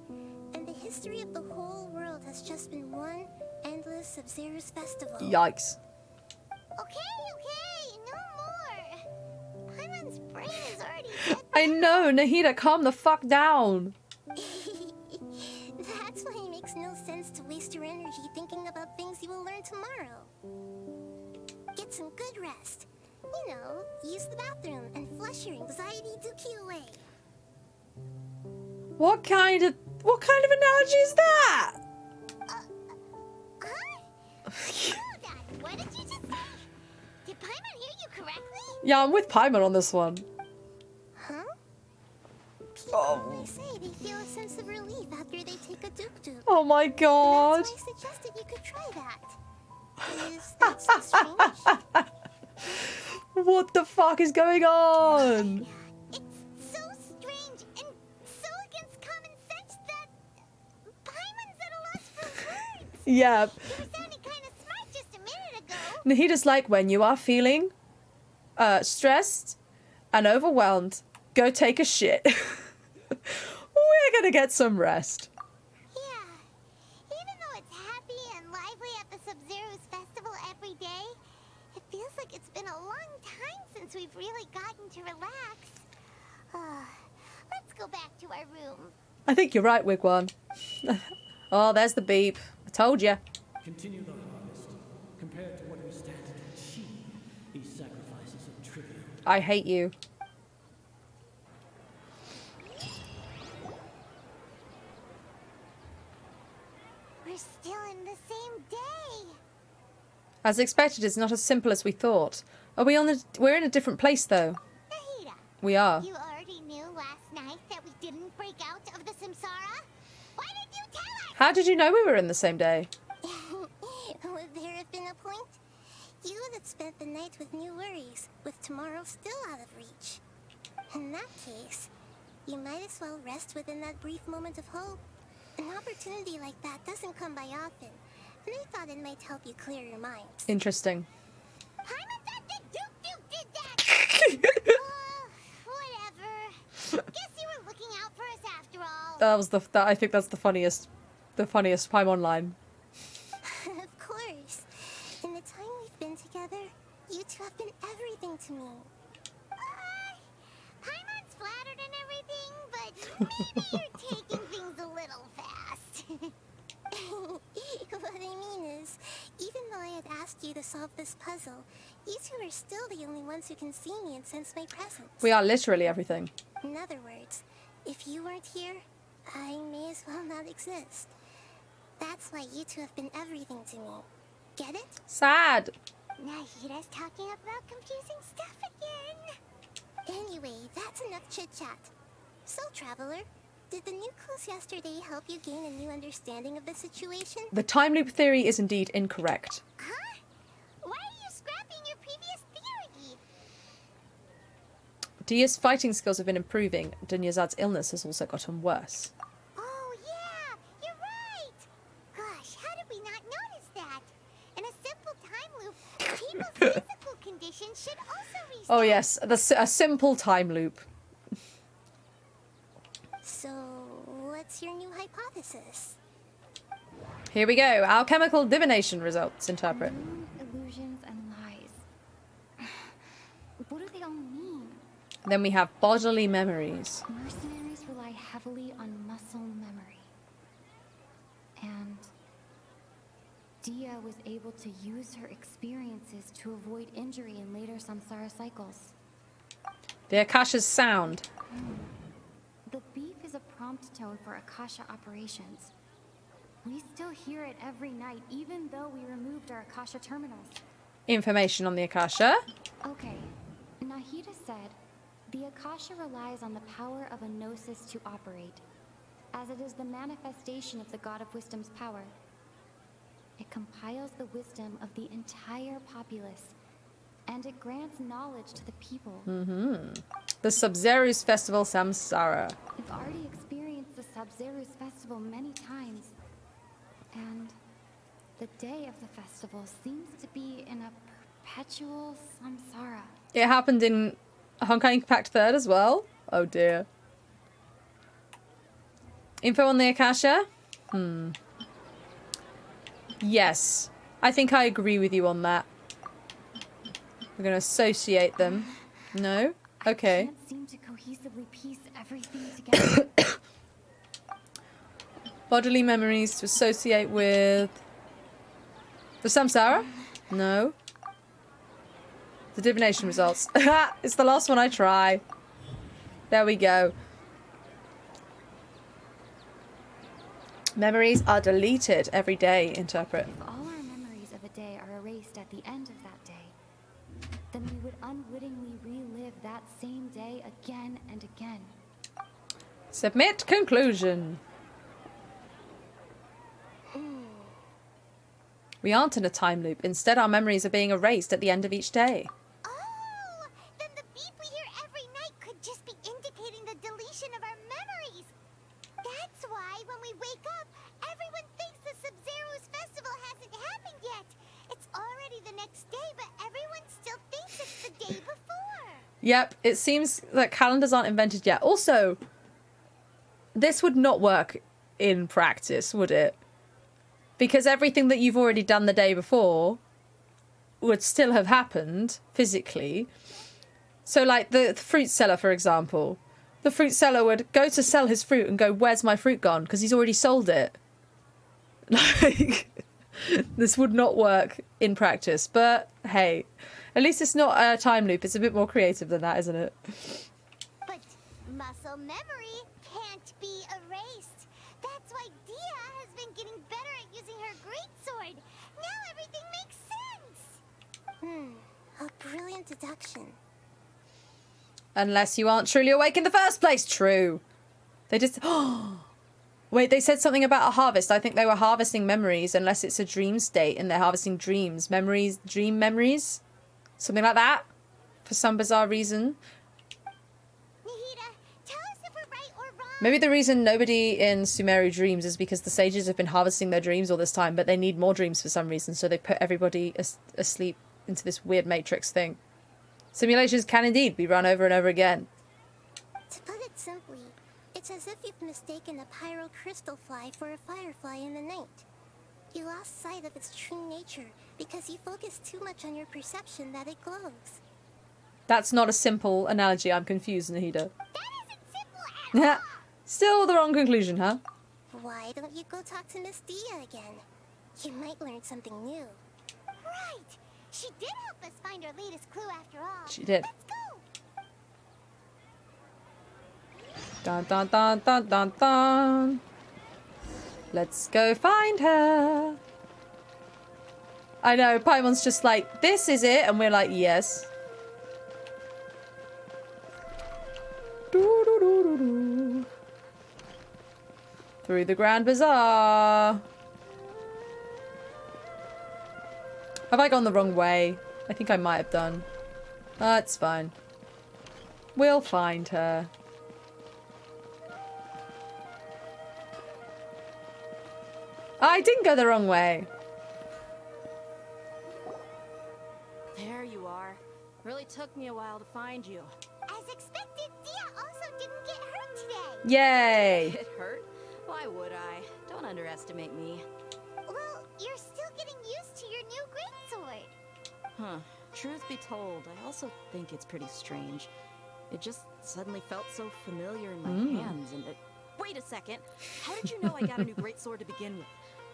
and the history of the whole world has just been one endless Sub-Zero's festival. Yikes. Okay, no more. Paimon's brain is already dead. I know, Nahida, calm the fuck down. That's why it makes no sense to waste your energy thinking about things you will learn tomorrow. Get some good rest. You know, use the bathroom and flush your anxiety dookie away. What kind of analogy is that? Hold on, what did you just say? Did Paimon hear you correctly? Yeah, I'm with Paimon on this one. Huh? People they say they feel a sense of relief after they take a duk-duk. Oh my god. That's why I suggested you could try that. Is that so strange? What the fuck is going on? It's so strange and so against common sense that Paimon's at a loss for words. Yeah. You were sounding kind of smart just a minute ago. Nahida's like, when you are feeling stressed and overwhelmed, go take a shit. We're gonna get some rest. Yeah. Even though it's happy and lively at the Sub-Zero's festival every day, it feels like it's been a long time since we've really gotten to relax. Let's go back to our room. I think you're right, Wigwan. Oh, there's the beep. I told you. Continue the harvest. Compared to what we stand to achieve, these sacrifices are trivial. I hate you. We're still in the same day. As expected, it's not as simple as we thought. We're in a different place, though. Nahida, We are. you already knew last night that we didn't break out of the Samsara? Why did you tell us? How did you know we were in the same day? Would there have been a point? You would have spent the night with new worries, with tomorrow still out of reach. In that case, you might as well rest within that brief moment of hope. An opportunity like that doesn't come by often, and I thought it might help you clear your mind. Interesting. Paimon thought that Duke did that! Whatever. Guess you were looking out for us after all. I think that's the funniest Paimon line. Of course. In the time we've been together, you two have been everything to me. Paimon's flattered and everything, but maybe you're taking things a little fast. What I mean is, even though I had asked you to solve this puzzle, you two are still the only ones who can see me and sense my presence. We are literally everything. In other words, if you weren't here, I may as well not exist. That's why you two have been everything to me. Get it? Sad. Nahida's talking about confusing stuff again. Anyway, that's enough chit-chat. So, Traveler, did the new clues yesterday help you gain a new understanding of the situation? The time loop theory is indeed incorrect. Huh? Why are you scrapping your previous theory? Dia's fighting skills have been improving. Dunyazad's illness has also gotten worse. Oh, yeah, you're right. Gosh, how did we not notice that? In a simple time loop, people's physical condition should also reset. Oh yes, a simple time loop. So, what's your new hypothesis? Here we go. Alchemical divination results. Interpret. Illusions and lies. What do they all mean? Then we have bodily memories. Mercenaries rely heavily on muscle memory. And Dia was able to use her experiences to avoid injury in later samsara cycles. The Akasha's sound. The beep is a prompt tone for Akasha operations. We still hear it every night, even though we removed our Akasha terminals. Information on the Akasha. Okay, Nahida said, the Akasha relies on the power of a gnosis to operate, as it is the manifestation of the God of Wisdom's power. It compiles the wisdom of the entire populace, and it grants knowledge to the people. The Sub-Zeru's Festival Samsara. We've already experienced the Sub-Zeru's festival many times, and the day of the festival seems to be in a perpetual samsara. It happened in Genshin Impact 3rd as well. Oh dear. Info on the Akasha? Yes. I think I agree with you on that. We're going to associate them. No? Okay. I can't seem to cohesively piece everything together. Bodily memories to associate with the samsara? No. The divination results. It's the last one I try. There we go. Memories are deleted every day. Interpret. If all our memories of a day are erased at the end of that day, then we would unwittingly relive that same day again and again. Submit conclusion. We aren't in a time loop. Instead, our memories are being erased at the end of each day. Oh, then the beep we hear every night could just be indicating the deletion of our memories. That's why when we wake up, everyone thinks the Sub-Zeru's festival hasn't happened yet. It's already the next day, but everyone still thinks it's the day before. Yep, it seems that calendars aren't invented yet. Also, this would not work in practice, would it? Because everything that you've already done the day before would still have happened physically. So like the fruit seller, for example. The fruit seller would go to sell his fruit and go, where's my fruit gone? Because he's already sold it. Like, this would not work in practice. But hey, at least it's not a time loop. It's a bit more creative than that, isn't it? But muscle memory can't be erased. That's why Dia has been getting better at using her greatsword. Now everything makes sense. A brilliant deduction. Unless you aren't truly awake in the first place. True. They just... Wait, they said something about a harvest. I think they were harvesting memories, unless it's a dream state and they're harvesting dreams. Memories, dream memories? Something like that? For some bizarre reason. Nahida, tell us if we're right or wrong. Maybe the reason nobody in Sumeru dreams is because the sages have been harvesting their dreams all this time, but they need more dreams for some reason, so they put everybody asleep into this weird matrix thing. Simulations can indeed be run over and over again. To put it simply, it's as if you've mistaken a pyrocrystal fly for a firefly in the night. You lost sight of its true nature because you focused too much on your perception that it glows. That's not a simple analogy. I'm confused, Nahida. That isn't simple at all! Still the wrong conclusion, huh? Why don't you go talk to Miss Dia again? You might learn something new. Right! She did help us find our latest clue after all. She did. Let's go! Dun dun dun dun dun dun. Let's go find her. I know, Paimon's just like, this is it, and we're like, yes. Doo-doo-doo-doo-doo. Through the Grand Bazaar. Have I gone the wrong way? I think I might have done. That's fine. We'll find her. I didn't go the wrong way. There you are. Really took me a while to find you. As expected, Dia also didn't get hurt today. Yay! Get hurt? Why would I? Don't underestimate me. Well, you're still getting used to your new greatsword. Huh. Truth be told, I also think it's pretty strange. It just suddenly felt so familiar in my hands, and wait a second. How did you know I got a new greatsword to begin with?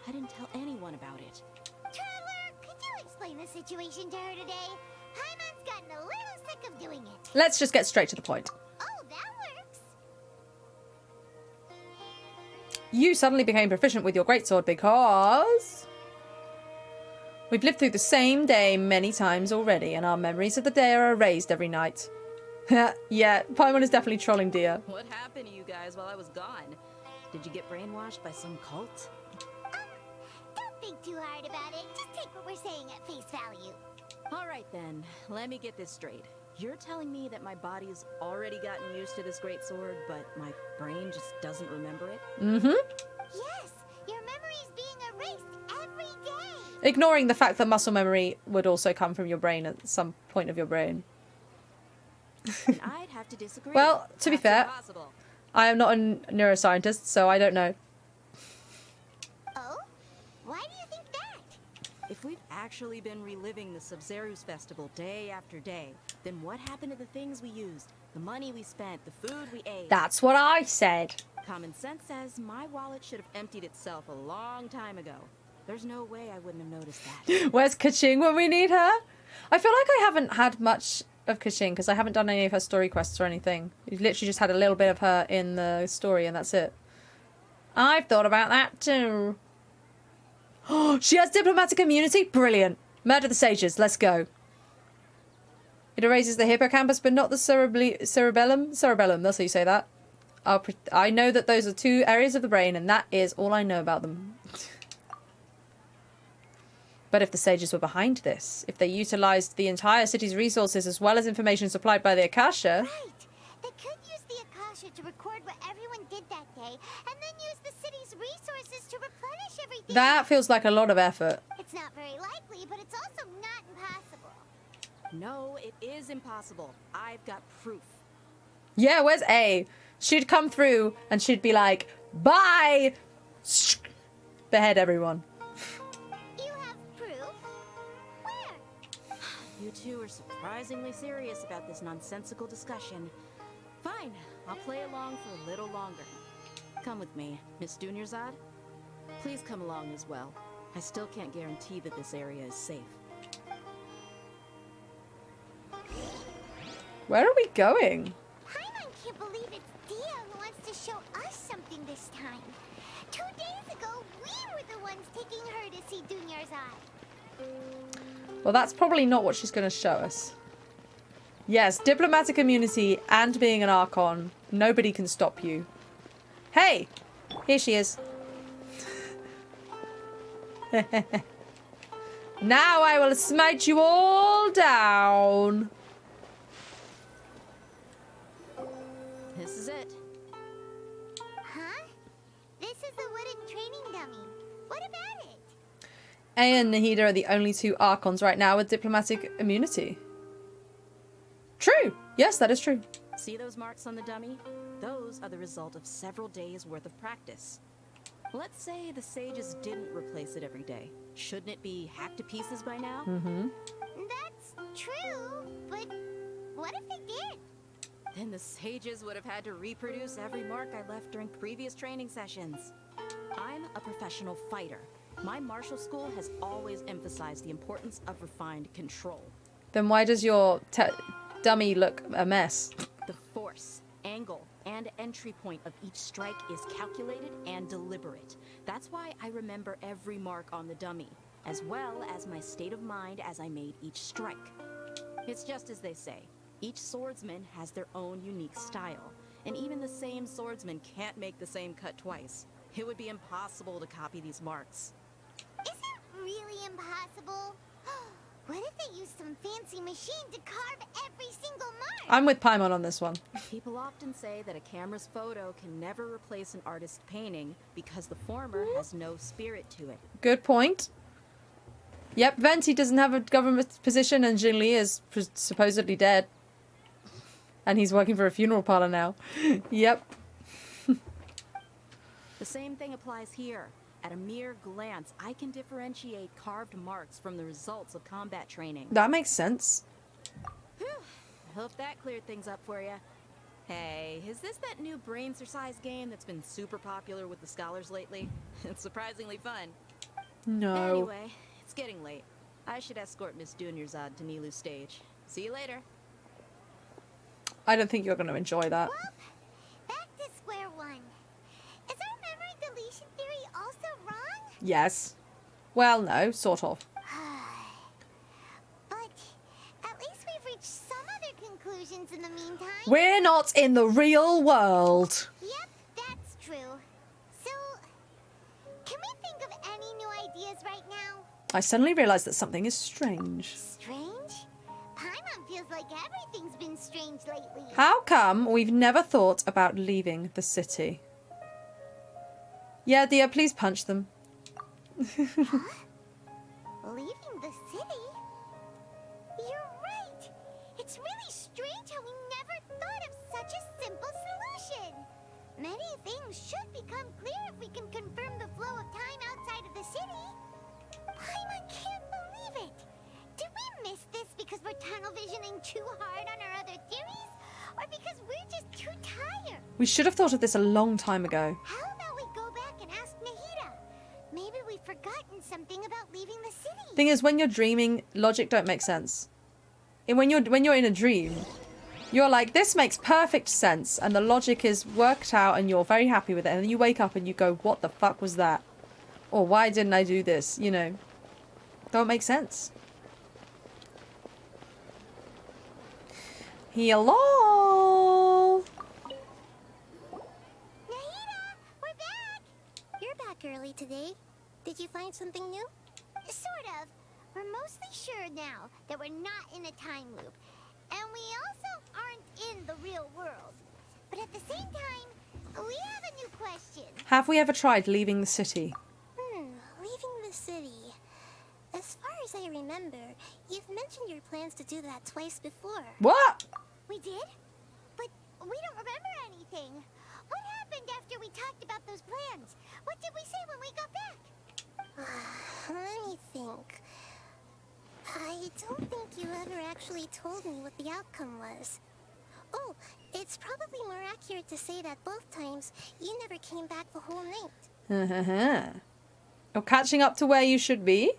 I didn't tell anyone about it. Traveler, could you explain the situation to her today? Paimon's gotten a little sick of doing it. Let's just get straight to the point. Oh, that works. You suddenly became proficient with your greatsword because... we've lived through the same day many times already, and our memories of the day are erased every night. Yeah, Paimon is definitely trolling Dia. What happened to you guys while I was gone? Did you get brainwashed by some cult? Don't think too hard about it. Just take what we're saying at face value. All right then, let me get this straight. You're telling me that my body's already gotten used to this greatsword, but my brain just doesn't remember it? Mm-hmm. Yes, your memory's being erased every day. Ignoring the fact that muscle memory would also come from your brain at some point of your brain. And I'd have to disagree. Well, to be That's fair, impossible. I am not a neuroscientist, so I don't know. Oh? Why do you think that? If we've actually been reliving the Sub-Zero's festival day after day, then what happened to the things we used? The money we spent, the food we ate? That's what I said. Common sense says my wallet should have emptied itself a long time ago. There's no way I wouldn't have noticed that. Where's Kaching when we need her? I feel like I haven't had much of Kaching because I haven't done any of her story quests or anything. We've literally just had a little bit of her in the story and that's it. I've thought about that too. Oh, she has diplomatic immunity? Brilliant. Murder the sages. Let's go. It erases the hippocampus but not the cerebellum. Cerebellum, that's how you say that. I know that those are two areas of the brain and that is all I know about them. But if the sages were behind this, if they utilized the entire city's resources as well as information supplied by the Akasha... Right. They could use the Akasha to record what everyone did that day, and then use the city's resources to replenish everything. That feels like a lot of effort. It's not very likely, but it's also not impossible. No, it is impossible. I've got proof. Yeah, where's A? She'd come through and she'd be like, bye! Behead everyone. You two are surprisingly serious about this nonsensical discussion. Fine, I'll play along for a little longer. Come with me, Miss Dunyarzad. Please come along as well. I still can't guarantee that this area is safe. Where are we going? Paimon can't believe it's Dia who wants to show us something this time. 2 days ago, we were the ones taking her to see Dunyarzad. Well, that's probably not what she's going to show us. Yes, diplomatic immunity and being an Archon. Nobody can stop you. Hey! Here she is. Now I will smite you all down. This is it. Huh? This is the wooden training dummy. What about it? A and Nahida are the only two Archons right now with diplomatic immunity. True. Yes, that is true. See those marks on the dummy? Those are the result of several days' worth of practice. Let's say the sages didn't replace it every day. Shouldn't it be hacked to pieces by now? Mm-hmm. That's true, but what if they did? Then the sages would have had to reproduce every mark I left during previous training sessions. I'm a professional fighter. My martial school has always emphasized the importance of refined control. Then why does your dummy look a mess? The force, angle, and entry point of each strike is calculated and deliberate. That's why I remember every mark on the dummy. as well as my state of mind as I made each strike. It's just as they say, each swordsman has their own unique style, and even the same swordsman can't make the same cut twice. It would be impossible to copy these marks. Is it really impossible? What if they use some fancy machine to carve every single mark? I'm with Paimon on this one. People often say that a camera's photo can never replace an artist's painting because the former has no spirit to it. Good point. Yep, Venti doesn't have a government position and Jin Li is supposedly dead. And he's working for a funeral parlor now. Yep. The same thing applies here. At a mere glance, I can differentiate carved marks from the results of combat training. That makes sense. Whew. I hope that cleared things up for you. Hey, is this that new brain-exercise game that's been super popular with the scholars lately? It's surprisingly fun. No. Anyway, it's getting late. I should escort Miss Dunyarzad to Nilu's stage. See you later. I don't think you're going to enjoy that. Well, back to square one. Is our memory deletion theory also wrong? Yes. Well, no, sort of. But at least we've reached some other conclusions in the meantime. We're not in the real world. Yep, that's true. So, can we think of any new ideas right now? I suddenly realized that something is strange. Strange? Paimon feels like everything's been strange lately. How come we've never thought about leaving the city? Yeah, dear, please punch them. Huh? Leaving the city? You're right. It's really strange how we never thought of such a simple solution. Many things should become clear if we can confirm the flow of time outside of the city. Paimon can't believe it. Did we miss this because we're tunnel visioning too hard on our other theories? Or because we're just too tired? We should have thought of this a long time ago. How about we go back and ask Nahida? Maybe we've forgotten something about leaving the city. Thing is, when you're dreaming, logic don't make sense. And when you're in a dream, you're like, this makes perfect sense, and the logic is worked out, and you're very happy with it. And then you wake up and you go, what the fuck was that? Or why didn't I do this? You know, don't make sense. Hello. Nahida, we're back. You're back early today. Did you find something new? Sort of. We're mostly sure now that we're not in a time loop. And we also aren't in the real world. But at the same time, we have a new question. Have we ever tried leaving the city? Leaving the city. As far as I remember, you've mentioned your plans to do that twice before. What? We did? But we don't remember anything. What happened after we talked about those plans? What did we say when we got back? Let me think. I don't think you ever actually told me what the outcome was. Oh, it's probably more accurate to say that both times you never came back the whole night. You're catching up to where you should be?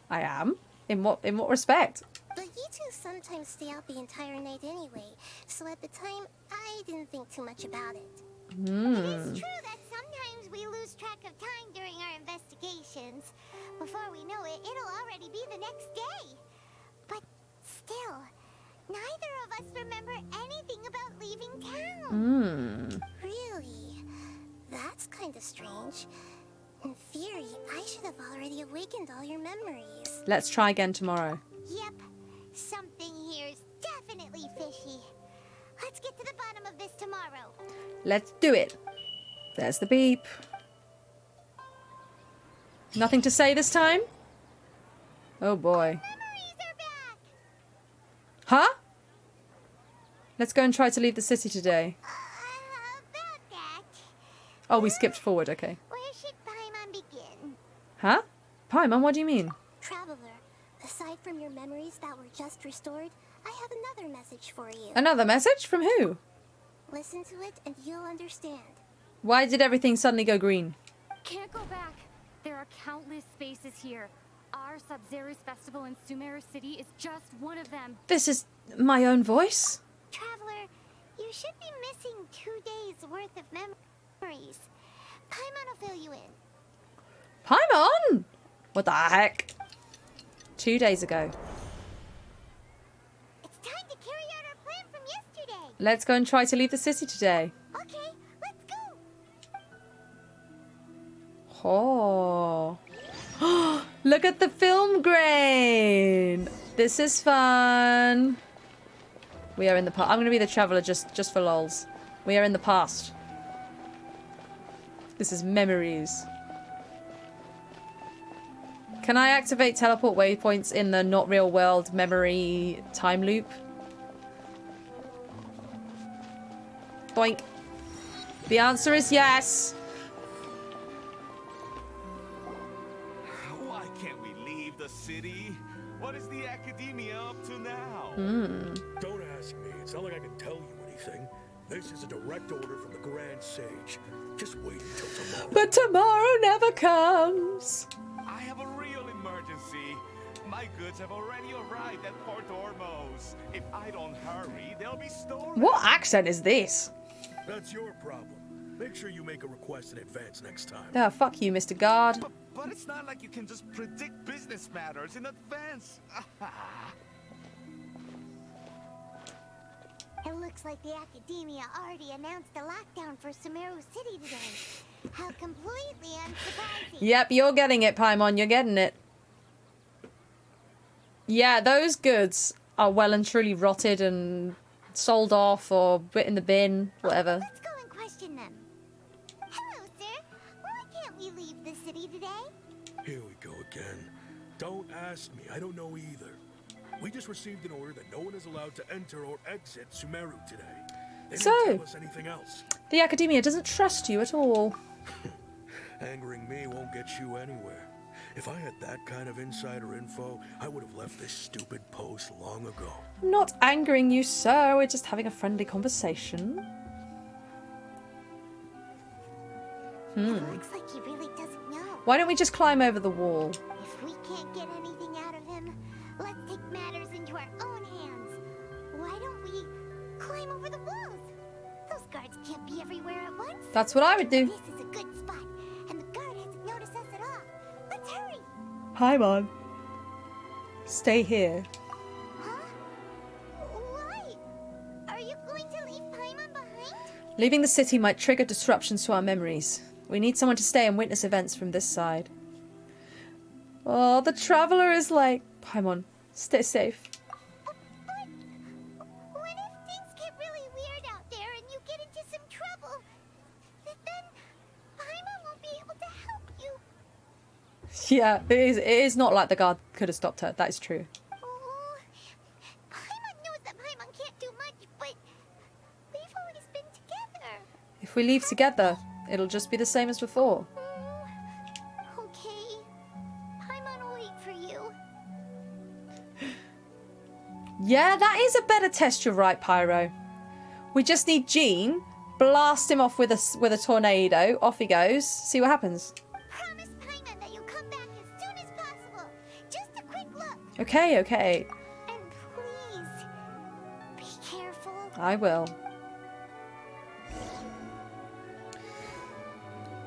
I am. In what respect? But you two sometimes stay out the entire night anyway, so at the time, I didn't think too much about it. It is true that sometimes we lose track of time during our investigations. Before we know it, it'll already be the next day. But still, neither of us remember anything about leaving town. Really? That's kind of strange. In theory, I should have already awakened all your memories. Let's try again tomorrow. Yep. Something here's definitely fishy. Let's get to the bottom of this tomorrow. Let's do it. There's the beep. Nothing to say this time? Oh boy. Memories are back. Huh? Let's go and try to leave the city today. About that. Oh, we skipped forward, okay. Where should Paimon begin? Huh? Paimon, what do you mean? Traveler, aside from your memories that were just restored, I have another message for you. Another message? From who? Listen to it and you'll understand. Why did everything suddenly go green? Can't go back. There are countless spaces here. Our Sub-Zero's festival in Sumeru City is just one of them. This is my own voice? Traveler, you should be missing 2 days worth of memories. Paimon will fill you in. Paimon! What the heck? 2 days ago. It's time to carry out our plan from yesterday. Let's go and try to leave the city today. Okay, let's go. Oh. Look at the film grain. This is fun. We are in the past. I'm going to be the traveler just for lols. We are in the past. This is memories. Can I activate teleport waypoints in the not real world memory time loop? Boink. The answer is yes. Why can't we leave the city? What is the academia up to now? Don't ask me. It's not like I can tell you anything. This is a direct order from the Grand Sage. Just wait until tomorrow. But tomorrow never comes. I have a real emergency. My goods have already arrived at Port Ormos. If I don't hurry, they'll be stolen. What accent is this? That's your problem. Make sure you make a request in advance next time. Oh, fuck you, Mr. Guard. But it's not like you can just predict business matters in advance. It looks like the Academia already announced a lockdown for Sumeru City today. How completely unsurprising. Yep, you're getting it, Paimon. You're getting it. Yeah, those goods are well and truly rotted and sold off or put in the bin, whatever. Let's go and question them. Hello, sir. Why can't we leave the city today? Here we go again. Don't ask me. I don't know either. We just received an order that no one is allowed to enter or exit Sumeru today. They didn't tell us anything else. The Academia doesn't trust you at all. Angering me won't get you anywhere. If I had that kind of insider info, I would have left this stupid post long ago. I'm not angering you, sir. We're just having a friendly conversation. It looks like he really doesn't know. Why don't we just climb over the wall? If we can't get anything out of him, let's take matters into our own hands. Why don't we climb over the walls? Those guards can't be everywhere at once. That's what I would do. This is a good spot, and the guard hasn't noticed us at all. Let's hurry. Paimon. Stay here. Huh? Why? Are you going to leave Paimon behind? Leaving the city might trigger disruptions to our memories. We need someone to stay and witness events from this side. Oh, the traveler is like, Paimon, stay safe. But what if things get really weird out there and you get into some trouble? Then Paimon won't be able to help you. Yeah, it is not like the guard could have stopped her. That is true. Oh, Paimon knows that Paimon can't do much, but we've always been together. If we leave together, it'll just be the same as before. Okay. Paimon will wait for you. Yeah, that is a better test, you're right, Pyro. We just need Jean, blast him off with a tornado, off he goes, see what happens. Promise Paimon that you'll come back as soon as possible. Just a quick look. Okay, okay. And please, be careful. I will.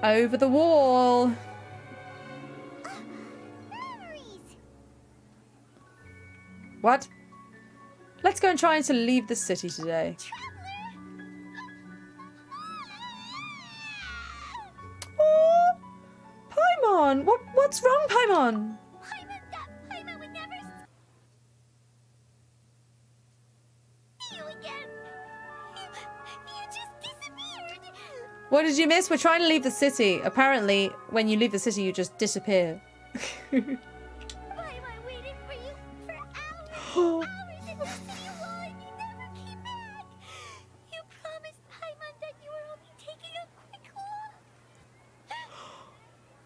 Over the wall. Memories. What? Let's go and try to leave the city today. Oh, Paimon! What's wrong, Paimon? Paimon would never see you again. You just disappeared. What did you miss? We're trying to leave the city. Apparently, when you leave the city, you just disappear. Paimon waited for you for hours in the city wall and you never came back. You promised Paimon that you were only taking a quick walk.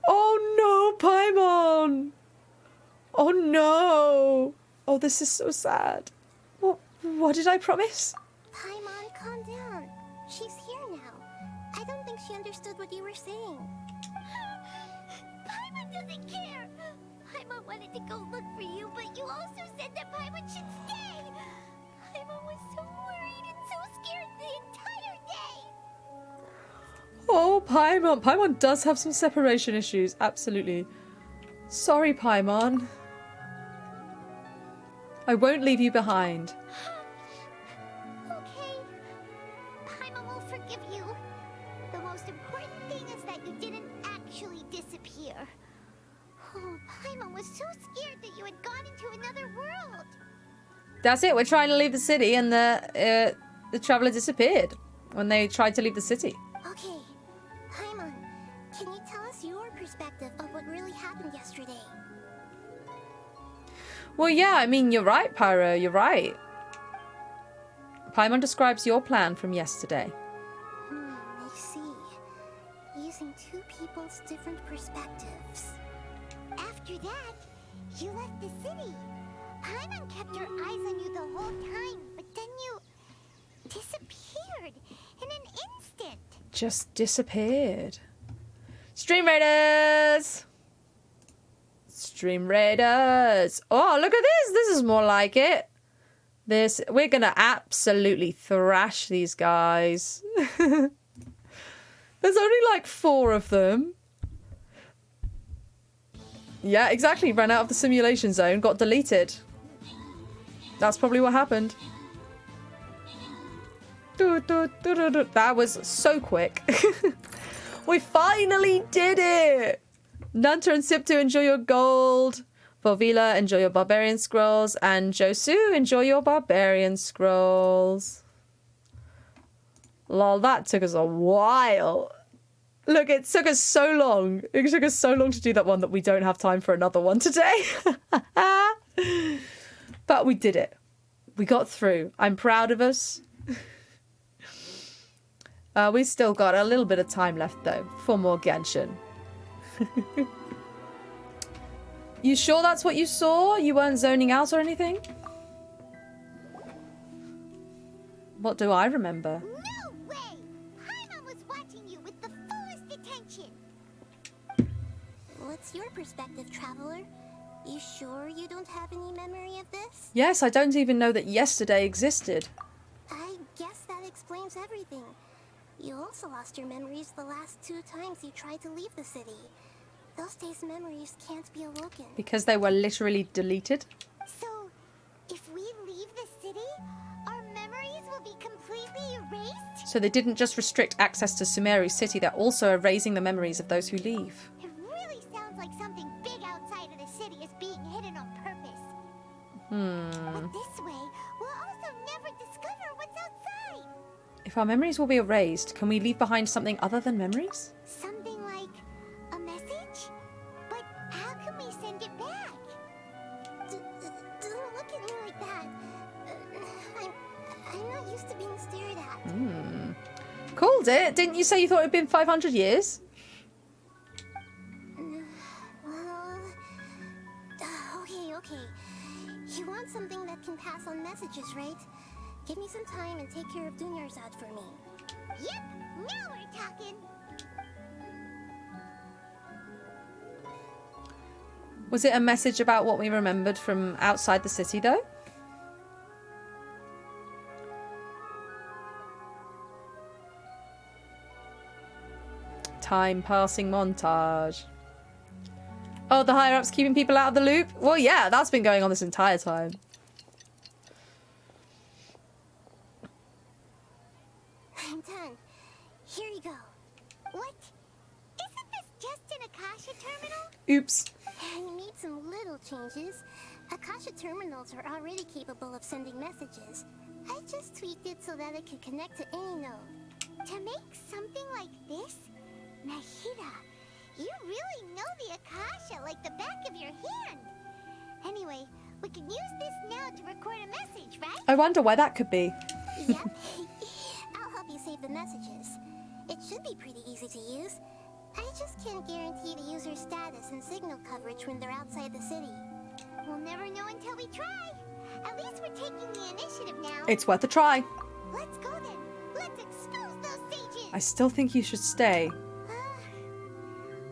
Oh no, Paimon! Oh no! Oh, this is so sad. What did I promise? Paimon, calm down. She's here now. I don't think she understood what you were saying. Paimon doesn't care. Paimon wanted to go look for you, but you also said that Paimon should stay. Paimon was so worried and so scared the entire day. Oh, Paimon. Paimon does have some separation issues. Absolutely. Sorry, Paimon. I won't leave you behind. Okay. Paimon will forgive you. The most important thing is that you didn't actually disappear. Oh, Paimon was so scared that you had gone into another world. That's it. We're trying to leave the city, and the traveler disappeared when they tried to leave the city. Okay. Paimon, can you tell us your perspective of what really happened yesterday? Well, yeah, I mean, you're right, Pyro. You're right. Paimon describes your plan from yesterday. I see. Using two people's different perspectives. After that, you left the city. Paimon kept her eyes on you the whole time, but then you disappeared in an instant. Just disappeared. Stream Raiders! Stream Raiders! Oh, look at this! This is more like it. We're gonna absolutely thrash these guys. There's only like 4 of them. Yeah, exactly. Ran out of the simulation zone, got deleted. That's probably what happened. That was so quick. We finally did it! Nunta and Siptu, enjoy your gold. Volvila, enjoy your barbarian scrolls. And Josu, enjoy your barbarian scrolls. Lol, that took us a while. Look, it took us so long. It took us so long to do that one that we don't have time for another one today. But we did it. We got through. I'm proud of us. We still got a little bit of time left, though, for more Genshin. You sure that's what you saw? You weren't zoning out or anything? What do I remember? No way! Paimon was watching you with the fullest attention. What's your perspective, Traveler? You sure you don't have any memory of this? Yes, I don't even know that yesterday existed. I guess that explains everything. You also lost your memories the last 2 times you tried to leave the city. Those days' memories can't be awoken. Because they were literally deleted? So, if we leave the city, our memories will be completely erased? So they didn't just restrict access to Sumeru City, they're also erasing the memories of those who leave. It really sounds like something big outside of the city is being hidden on purpose. But this way, we'll also never discover what's outside. If our memories will be erased, can we leave behind something other than memories? Something like a message? But how can we send it back? Don't look at me like that. I'm not used to being stared at. Called it. Didn't you say you thought it'd been 500 years? Well, okay. You want something that can pass on messages, right? Give me some time and take care of Dunyarzad for me. Yep, now we're talking. Was it a message about what we remembered from outside the city, though? Time passing montage. Oh, the higher-ups keeping people out of the loop? Well, yeah, that's been going on this entire time. I'm done. Here you go. What? Isn't this just an Akasha terminal? Oops. You need some little changes. Akasha terminals are already capable of sending messages. I just tweaked it so that it could connect to any node. To make something like this? Nahida, you really know the Akasha like the back of your hand. Anyway, we can use this now to record a message, right? I wonder why that could be. Yep. I'll help you save the messages. It should be pretty easy to use. I just can't guarantee the user's status and signal coverage when they're outside the city. We'll never know until we try. At least we're taking the initiative now. It's worth a try. Let's go then. Let's expose those sages. I still think you should stay.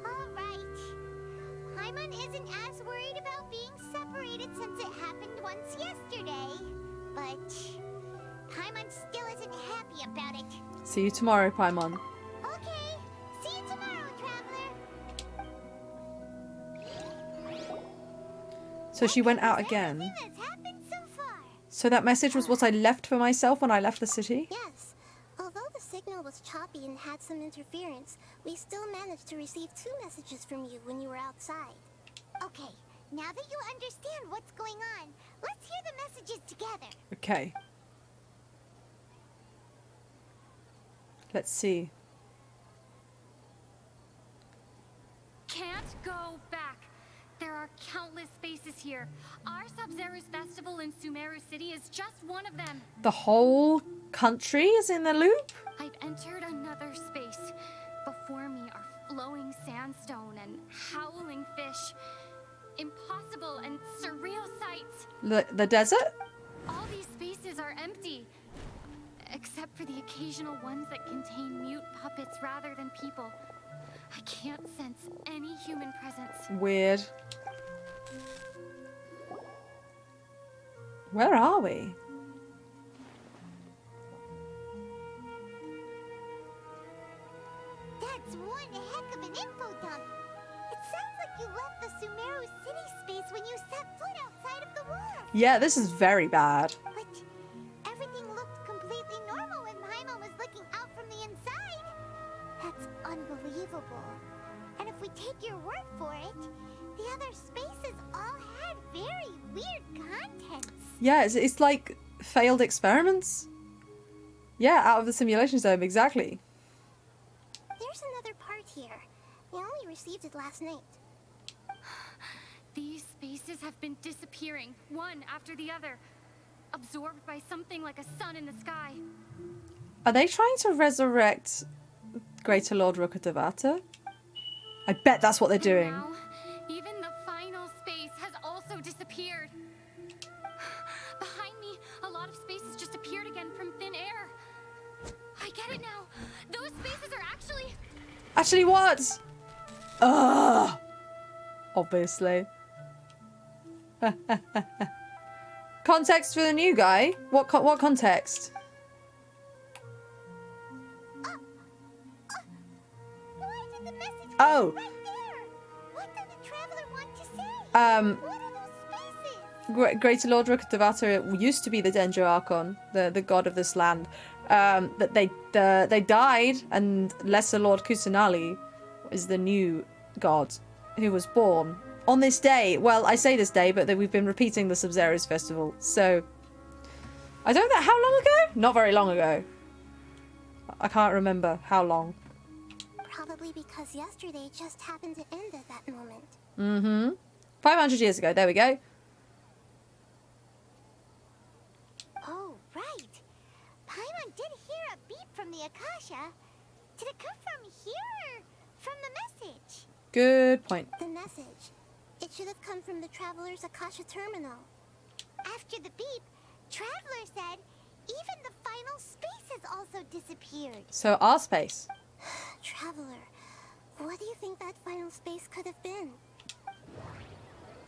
All right. Paimon isn't as worried about being separated since it happened once yesterday. But Paimon still isn't happy about it. See you tomorrow, Paimon. Okay. See you tomorrow, Traveler. So she went out again. So that message was what I left for myself when I left the city? Yes. Although the signal was choppy and had some interference, we still managed to receive 2 messages from you when you were outside. Okay, now that you understand what's going on, let's hear the messages together. Okay. Let's see. Can't go back. There are countless spaces here. Our Sub-Zero's festival in Sumeru City is just one of them. The whole country is in the loop? I've entered another space. Before me are flowing sandstone and howling fish. Impossible and surreal sights. The desert? All these spaces are empty. Except for the occasional ones that contain mute puppets rather than people. I can't sense any human presence. Weird. Where are we? That's one heck of an info dump. It sounds like you left the Sumeru City space when you set foot outside of the wall. Yeah, this is very bad. But everything looked completely normal when Paimon was looking out from the inside. That's unbelievable. And if we take your word for it, the other spaces all had very weird contents. Yeah, it's like failed experiments. Yeah, out of the simulation zone, exactly. There's another part here. We only received it last night. These spaces have been disappearing, one after the other. Absorbed by something like a sun in the sky. Are they trying to resurrect Greater Lord Rukkhadevata? I bet that's what they're doing. Now, even the final space has also disappeared. Behind me, a lot of spaces just appeared again from thin air. I get it now. Those spaces are actually... Actually what? Ugh. Obviously. Context for the new guy? What context? Why did the message Oh. right there? What did the traveler want to say? What are those spaces? Greater Lord Rukkhadevata used to be the Genshin Archon, the god of this land. That they died, and Lesser Lord Kusanali is the new god who was born on this day. Well, I say this day, but that we've been repeating the Sub-Zero's festival. So I don't know how long ago. Not very long ago. I can't remember how long. Probably because yesterday just happened to end at that moment. Mm-hmm. 500 years ago. There we go. Oh, right. Paimon did hear a beep from the Akasha. Did it come from here or from the message? Good point. The message. It should have come from the Traveler's Akasha terminal. After the beep, Traveler said even the final space has also disappeared. So our space. Traveler, what do you think that final space could have been?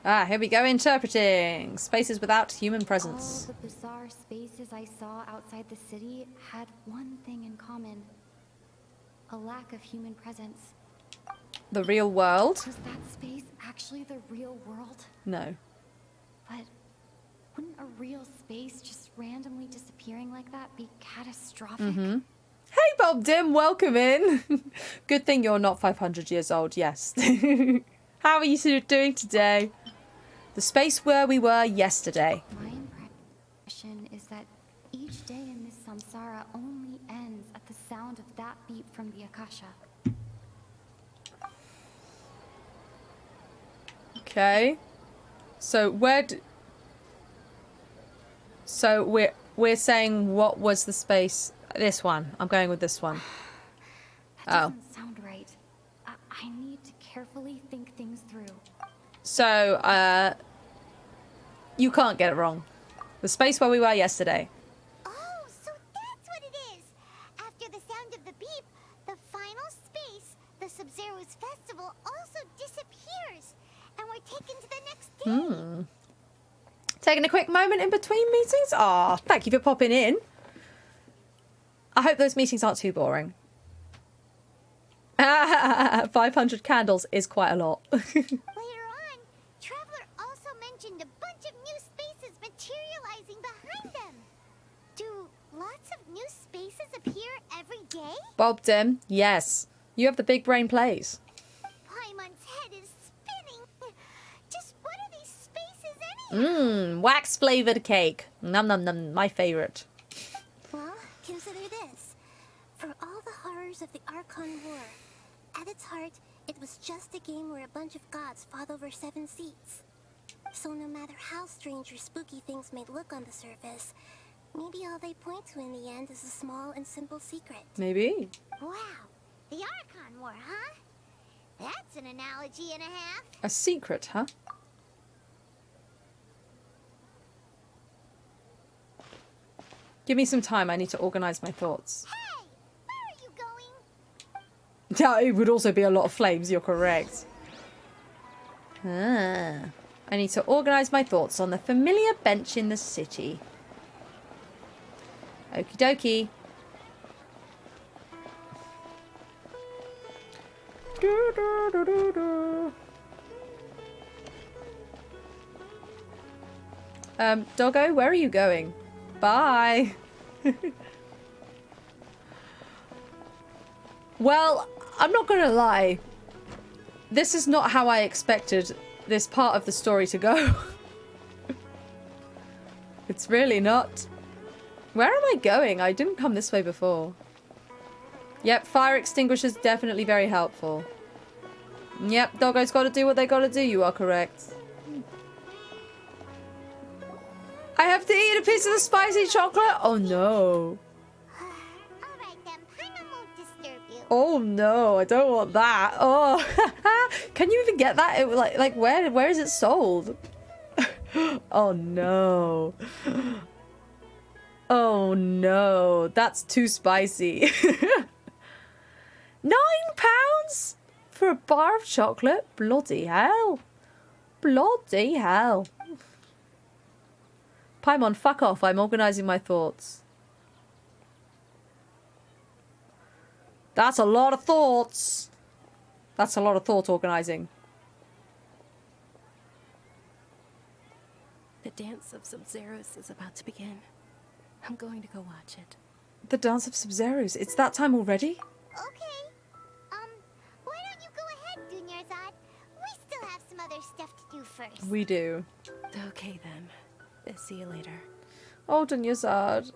Ah, here we go, interpreting. Spaces without human presence. All the bizarre spaces I saw outside the city had one thing in common. A lack of human presence. The real world? Was that space actually the real world? No. But wouldn't a real space just randomly disappearing like that be catastrophic? Mm-hmm. Hey, Bob Dim, welcome in. Good thing you're not 500 years old, yes. How are you doing today? The space where we were yesterday. My impression is that each day in this samsara only ends at the sound of that beep from the Akasha. Okay. So we're saying what was the space? This one. I'm going with this one. That doesn't sound right. I need to carefully think things through. So, you can't get it wrong. The space where we were yesterday. Oh, so that's what it is. After the sound of the beep, the final space, the Sub-Zero's festival, also disappears. And we're taken to the next day. Taking a quick moment in between meetings? Ah, thank you for popping in. I hope those meetings aren't too boring. 500 candles is quite a lot. Later on, Traveler also mentioned a advertising behind them. Do lots of new spaces appear every day? Bob Dim, yes. You have the big brain plays. Paimon's head is spinning. Just what are these spaces anyhow? Wax flavored cake. Num num num, my favorite. Well, consider this. For all the horrors of the Archon War, at its heart, it was just a game where a bunch of gods fought over 7 seats. So no matter how strange or spooky things may look on the surface, maybe all they point to in the end is a small and simple secret. Maybe. Wow, the Archon War, huh? That's an analogy and a half. A secret, huh? Give me some time. I need to organize my thoughts. Hey, where are you going? Yeah, it would also be a lot of flames. You're correct. I need to organize my thoughts on the familiar bench in the city. Okie dokie. Doggo, where are you going? Bye. Well, I'm not gonna lie. This is not how I expected this part of the story to go. It's really not. Where am I going? I didn't come this way before. Yep, fire extinguishers definitely very helpful. Yep, Doggo's got to do what they got to do. You are correct. I have to eat a piece of the spicy chocolate? Oh no. Alright then, Paimon won't disturb you. Oh no, I don't want that. Oh, can you even get that? Like where is it sold? Oh no. Oh no, that's too spicy. £9 for a bar of chocolate? Bloody hell. Bloody hell. Paimon, fuck off. I'm organising my thoughts. That's a lot of thoughts. That's a lot of thought organising. The dance of Sub-Zeros is about to begin. I'm going to go watch it. The dance of Sub-Zeros. It's that time already? Okay. Why don't you go ahead, Dunyarzad? We still have some other stuff to do first. We do. Okay then. See you later. Oh, Dunyarzad.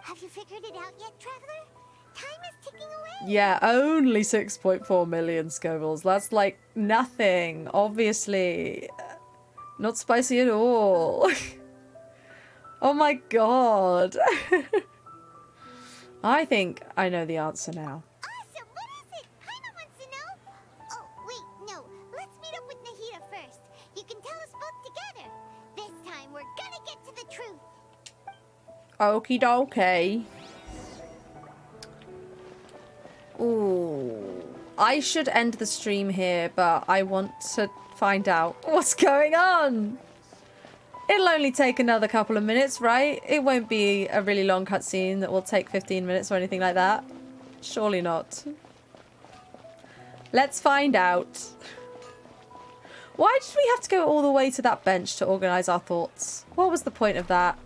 Have you figured it out yet, Traveler? Time is ticking away. Yeah, only 6.4 million Scovilles. That's like nothing, obviously. Not spicy at all. Oh my god. I think I know the answer now. Awesome! What is it? Paimon wants to know. Oh, wait, no. Let's meet up with Nahida first. You can tell us both together. This time, we're gonna get to the truth. Okie dokie. Ooh. I should end the stream here, but I want to find out what's going on. It'll only take another couple of minutes, right? It won't be a really long cutscene that will take 15 minutes or anything like that. Surely not. Let's find out. Why did we have to go all the way to that bench to organise our thoughts? What was the point of that?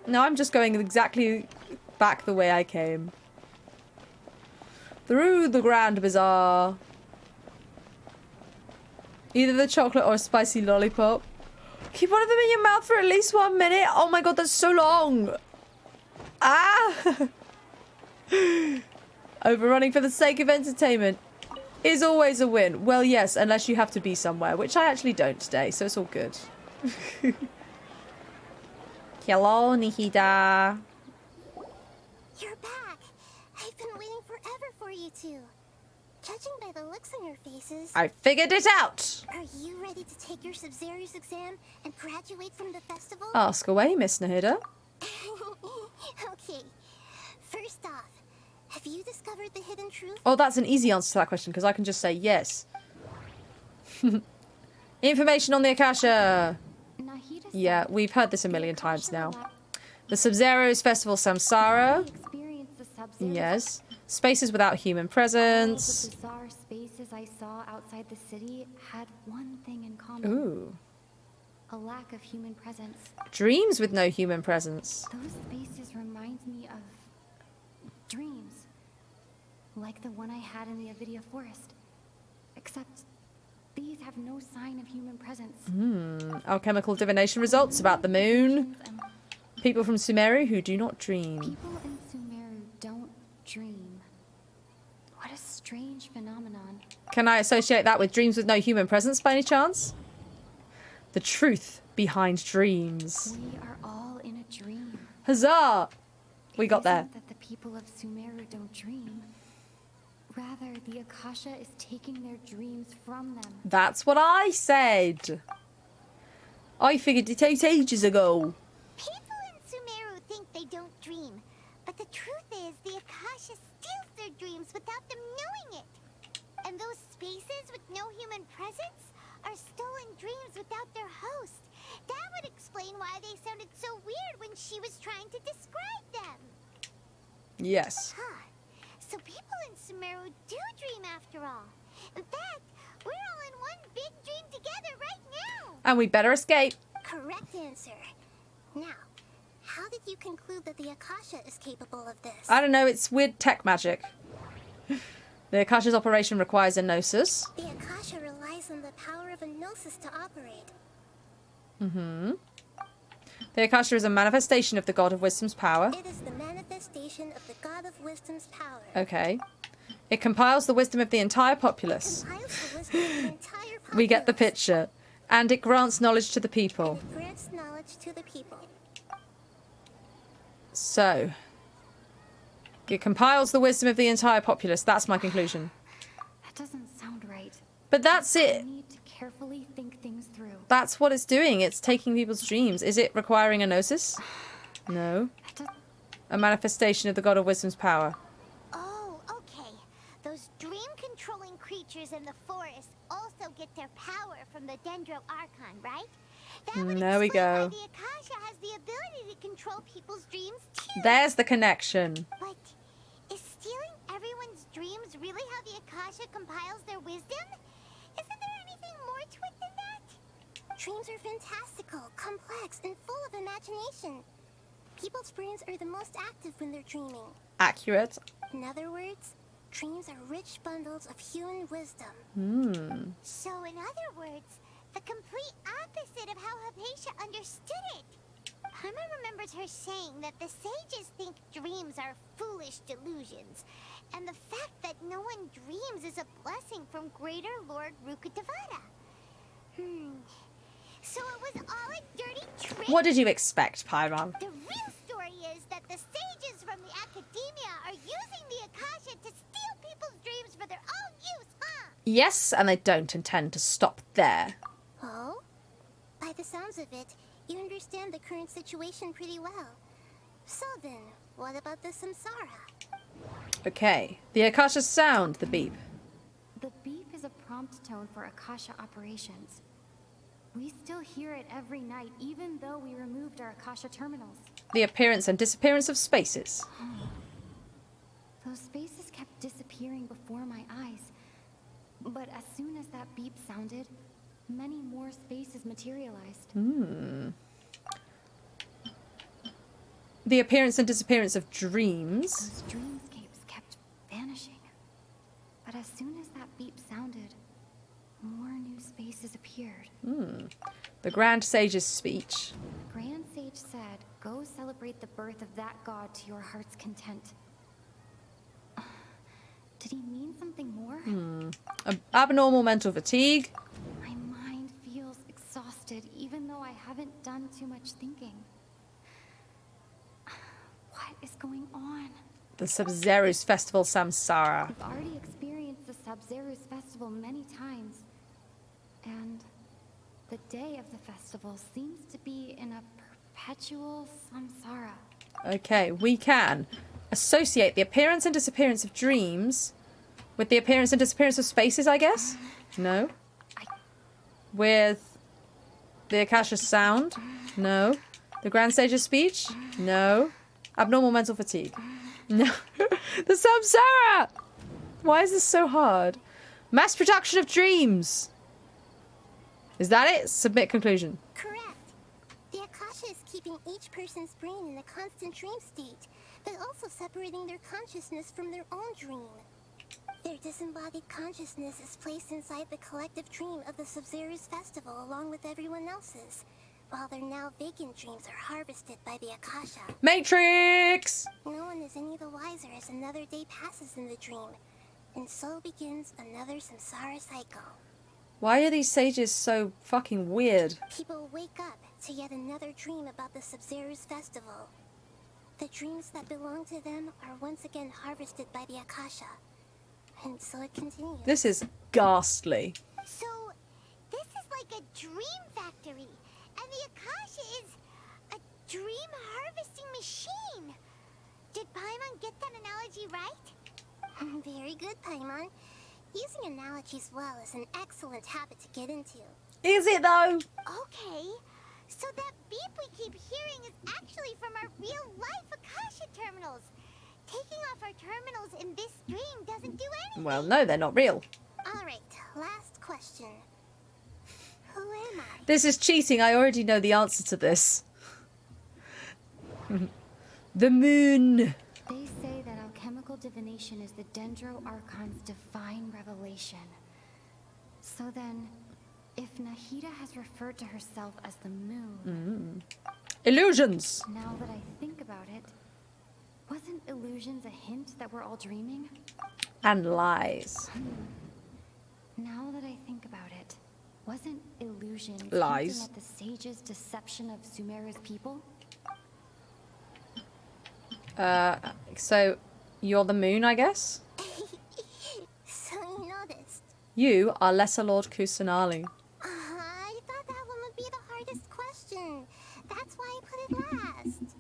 No, I'm just going exactly back the way I came. Through the Grand Bazaar. Either the chocolate or a spicy lollipop. Keep one of them in your mouth for at least 1 minute. Oh my god, that's so long. Ah! Overrunning for the sake of entertainment is always a win. Well, yes, unless you have to be somewhere, which I actually don't today, so it's all good. Hello, Nahida. You're back. I've been waiting forever for you two. Judging by the looks on your faces... I figured it out. Are you ready to take your Sub-Zero's exam and graduate from the festival? Ask away, Miss Nahida. Okay. First off, have you discovered the hidden truth? Oh, that's an easy answer to that question, because I can just say yes. Information on the Akasha. Yeah, we've heard this a million times now. The Sub-Zero's Festival Samsara. Yes. Spaces without human presence. The bizarre spaces I saw outside the city had one thing in common. Ooh. a lack of human presence. Dreams with no human presence. Those spaces remind me of dreams. Like the one I had in the Avidia Forest. Except these have no sign of human presence. Alchemical divination results about the moon. People from Sumeru who do not dream. People in Sumeru don't dream. What a strange phenomenon. Can I associate that with dreams with no human presence by any chance? The truth behind dreams. We are all in a dream. Huzzah! We got there. That the people of Sumeru don't dream. Rather, the Akasha is taking their dreams from them. That's what I said. I figured it out ages ago. People in Sumeru think they don't dream, but the truth is the Akasha steals their dreams without them knowing it. And those spaces with no human presence are stolen dreams without their host. That would explain why they sounded so weird when she was trying to describe them. Yes. Huh. So people in Sumeru do dream after all. In fact, we're all in one big dream together right now. And we better escape. Correct answer. Now, how did you conclude that the Akasha is capable of this? I don't know, it's weird tech magic. The Akasha's operation requires a gnosis. The Akasha relies on the power of a gnosis to operate. The Akasha is a manifestation of the God of Wisdom's power. It is the manifestation of the God of Wisdom's power. Okay. It compiles the wisdom of the entire populace. We get the picture. And it grants knowledge to the people. It grants knowledge to the people. So, it compiles the wisdom of the entire populace. That's my conclusion. That doesn't sound right. But that's it. I need to carefully think things through. That's what it's doing. It's taking people's dreams. Is it requiring a gnosis? No. A manifestation of the God of Wisdom's power. Oh, okay. Those dream-controlling creatures in the forest also get their power from the Dendro Archon, right? That would There we explain go. why the Akasha has the ability to control people's dreams too. There's the connection. But is stealing everyone's dreams really how the Akasha compiles their wisdom? Isn't there anything more to it than that? Dreams are fantastical, complex, and full of imagination. People's brains are the most active when they're dreaming. Accurate. In other words, dreams are rich bundles of human wisdom. So in other words, the complete opposite of how Hypatia understood it. Paimon remembers her saying that the sages think dreams are foolish delusions, and the fact that no one dreams is a blessing from Greater Lord Rukkhadevata. So it was all a dirty trick? What did you expect, Paimon? The real story is that the sages from the Academia are using the Akasha to steal people's dreams for their own use, huh? Yes, and they don't intend to stop there. Oh? By the sounds of it, you understand the current situation pretty well. So then, what about the Samsara? Okay. The Akasha sound, the beep. The beep is a prompt tone for Akasha operations. We still hear it every night, even though we removed our Akasha terminals. The appearance and disappearance of spaces. Those spaces kept disappearing before my eyes. But as soon as that beep sounded, many more spaces materialized. The appearance and disappearance of dreams. Those dreamscapes kept vanishing. But as soon as that beep sounded, more new spaces appeared. The Grand Sage's speech. Grand Sage said, "Go celebrate the birth of that god to your heart's content." Did he mean something more? Abnormal mental fatigue. My mind feels exhausted, even though I haven't done too much thinking. What is going on? The Sub-Zero's Festival Samsara. I've already experienced the Sub-Zero's festival many times. And the day of the festival seems to be in a perpetual samsara. Okay, we can associate the appearance and disappearance of dreams with the appearance and disappearance of spaces, I guess? No. With the Akasha sound? No. The Grand Sage's speech? No. Abnormal mental fatigue? No. The Samsara! Why is this so hard? Mass production of dreams! Is that it? Submit conclusion. Correct. Akasha is keeping each person's brain in a constant dream state, but also separating their consciousness from their own dream. Their disembodied consciousness is placed inside the collective dream of the Sub-Zero's festival along with everyone else's, while their now vacant dreams are harvested by the Akasha. Matrix! No one is any the wiser as another day passes in the dream, and so begins another samsara cycle. Why are these sages so fucking weird? People wake up to yet another dream about the Sub-Zero's festival. The dreams that belong to them are once again harvested by the Akasha. And so it continues. This is ghastly. So, this is like a dream factory, and the Akasha is a dream harvesting machine. Did Paimon get that analogy right? Very good, Paimon. Using analogies well is an excellent habit to get into. Is it though? Okay, so that beep we keep hearing is actually from our real-life Akasha terminals. Taking off our terminals in this dream doesn't do anything. Well, no, they're not real. Alright, last question. Who am I? This is cheating. I already know the answer to this. The moon. They say that alchemical divination is the Dendro Archon's divine revelation. So then, if Nahida has referred to herself as the moon... Illusions! Now that I think about it, wasn't illusions a hint that we're all dreaming? And lies. Now that I think about it, wasn't illusions Lies. hinting at the sage's deception of Sumeru's people? So you're the moon, I guess? So you noticed. You are Lesser Lord Kusanali. I thought that one would be the hardest question. That's why I put it last.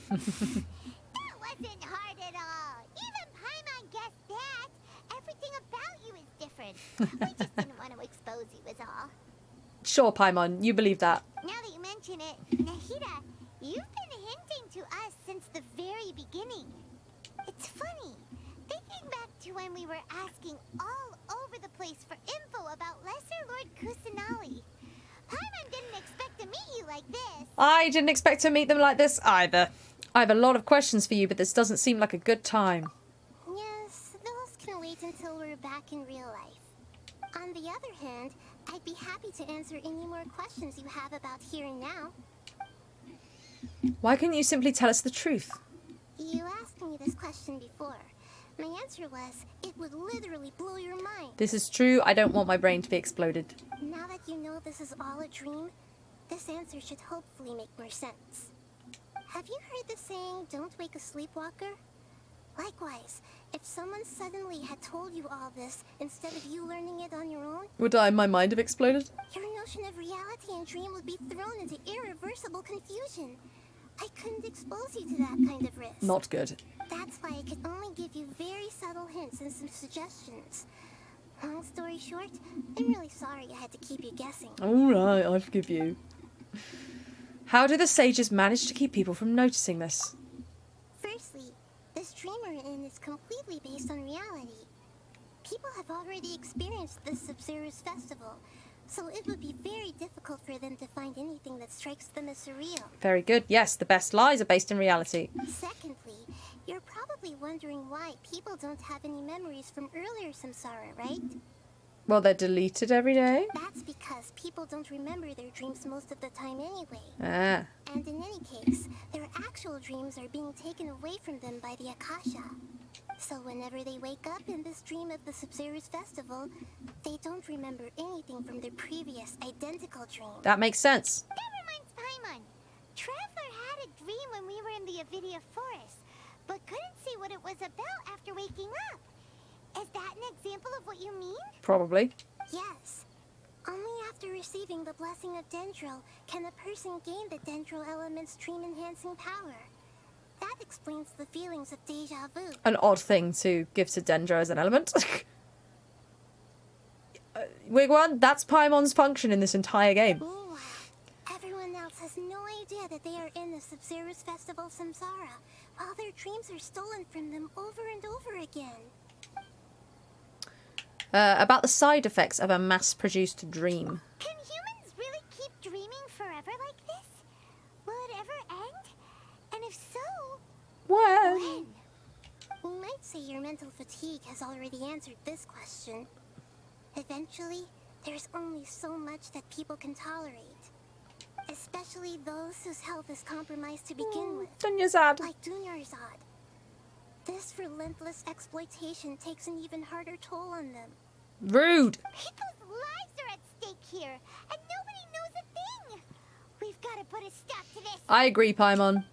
That wasn't hard at all. Even Paimon guessed that. Everything about you is different. We just didn't want to expose you is all. Sure, Paimon, you believe that. Now that you mention it, Nahida, you've been hinting to us since the very beginning. It's funny. Thinking back to when we were asking all over the place for info about Lesser Lord Kusanali. Paimon didn't expect to meet you like this. I didn't expect to meet them like this either. I have a lot of questions for you, but this doesn't seem like a good time. Yes, those can wait until we're back in real life. On the other hand, I'd be happy to answer any more questions you have about here and now. Why couldn't you simply tell us the truth? You asked me this question before. My answer was, it would literally blow your mind. This is true. I don't want my brain to be exploded. Now that you know this is all a dream, this answer should hopefully make more sense. Have you heard the saying, don't wake a sleepwalker? Likewise, if someone suddenly had told you all this instead of you learning it on your own, Would my mind have exploded? your notion of reality and dream would be thrown into irreversible confusion. I couldn't expose you to that kind of risk. Not good. That's why I could only give you very subtle hints and some suggestions. Long story short, I'm really sorry I had to keep you guessing. Alright, I forgive you. How do the sages manage to keep people from noticing this? Firstly, this dream we're in is completely based on reality. People have already experienced the Sub-Zero's festival, so it would be very difficult for them to find anything that strikes them as surreal. Very good. Yes, the best lies are based in reality. Secondly, you're probably wondering why people don't have any memories from earlier samsara, right? Well, they're deleted every day. That's because people don't remember their dreams most of the time anyway. Ah. And in any case, their actual dreams are being taken away from them by the Akasha. So whenever they wake up in this dream of the Sub-Zero's festival, they don't remember anything from their previous identical dream. That makes sense. That reminds Paimon. Traveler had a dream when we were in the Avidia Forest, but couldn't see what it was about after waking up. Is that an example of what you mean? Probably. Yes. Only after receiving the blessing of Dendro can a person gain the Dendro element's dream-enhancing power. That explains the feelings of deja vu. An odd thing to give to Dendro as an element. Wigwan, that's Paimon's function in this entire game. Meanwhile, everyone else has no idea that they are in the Sub-Zero's festival samsara, while their dreams are stolen from them over and over again. About the side effects of a mass-produced dream. Can humans really keep dreaming forever like this? Will it ever ever end? And if so, when? We might say your mental fatigue has already answered this question. Eventually, there's only so much that people can tolerate. Especially those whose health is compromised to begin with. Dunyarzad. Like Dunyarzad. This relentless exploitation takes an even harder toll on them. Rude. People's lives are at stake here, and nobody knows a thing. We've got to put a stop to this. I agree, Paimon.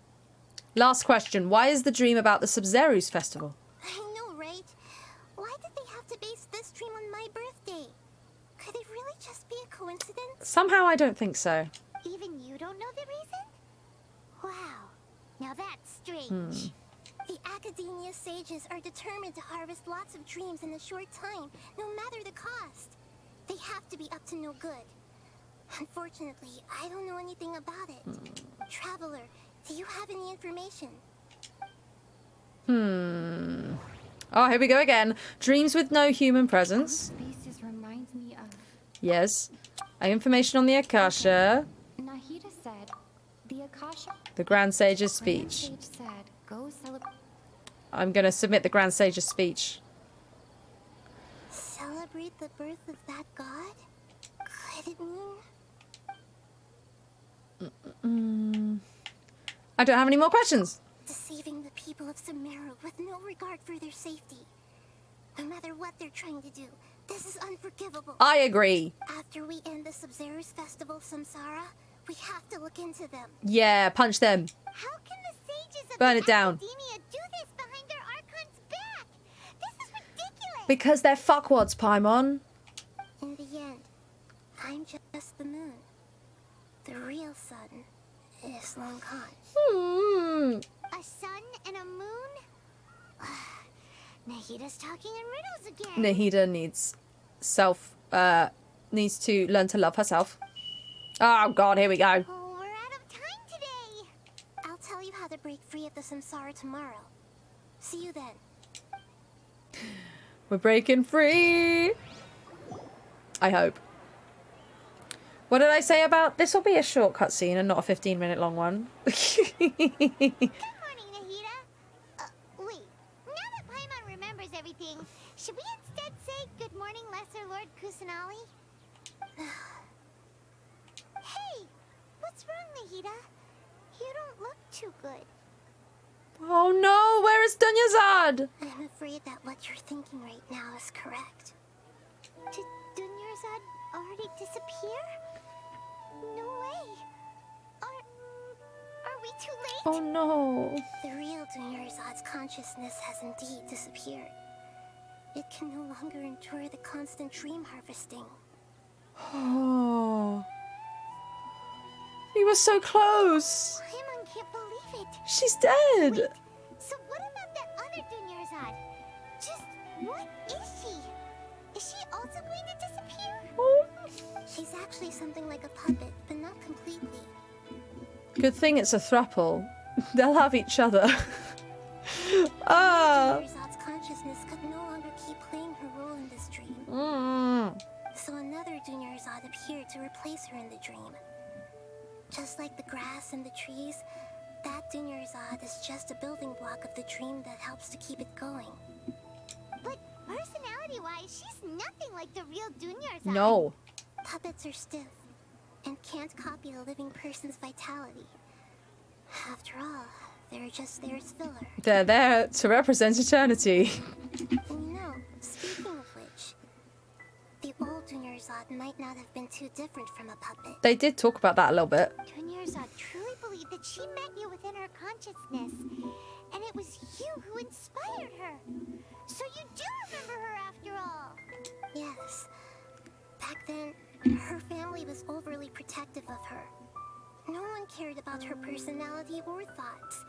Last question. Why is the dream about the Sub-Zero's festival? I know, right? Why did they have to base this dream on my birthday? Could it really just be a coincidence? Somehow I don't think so. Even you don't know the reason? Wow. Now that's strange. The Academia sages are determined to harvest lots of dreams in a short time, no matter the cost. They have to be up to no good. Unfortunately, I don't know anything about it. Traveler, do you have any information? Oh, here we go again. Dreams with no human presence. Spaces reminds me of... Yes. Information on the Akasha. Nahida said, the Akasha... The Grand Sage's Grand speech. Sage said, go celebrate... I'm going to submit the Grand Sage's speech. Celebrate the birth of that god? Could it mean... I don't have any more questions. Deceiving the people of Sumeru with no regard for their safety. No matter what they're trying to do, this is unforgivable. I agree. After we end the Sub-Zero's festival, Samsara, we have to look into them. Yeah, punch them. How can the sages of Burn the it down. Academia do this behind their Archon's back? This is ridiculous. Because they're fuckwads, Paimon. In the end, I'm just the moon. The real sun is long gone. A sun and a moon? Nahida's talking in riddles again. Nahida needs to learn to love herself. Oh god, here we go. Oh, we're out of time today. I'll tell you how to break free of the samsara tomorrow. See you then. We're breaking free. I hope. What did I say about this? Will be a short cutscene and not a 15-minute long one. Good morning, Nahida. Wait, now that Paimon remembers everything, should we instead say good morning, Lesser Lord Kusanali? Hey, what's wrong, Nahida? You don't look too good. Oh no, where is Dunyarzad? I'm afraid that what you're thinking right now is correct. Did Dunyarzad already disappear? No way. Are we too late? Oh no. The real Dunyarzad's consciousness has indeed disappeared. It can no longer endure the constant dream harvesting. Oh. He was so close. Paimon can't believe it. She's dead. Wait, so what about that other Dunyarzad? Just what is she? Is she also going to disappear? She's actually something like a puppet, but not completely. Good thing it's a throuple. They'll have each other. Ah. Dunyarzad's consciousness could no longer keep playing her role in this dream. So another Dunyarzad appeared to replace her in the dream. Just like the grass and the trees, that Dunyarzad is just a building block of the dream that helps to keep it going. But personality-wise, she's nothing like the real Dunyarzad. No. Puppets are stiff and can't copy a living person's vitality. After all, they're just there as filler. They're there to represent eternity. And you know, speaking of which, the old Dunyarzad might not have been too different from a puppet. They did talk about that a little bit. Dunyarzad truly believed that she met you within her consciousness, and it was you who inspired her. So you do remember her after all. Yes. Back then, her family was overly protective of her. No one cared about her personality or thoughts.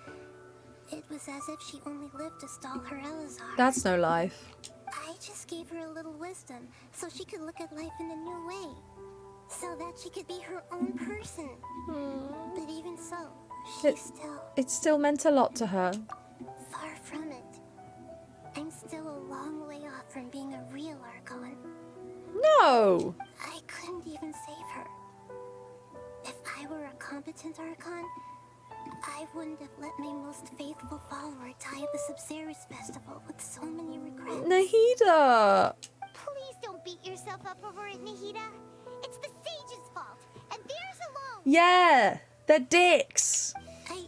It was as if she only lived to stall her Elazar. That's no life. I just gave her a little wisdom so she could look at life in a new way. So that she could be her own person. But even so, It still meant a lot to her. Far from it. I'm still a long way off from being a real Archon. No! I couldn't even save her. If I were a competent Archon, I wouldn't have let my most faithful follower die at the Sub-Zero's festival with so many regrets. Nahida! Please don't beat yourself up over it, Nahida. It's the sage's fault, and theirs alone. Yeah, they're dicks. I'm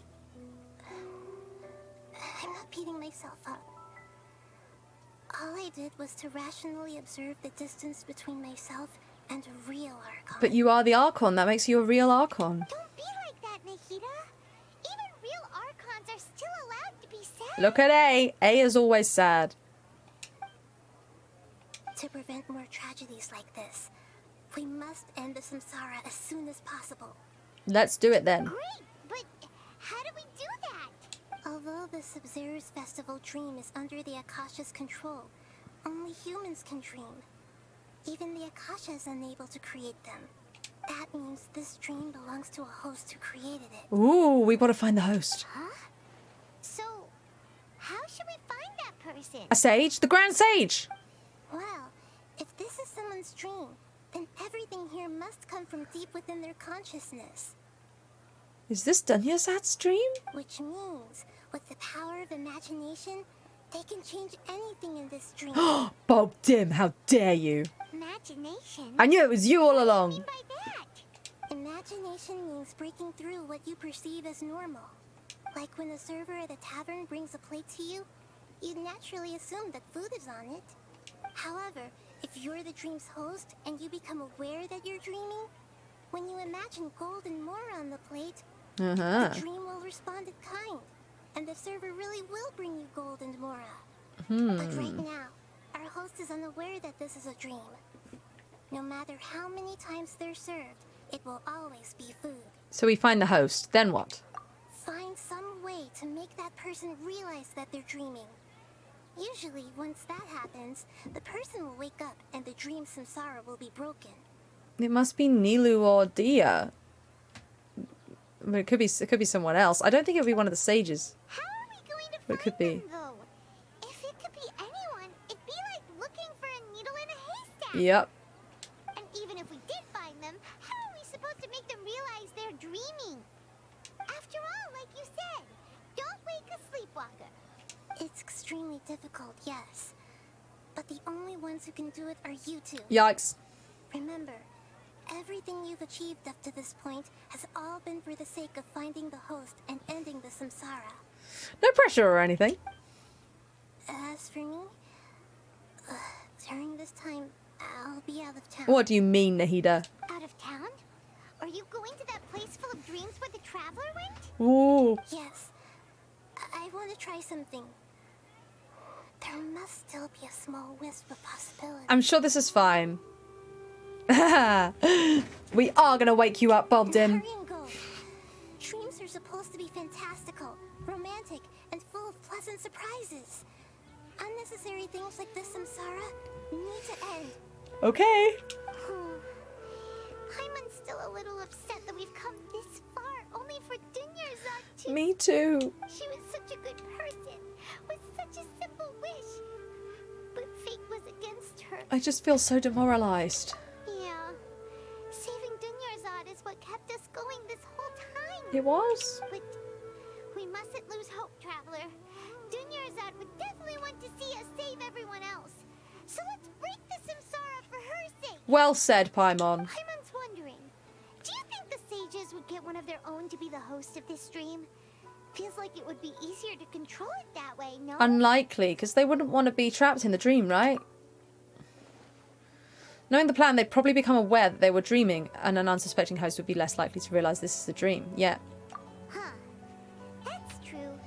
not beating myself up. All I did was to rationally observe the distance between myself and a real Archon. But you are the Archon. That makes you a real Archon. Don't be like that, Nahida. Even real Archons are still allowed to be sad. Look at A. A is always sad. To prevent more tragedies like this, we must end the samsara as soon as possible. Let's do it then. Great, but how do we do that? Although the Sub-Zero's festival dream is under the Akasha's control, only humans can dream. Even the Akasha is unable to create them. That means this dream belongs to a host who created it. Ooh, we gotta find the host. Huh? So, how should we find that person? A sage? The Grand Sage! Well, if this is someone's dream, then everything here must come from deep within their consciousness. Is this Dunyazad's dream? Which means, with the power of imagination, they can change anything in this dream. Bob Dim, how dare you! Imagination? I knew it was you all along. Imagination means breaking through what you perceive as normal. Like when a server at a tavern brings a plate to you, you'd naturally assume that food is on it. However, if you're the dream's host and you become aware that you're dreaming, when you imagine gold and more on the plate, the dream will respond in kind, and the server really will bring you gold and mora. But right now, our host is unaware that this is a dream. No matter how many times they're served, it will always be food. So we find the host, then what? Find some way to make that person realize that they're dreaming. Usually, once that happens, the person will wake up and the dream samsara will be broken. It must be Nilu or Dia. But it could be someone else. I don't think it would be one of the sages. How are we going to But it could be. though? If it could be anyone, it'd be like looking for a needle in a haystack. Yep. And even if we did find them, how are we supposed to make them realize they're dreaming? After all, like you said, don't wake a sleepwalker. It's extremely difficult, yes. But the only ones who can do it are you two. Yikes. Remember, everything you've achieved up to this point has all been for the sake of finding the host and ending the samsara. No pressure or anything. As for me, during this time, I'll be out of town. What do you mean, Nahida? Out of town? Are you going to that place full of dreams where the traveler went? Ooh. Yes. I want to try something. There must still be a small wisp of possibility. I'm sure this is fine. We are gonna wake you up, Bob Dim. Hurry and go. Dreams are supposed to be fantastical, romantic, and full of pleasant surprises. Unnecessary things like this samsara need to end. Okay. I'm still a little upset that we've come this far, only for Dunyazad to... Me too. She was such a good person, with such a simple wish. But fate was against her. I just feel so demoralized. Yeah. Saving Dunyazad is what kept us going this whole time. It was. But we mustn't lose hope, Traveler. Dunyazad would definitely want to see us save everyone else. So let's break the samsara for her sake. Well said, Paimon. Paimon's wondering, do you think the sages would get one of their own to be the host of this stream? Feels like it would be easier to control it that way, no? Unlikely, because they wouldn't want to be trapped in the dream, right? Knowing the plan, they'd probably become aware that they were dreaming, and an unsuspecting host would be less likely to realize this is a dream. Yeah. Huh. That's true.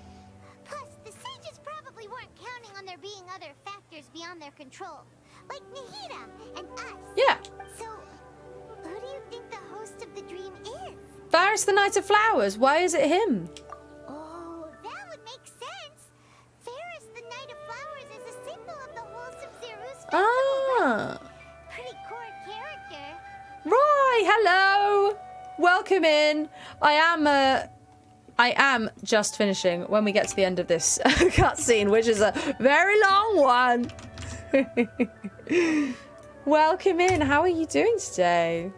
Plus, the sages probably weren't counting on there being other factors beyond their control. Like Nahida and us. Yeah. So, who do you think the host of the dream is? Varus the Knight of Flowers. Why is it him? Oh, that would make sense. Varus, the Knight of Flowers, is a symbol of the whole Sub-Zero's festival, Ah. right? Pretty core character. Right. Hello. Welcome in. I am just finishing when we get to the end of this cutscene, which is a very long one. Welcome in. How are you doing today?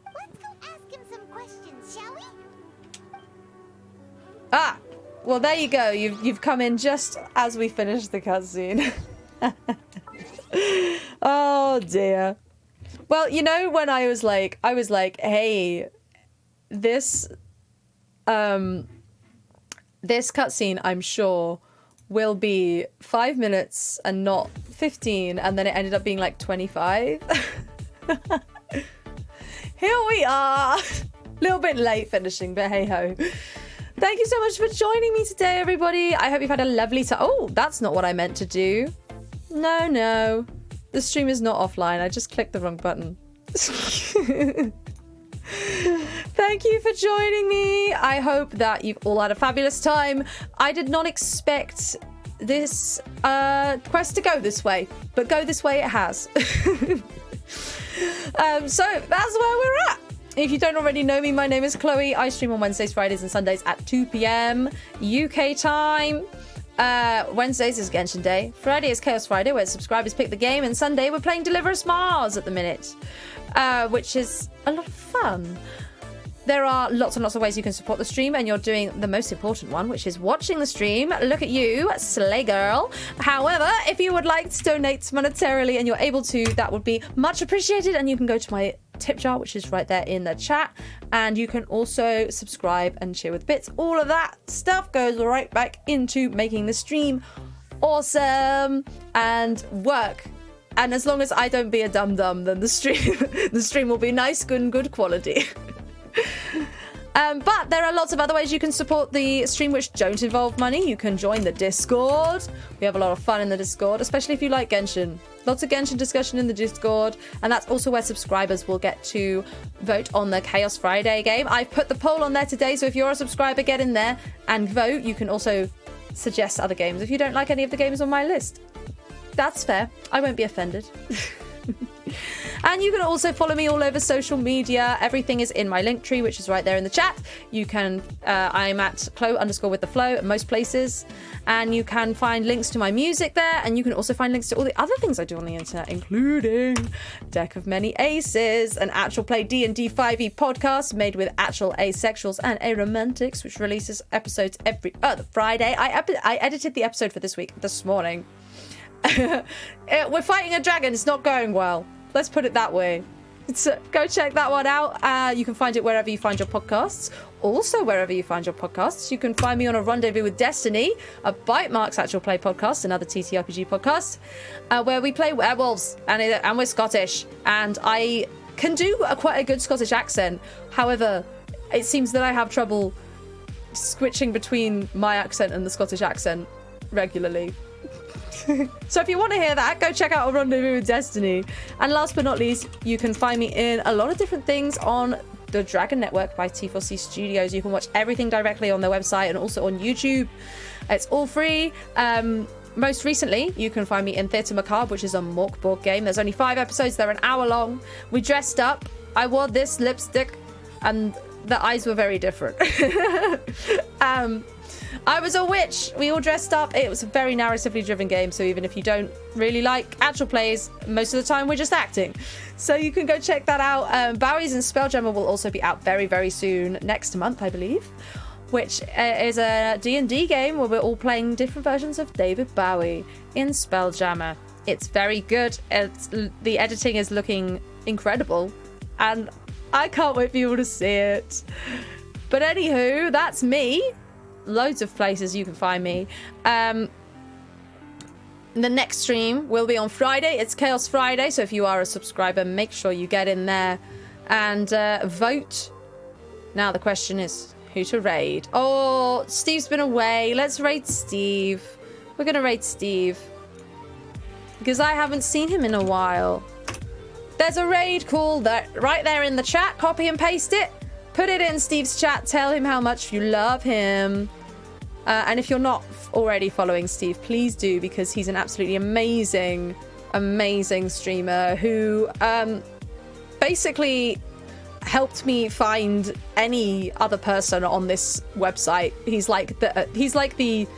Let's go ask him some questions, shall we? Ah! Well, there you go. You've come in just as we finished the cutscene. Oh, dear. Well, you know, when I was like, hey, this cutscene, I'm sure, will be 5 minutes and not 15, and then it ended up being like 25. Here we are. A little bit late finishing, but hey ho. Thank you so much for joining me today, everybody. I hope you've had a lovely time. Oh, that's not what I meant to do. No. The stream is not offline. I just clicked the wrong button. Thank you for joining me. I hope that you've all had a fabulous time. I did not expect this quest to go this way, but go this way it has. So that's where we're at. If you don't already know me, my name is Chloe. I stream on Wednesdays, Fridays, and Sundays at 2 p.m. UK time. Wednesdays is Genshin Day. Friday is Chaos Friday, where subscribers pick the game. And Sunday, we're playing Deliver Us Mars at the minute, which is a lot of fun. There are lots and lots of ways you can support the stream, and you're doing the most important one, which is watching the stream. Look at you, slay girl. However, if you would like to donate monetarily and you're able to, that would be much appreciated. And you can go to my tip jar, which is right there in the chat, and you can also subscribe and cheer with bits. All of that stuff goes right back into making the stream awesome and work. And as long as I don't be a dum-dum, then the stream will be nice, good, and good quality. But there are lots of other ways you can support the stream which don't involve money. You can join the Discord. We have a lot of fun in the Discord, especially if you like Genshin. Lots of Genshin discussion in the Discord, and that's also where subscribers will get to vote on the Chaos Friday game. I've put the poll on there today, so if you're a subscriber, get in there and vote. You can also suggest other games if you don't like any of the games on my list. That's fair. I won't be offended. And you can also follow me all over social media. Everything is in my link tree, which is right there in the chat. You can, I'm at Chloe_with_the_flow at most places. And you can find links to my music there. And you can also find links to all the other things I do on the internet, including Deck of Many Aces, an actual play D&D 5e podcast made with actual asexuals and aromantics, which releases episodes every other Friday. I edited the episode for this week this morning. We're fighting a dragon. It's not going well. Let's put it that way. So go check that one out. You can find it wherever you find your podcasts. Also, wherever you find your podcasts, you can find me on A Rendezvous with Destiny, a Bite Marks actual play podcast, another TTRPG podcast, where we play werewolves and we're Scottish. And I can do quite a good Scottish accent. However, it seems that I have trouble switching between my accent and the Scottish accent regularly. So if you want to hear that, go check out A Rendezvous with Destiny. And last but not least, you can find me in a lot of different things on the Dragon Network by T4C Studios. You can watch everything directly on their website and also on YouTube. It's all free. Most recently, you can find me in Theatre Macabre, which is a Mork board game. There's only 5 episodes. They're an hour long. We dressed up. I wore this lipstick and the eyes were very different. I was a witch. We all dressed up. It was a very narratively driven game, so even if you don't really like actual plays, most of the time we're just acting. So you can go check that out. Bowie's and Spelljammer will also be out very, very soon, next month, I believe, which is a D&D game where we're all playing different versions of David Bowie in Spelljammer. It's very good. The editing is looking incredible, and I can't wait for you all to see it. But anywho, that's me. Loads of places you can find me. The next stream will be on Friday. It's Chaos Friday, so if you are a subscriber, make sure you get in there and vote. Now the question is who to raid. Oh, Steve's been away. Let's raid Steve. We're gonna raid Steve because I haven't seen him in a while. There's a raid call right there in the chat. Copy and paste it. Put it in Steve's chat. Tell him how much you love him. And if you're not already following Steve, please do, because he's an absolutely amazing, amazing streamer who basically helped me find any other person on this website. He's like the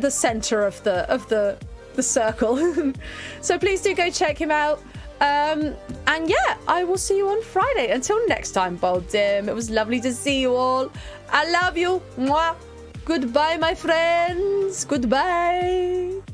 center of the circle. So please do go check him out. And yeah, I will see you on Friday. Until next time, Baldim. It was lovely to see you all. I love you. Mwah. Goodbye, my friends. Goodbye.